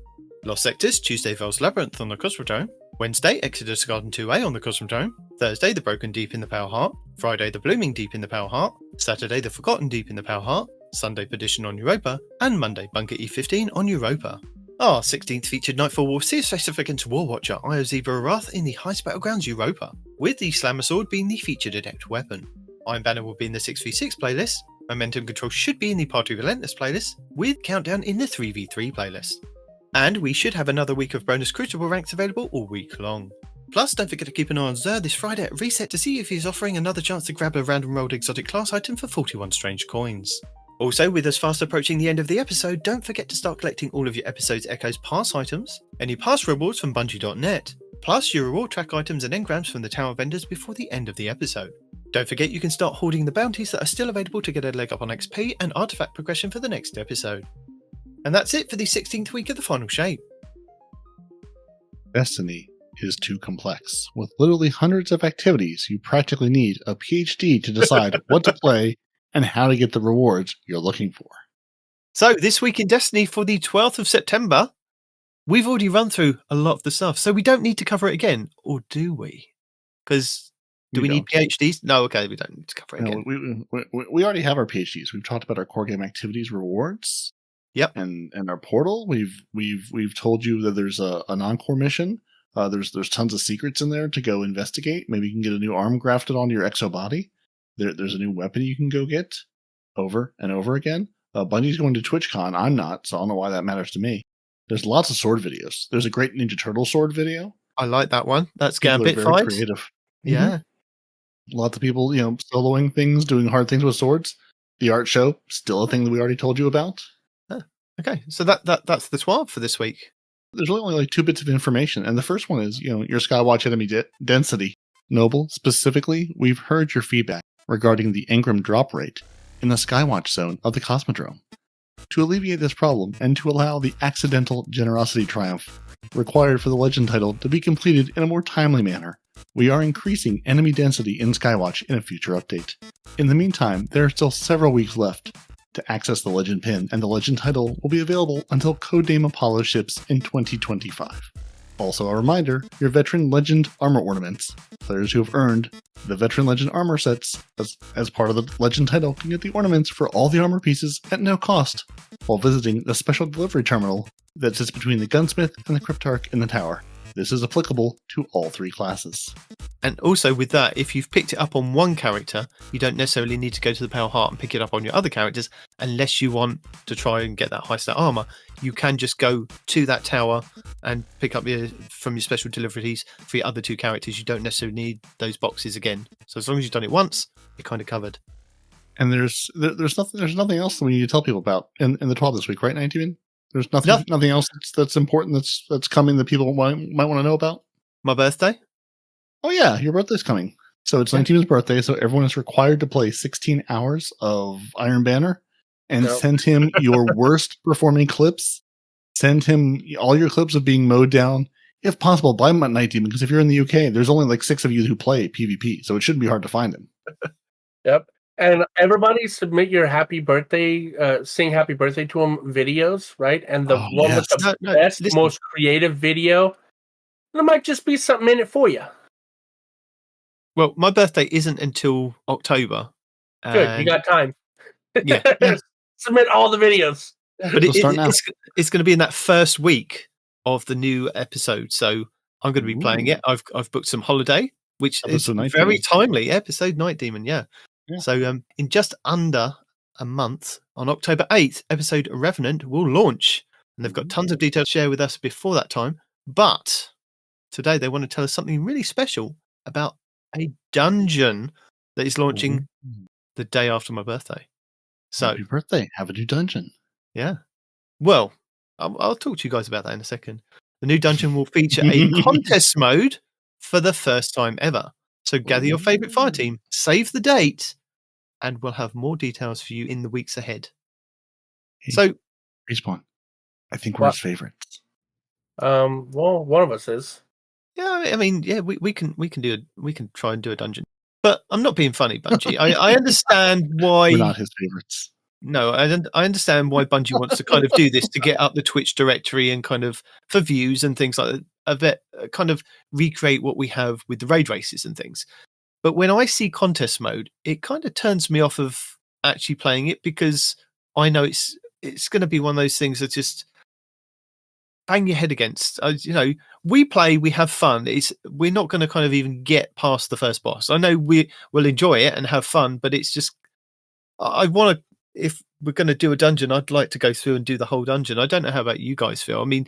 Lost Sectors, Tuesday Val's Labyrinth on the Cosmodrome, Wednesday Exodus Garden 2A on the Cosmodrome, Thursday the Broken Deep in the Pale Heart, Friday the Blooming Deep in the Pale Heart, Saturday the Forgotten Deep in the Pale Heart, Sunday Perdition on Europa, and Monday Bunker E15 on Europa. Our 16th featured Nightfall will see us face off against Warwatcher Eye of Zebra Wrath in the Heist Battlegrounds Europa, with the Slammer Sword being the featured adept weapon. Iron Banner will be in the 6v6 playlist, Momentum Control should be in the Party Relentless playlist, with Countdown in the 3v3 playlist. And we should have another week of bonus Crucible ranks available all week long. Plus, don't forget to keep an eye on Zer this Friday at Reset to see if he's offering another chance to grab a random rolled exotic class item for 41 strange coins. Also, with us fast approaching the end of the episode, don't forget to start collecting all of your episode's Echoes pass items, any pass rewards from Bungie.net, plus your reward track items and engrams from the Tower vendors before the end of the episode. Don't forget you can start hoarding the bounties that are still available to get a leg up on XP and artifact progression for the next episode. And that's it for the 16th week of the Final Shape. Destiny is too complex. With literally hundreds of activities, you practically need a PhD to decide what to play and how to get the rewards you're looking for. So, this week in Destiny for the 12th of September, we've already run through a lot of the stuff, so we don't need to cover it again, or do we? Because do we need PhDs? No, okay, we don't need to cover it again. We already have our PhDs. We've talked about our core game activities rewards. Yep. And our portal. We've told you that there's a non-core mission. There's tons of secrets in there to go investigate. Maybe you can get a new arm grafted onto your exo body. There's a new weapon you can go get over and over again. Bungie's going to TwitchCon. I'm not, so I don't know why that matters to me. There's lots of sword videos. There's a great Ninja Turtle sword video. I like that one. That's People Gambit are very fight. creative. Yeah. Lots of people, soloing things, doing hard things with swords. The art show, still a thing that we already told you about. Okay, so that's the 12 for this week. There's only like 2 bits of information, and the first one is, your Skywatch enemy density. Noble, specifically, we've heard your feedback regarding the engram drop rate in the Skywatch zone of the Cosmodrome. To alleviate this problem, and to allow the accidental generosity triumph required for the legend title to be completed in a more timely manner, we are increasing enemy density in Skywatch in a future update. In the meantime, there are still several weeks left to access the legend pin, and the legend title will be available until Codename Apollo ships in 2025. Also a reminder, your Veteran Legend armor ornaments. Players who have earned the Veteran Legend armor sets as part of the legend title can get the ornaments for all the armor pieces at no cost, while visiting the special delivery terminal that sits between the Gunsmith and the Cryptarch in the tower. This is applicable to all 3 classes. And also with that, if you've picked it up on one character, you don't necessarily need to go to the Pale Heart and pick it up on your other characters, unless you want to try and get that high stat armor. You can just go to that tower and pick up from your special deliveries for your other 2 characters. You don't necessarily need those boxes again. So as long as you've done it once, you're kind of covered. And there's nothing else that we need to tell people about in the 12 this week, right, 19? There's nothing else that's important that's coming that people might want to know about. My birthday? Oh yeah, your birthday's coming. So it's 19's birthday, so everyone is required to play 16 hours of Iron Banner and send him your worst performing clips. Send him all your clips of being mowed down, if possible, by Night Demon, because if you're in the UK, there's only like 6 of you who play PvP, so it shouldn't be hard to find him. Yep. And everybody submit your happy birthday, sing happy birthday to him videos, right? And the one with the best, most creative video, there might just be something in it for you. Well, my birthday isn't until October. Good, you got time. Yeah. Submit all the videos. But it's going to be in that first week of the new episode, so I'm going to be playing it. I've booked some holiday, which is very timely. Episode Night Demon, yeah. So in just under a month, on October 8th, episode Revenant will launch. And they've got tons of details to share with us before that time. But today they want to tell us something really special about a dungeon that is launching the day after my birthday. So happy birthday. Have a new dungeon. Yeah. Well, I'll talk to you guys about that in a second. The new dungeon will feature a contest mode for the first time ever. So gather your favorite fire team, save the date, and we'll have more details for you in the weeks ahead. Hey, so, Respawn, I think we're his favorites. Well, one of us is. Yeah, I mean, yeah, we can try and do a dungeon. But I'm not being funny, Bungie. I understand why. We're not his favorites. No, I understand why Bungie wants to kind of do this to get up the Twitch directory and kind of for views and things like that. A bit kind of recreate what we have with the raid races and things. But when I see contest mode, it kind of turns me off of actually playing it because I know it's going to be one of those things that just bang your head against. You know, we play, we have fun. We're not going to kind of even get past the first boss. I know we will enjoy it and have fun, but it's just I want to. If we're going to do a dungeon, I'd like to go through and do the whole dungeon. I don't know how about you guys feel. I mean,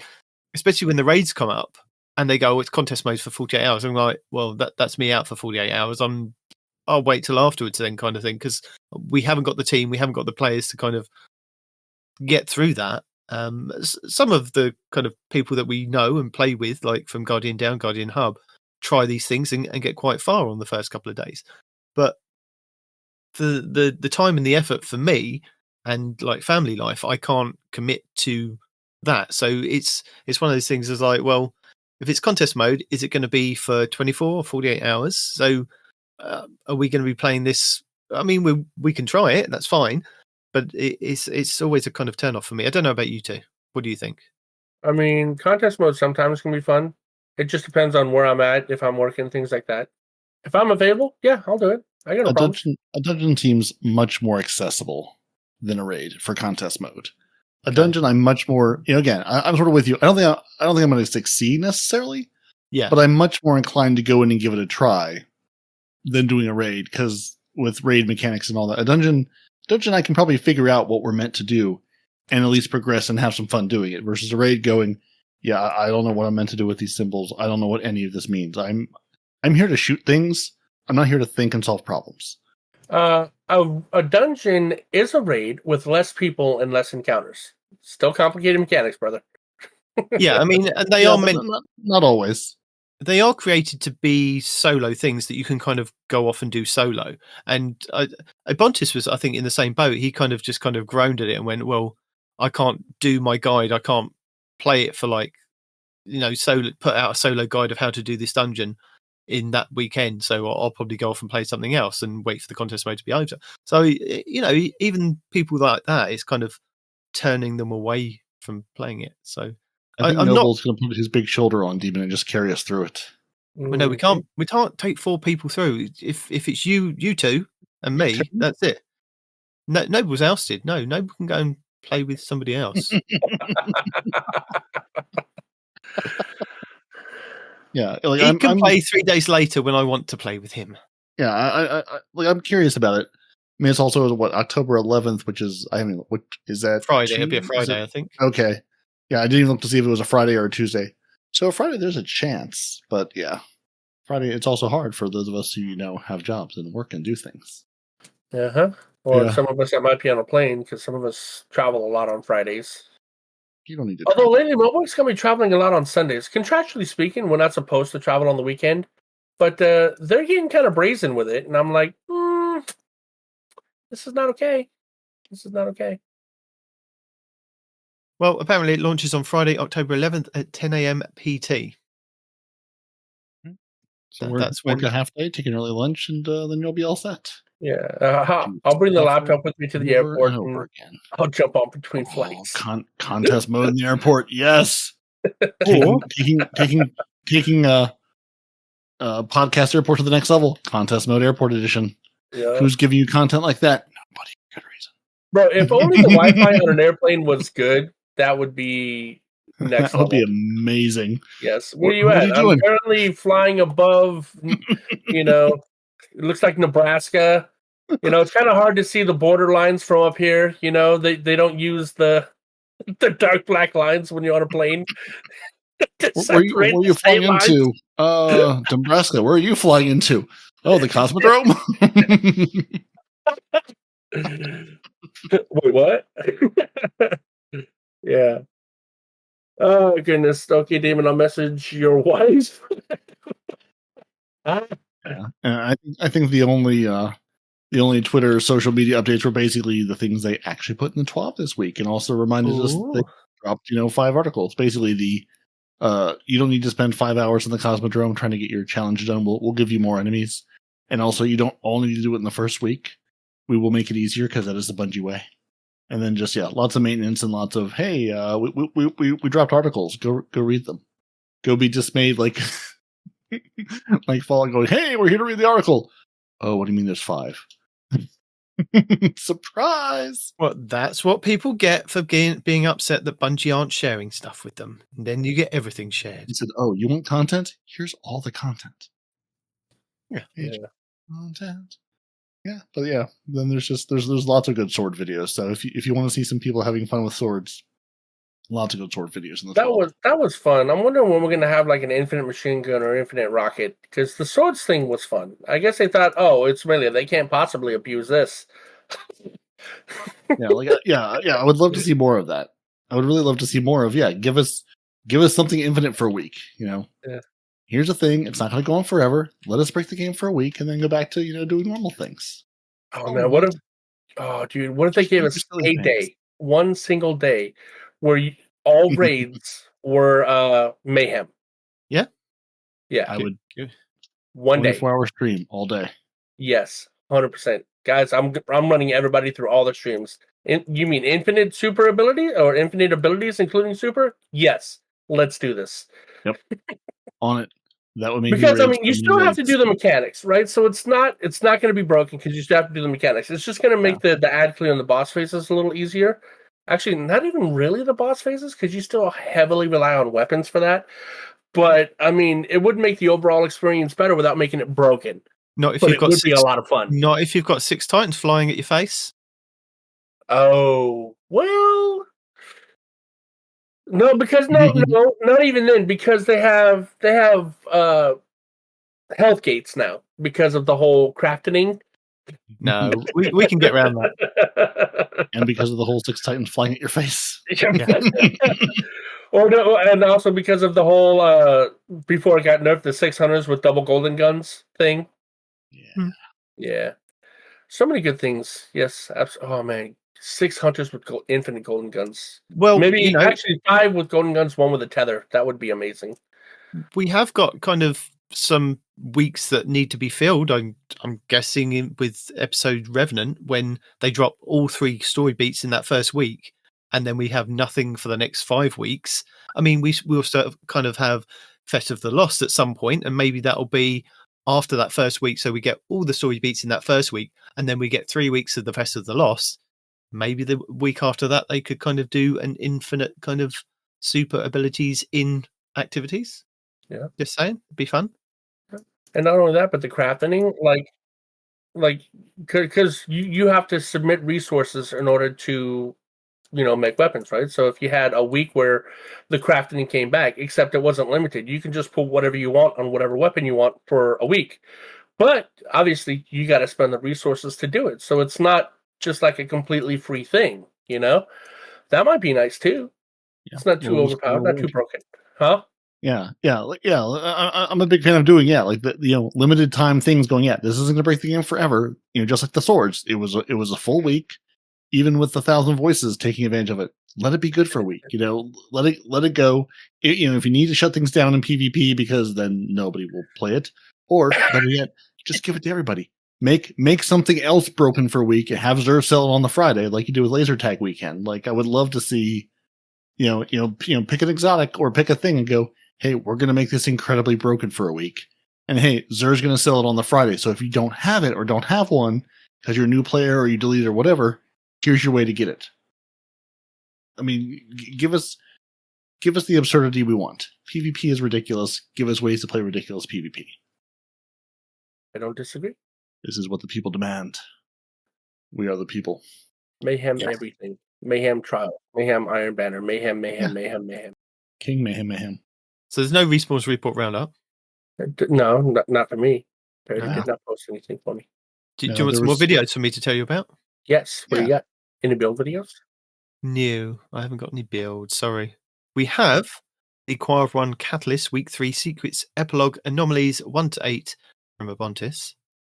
especially when the raids come up and they go, oh, it's contest mode for 48 hours. I'm like, well, that's me out for 48 hours. I'll wait till afterwards then kind of thing. Cause we haven't got the team. We haven't got the players to kind of get through that. Some of the kind of people that we know and play with, like from Guardian Down, Guardian Hub, try these things and get quite far on the first couple of days. But the time and the effort for me and like family life, I can't commit to that. So it's one of those things is like, well, if it's contest mode, is it going to be for 24 or 48 hours? So are we going to be playing this? I mean, we can try it. That's fine. But it's always a kind of turn off for me. I don't know about you two. What do you think? I mean, contest mode sometimes can be fun. It just depends on where I'm at, if I'm working, things like that. If I'm available, yeah, I'll do it. I got no problem. A dungeon seems much more accessible than a raid for contest mode. A dungeon, I'm much more. You know, again, I'm sort of with you. I don't think I'm going to succeed necessarily. Yeah, but I'm much more inclined to go in and give it a try than doing a raid because with raid mechanics and all that, a dungeon, I can probably figure out what we're meant to do and at least progress and have some fun doing it. Versus a raid going, yeah, I don't know what I'm meant to do with these symbols. I don't know what any of this means. I'm here to shoot things. I'm not here to think and solve problems. A dungeon is a raid with less people and less encounters. Still complicated mechanics, brother. Yeah, I mean, and they are meant not always. They are created to be solo things that you can kind of go off and do solo. And Bontis was, I think, in the same boat. He kind of just kind of groaned at it and went, "Well, I can't do my guide. I can't play it for like, you know, put out a solo guide of how to do this dungeon in that weekend. So I'll probably go off and play something else and wait for the contest mode to be over." So, you know, even people like that, it's kind of turning them away from playing it. So I think Noble's going to put his big shoulder on Demon and just carry us through it. Well, no, we can't take 4 people through. If it's you two and me, that's it. No, Noble's ousted. No, Noble can go and play with somebody else. Yeah, like he can play 3 days later when I want to play with him. Yeah, I'm curious about it. I mean, it's also what October 11th, which is what is that? Friday. It'll be a Friday, I think. Okay. Yeah, I didn't even look to see if it was a Friday or a Tuesday. So Friday, there's a chance, but yeah, Friday. It's also hard for those of us who have jobs and work and do things. Or some of us that might be on a plane because some of us travel a lot on Fridays. You don't need to. Although lately, Mobo's going to be traveling a lot on Sundays. Contractually speaking, we're not supposed to travel on the weekend, but they're getting kind of brazen with it, and I'm like, this is not okay. This is not okay. Well, apparently it launches on Friday, October 11th at 10 a.m. PT. So that's work a half day, take an early lunch, and then you'll be all set. Yeah, I'll bring the laptop with me to the airport. And I'll jump on between flights. Contest mode in the airport, yes. taking podcast airport to the next level. Contest mode airport edition. Yeah. Who's giving you content like that? Nobody. Good reason. Bro, if only the Wi-Fi on an airplane was good, that would be next level. That would be amazing. Yes. Where are you at? I'm currently flying above, it looks like Nebraska. It's kind of hard to see the border lines from up here. They don't use the dark black lines when you're on a plane. Where are you flying into? Nebraska. Where are you flying into? Oh, the Cosmodrome? Wait, what? Yeah. Oh, goodness. Okay, Damon, I'll message your wife. Yeah. I think the only Twitter social media updates were basically the things they actually put in the TWAB this week, and also reminded us that they dropped 5 articles. Basically, the You don't need to spend 5 hours in the Cosmodrome trying to get your challenge done. We'll give you more enemies. And also, you don't all need to do it in the first week. We will make it easier because that is the Bungie way. And then just, lots of maintenance and lots of, hey, we dropped articles. Go read them. Go be dismayed like like Fallout going, hey, we're here to read the article. Oh, what do you mean there's 5? Surprise! Well, that's what people get for being upset that Bungie aren't sharing stuff with them. And then you get everything shared. He said, oh, you want content? Here's all the content. Yeah. Content. Yeah, but then there's lots of good sword videos. So if you want to see some people having fun with swords, lots of good sword videos in the that was fun. I'm wondering when we're gonna have like an infinite machine gun or infinite rocket, because the swords thing was fun. I guess they thought, oh, it's melee, they can't possibly abuse this. I would love to see more of that. I would really love to see more of give us something infinite for a week. Yeah. Here's the thing: it's not going to go on forever. Let us break the game for a week and then go back to doing normal things. Oh man, what if they gave us a day, one single day, where all raids were mayhem? Yeah. I would. 1 day, 24-hour stream all day. Yes, 100%, guys. I'm running everybody through all the streams. You mean infinite super ability or infinite abilities, including super? Yes, let's do this. Yep, on it. That would make because you still have to do the mechanics, right? So it's not going to be broken because you still have to do the mechanics. It's just going to make the ad clear on the boss phases a little easier. Actually, not even really the boss phases because you still heavily rely on weapons for that. But it would make the overall experience better without making it broken. Not if you've got be a lot of fun. Not if you've got 6 Titans flying at your face. Oh well. No, because no, not even then, because they have health gates now because of the whole crafting. No, we can get around that. And because of the whole 6 Titans flying at your face. Or no, and also because of the whole before it got nerfed, the 600s with double golden guns thing. Yeah. So many good things. Yes, absolutely. Oh man. 6 hunters with infinite golden guns. Well, maybe actually 5 with golden guns, 1 with a tether. That would be amazing. We have got kind of some weeks that need to be filled. I'm guessing with episode Revenant when they drop all 3 story beats in that first week, and then we have nothing for the next 5 weeks. We'll start kind of have Fest of the Lost at some point, and maybe that'll be after that first week. So we get all the story beats in that first week, and then we get 3 weeks of the Fest of the Lost. Maybe the week after that, they could kind of do an infinite kind of super abilities in activities. Yeah. Just saying. It'd be fun. And not only that, but the crafting, because you have to submit resources in order to, make weapons, right? So if you had a week where the crafting came back, except it wasn't limited, you can just pull whatever you want on whatever weapon you want for a week. But obviously, you got to spend the resources to do it. So it's not just like a completely free thing, that might be nice too. Yeah. It's not too overpowered, not too broken, huh? Yeah. I'm a big fan of doing the limited time things. Going this isn't going to break the game forever. Just like the swords, it was a full week, even with 1,000 voices taking advantage of it. Let it be good for a week. Let it go. If you need to shut things down in PvP because then nobody will play it, or better yet, just give it to everybody. Make something else broken for a week and have Xur sell it on the Friday like you do with Laser Tag Weekend. Like I would love to see, pick an exotic or pick a thing and go, hey, we're going to make this incredibly broken for a week. And hey, Xur's going to sell it on the Friday. So if you don't have it or don't have one because you're a new player or you delete it or whatever, here's your way to get it. Give us the absurdity we want. PvP is ridiculous. Give us ways to play ridiculous PvP. I don't disagree. This is what the people demand. We are the people. Mayhem everything. Mayhem Trial. Mayhem Iron Banner. Mayhem. King Mayhem. So there's no Respawn's Report Roundup? No, not for me. Peroty did not post anything for me. Do you want some more videos for me to tell you about? Yes. What do you got? Any build videos? No, I haven't got any builds. Sorry. We have the Choir of One Catalyst Week 3 Secrets Epilogue Anomalies 1 to 8 from Abontis.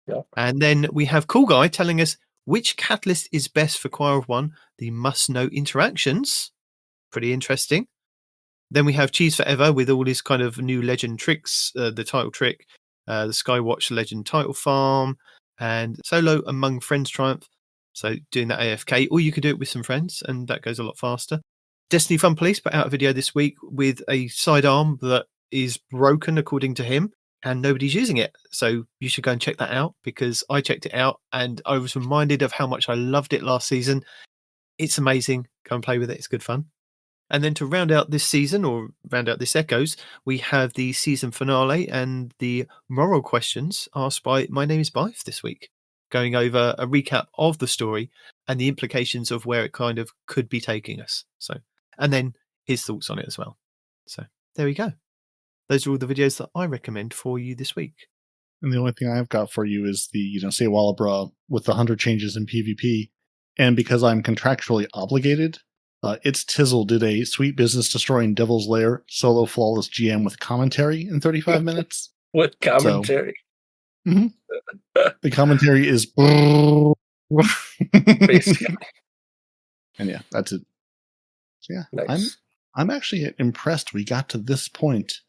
Yeah. And then we have Cool Guy telling us which catalyst is best for Choir of One, the must-know interactions. Pretty interesting. Then we have Cheese Forever with all his kind of new legend tricks, the title trick, the Skywatch Legend title farm, and Solo Among Friends Triumph. So doing that AFK, or you could do it with some friends, and that goes a lot faster. Destiny Fun Police put out a video this week with a sidearm that is broken, according to him, and nobody's using it. So you should go and check that out, because I checked it out and I was reminded of how much I loved it last season. It's amazing. Go and play with it. It's good fun. And then to round out this season, or round out this Echoes, we have the season finale and the moral questions asked by My Name is Bife this week, going over a recap of the story and the implications of where it kind of could be taking us. So, and then his thoughts on it as well. So there we go. Those are all the videos that I recommend for you this week. And the only thing I've got for you is the, say Wallabra with the 100 changes in PvP. And because I'm contractually obligated, It's Tizzle did a sweet business destroying Devil's Lair solo flawless GM with commentary in 35 minutes. With commentary. So, the commentary is Basically. And yeah, that's it. So yeah, Nice. I'm actually impressed we got to this point,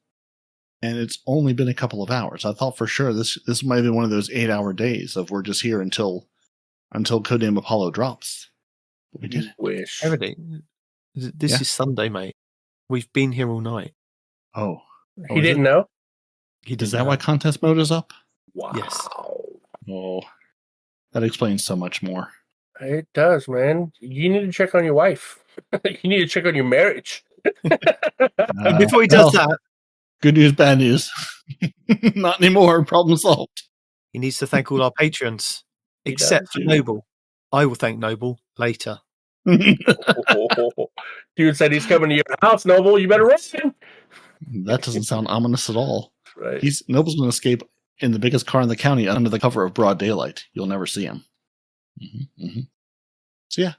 and it's only been a couple of hours. I thought for sure this might have been one of those 8-hour days of we're just here until Codename Apollo drops. But we did it. Wish. Everything. This Yeah. is Sunday, mate. We've been here all night. Oh, He is didn't it? know? He Is didn't that know. why contest mode is up? Wow. Yes. Oh, that explains so much more. It does, man. You need to check on your wife. You need to check on your marriage. And before he does that, good news, bad news. Not anymore. Problem solved. he needs to thank all our patrons, He except does. for Noble. I will thank Noble later. Dude said he's coming to your house, Noble. You better run. That doesn't sound ominous at all. Right. Noble's going to escape in the biggest car in the county under the cover of broad daylight. You'll never see him. So yeah,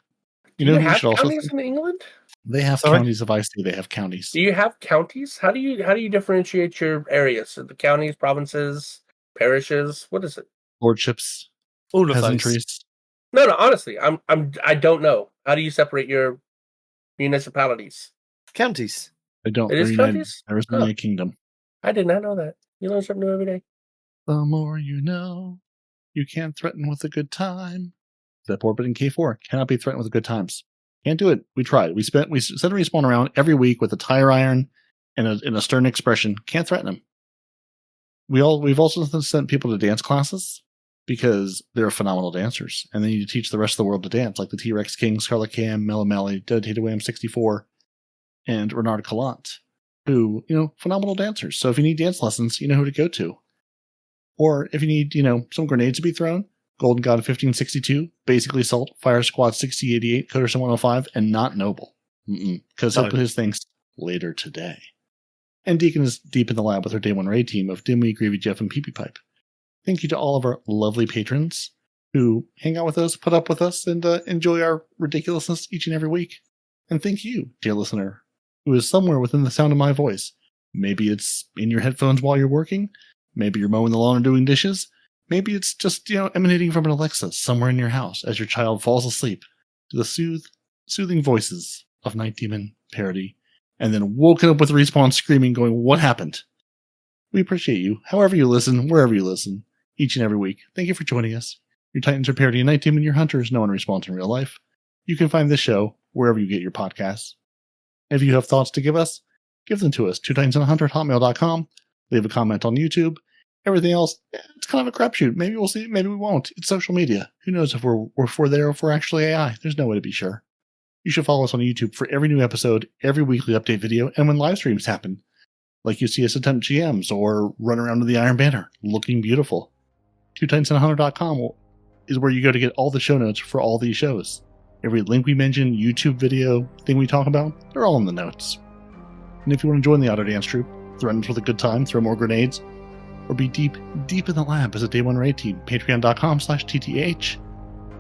Do you who have should also counties in England? they have Sorry? counties. If I say they have counties, Do you have counties? How do you differentiate your areas? So the counties, provinces, parishes? What is it? lordships, All of those. peasantries. No, honestly, I don't know. How do you separate your municipalities? Counties. They don't. It They're is united. counties? There is Huh. only a kingdom. I did not know that. You learn something new every day. The more you know, you can't threaten with a good time. That Orbit in K4 cannot be threatened with good times. Can't do it. We tried. We sent Respawn around every week with a tire iron and a stern expression. Can't threaten them. We've also sent people to dance classes because they're phenomenal dancers, and they need to teach the rest of the world to dance, like the T-Rex King, Scarlet Cam, Melly, Dedicated Wham 64, and Renard Calant, who, phenomenal dancers. So if you need dance lessons, you know who to go to. Or if you need, some grenades to be thrown, Golden God 1562, Basically Salt, Fire Squad 6088, Coderson 105, and not Noble. Because he'll No. put his things later today. And Deacon is deep in the lab with her Day 1 raid team of Dimwee, Greavy Jeff, and Pee Pipe. Thank you to all of our lovely patrons who hang out with us, put up with us, and enjoy our ridiculousness each and every week. And thank you, dear listener, who is somewhere within the sound of my voice. Maybe it's in your headphones while you're working. Maybe you're mowing the lawn or doing dishes. Maybe it's just, emanating from an Alexa somewhere in your house as your child falls asleep to the soothing voices of Night Demon, Peroty, and then woken up with Respawn screaming, going, "What happened?" We appreciate you, however you listen, wherever you listen, each and every week. Thank you for joining us. Your Titans are Peroty and Night Demon, your hunters, no one responds in real life. You can find this show wherever you get your podcasts. If you have thoughts to give us, give them to us. 2titansanahunter@hotmail.com. Leave a comment on YouTube. Everything else, it's kind of a crapshoot. Maybe we'll see, maybe we won't. It's social media. Who knows if we're there or if we're actually AI. There's no way to be sure. You should follow us on YouTube for every new episode, every weekly update video, and when live streams happen. Like you see us attempt GMs or run around with the Iron Banner, looking beautiful. 2titansanahunter.com is where you go to get all the show notes for all these shows. Every link we mention, YouTube video, thing we talk about, they're all in the notes. And if you want to join the Auto Dance Troupe, threaten us with a good time, throw more grenades, or be deep in the lab as a Day 1 raid team, patreon.com/TTH.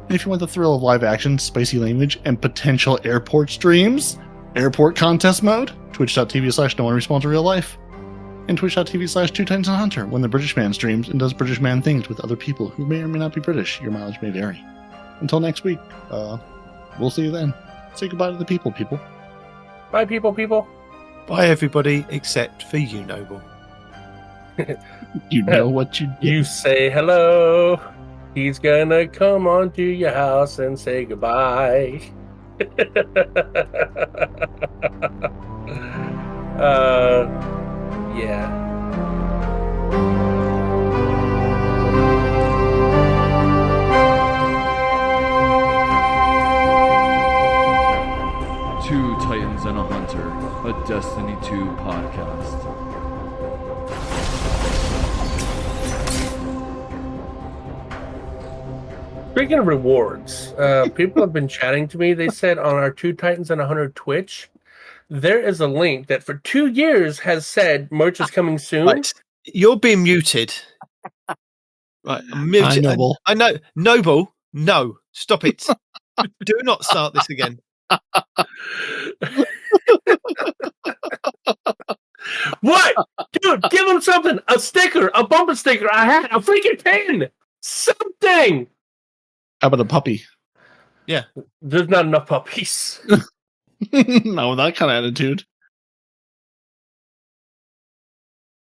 And if you want the thrill of live action, spicy language, and potential airport streams, airport contest mode, twitch.tv/no-one-responds-to-real-life, and twitch.tv/2titansanahunter when the British man streams and does British man things with other people who may or may not be British. Your mileage may vary. Until next week, we'll see you then. Say goodbye to the people. Bye, people. Bye, everybody, except for you, Noble. You know what you did. You say hello. He's gonna come onto your house and say goodbye. Yeah. Two Titans and a Hunter, a Destiny 2 podcast. Speaking of rewards, people have been chatting to me. They said on our Two Titans and a Hunter Twitch, there is a link that for 2 years has said merch is coming soon. Right. You're being muted. Right, I'm muted. Hi, Noble. I know. Noble, no. Stop it. Do not start this again. What? Dude, give him something. A sticker, a bumper sticker, a hat, a freaking pin. Something. How about a puppy? Yeah. There's not enough puppies. No, that kind of attitude.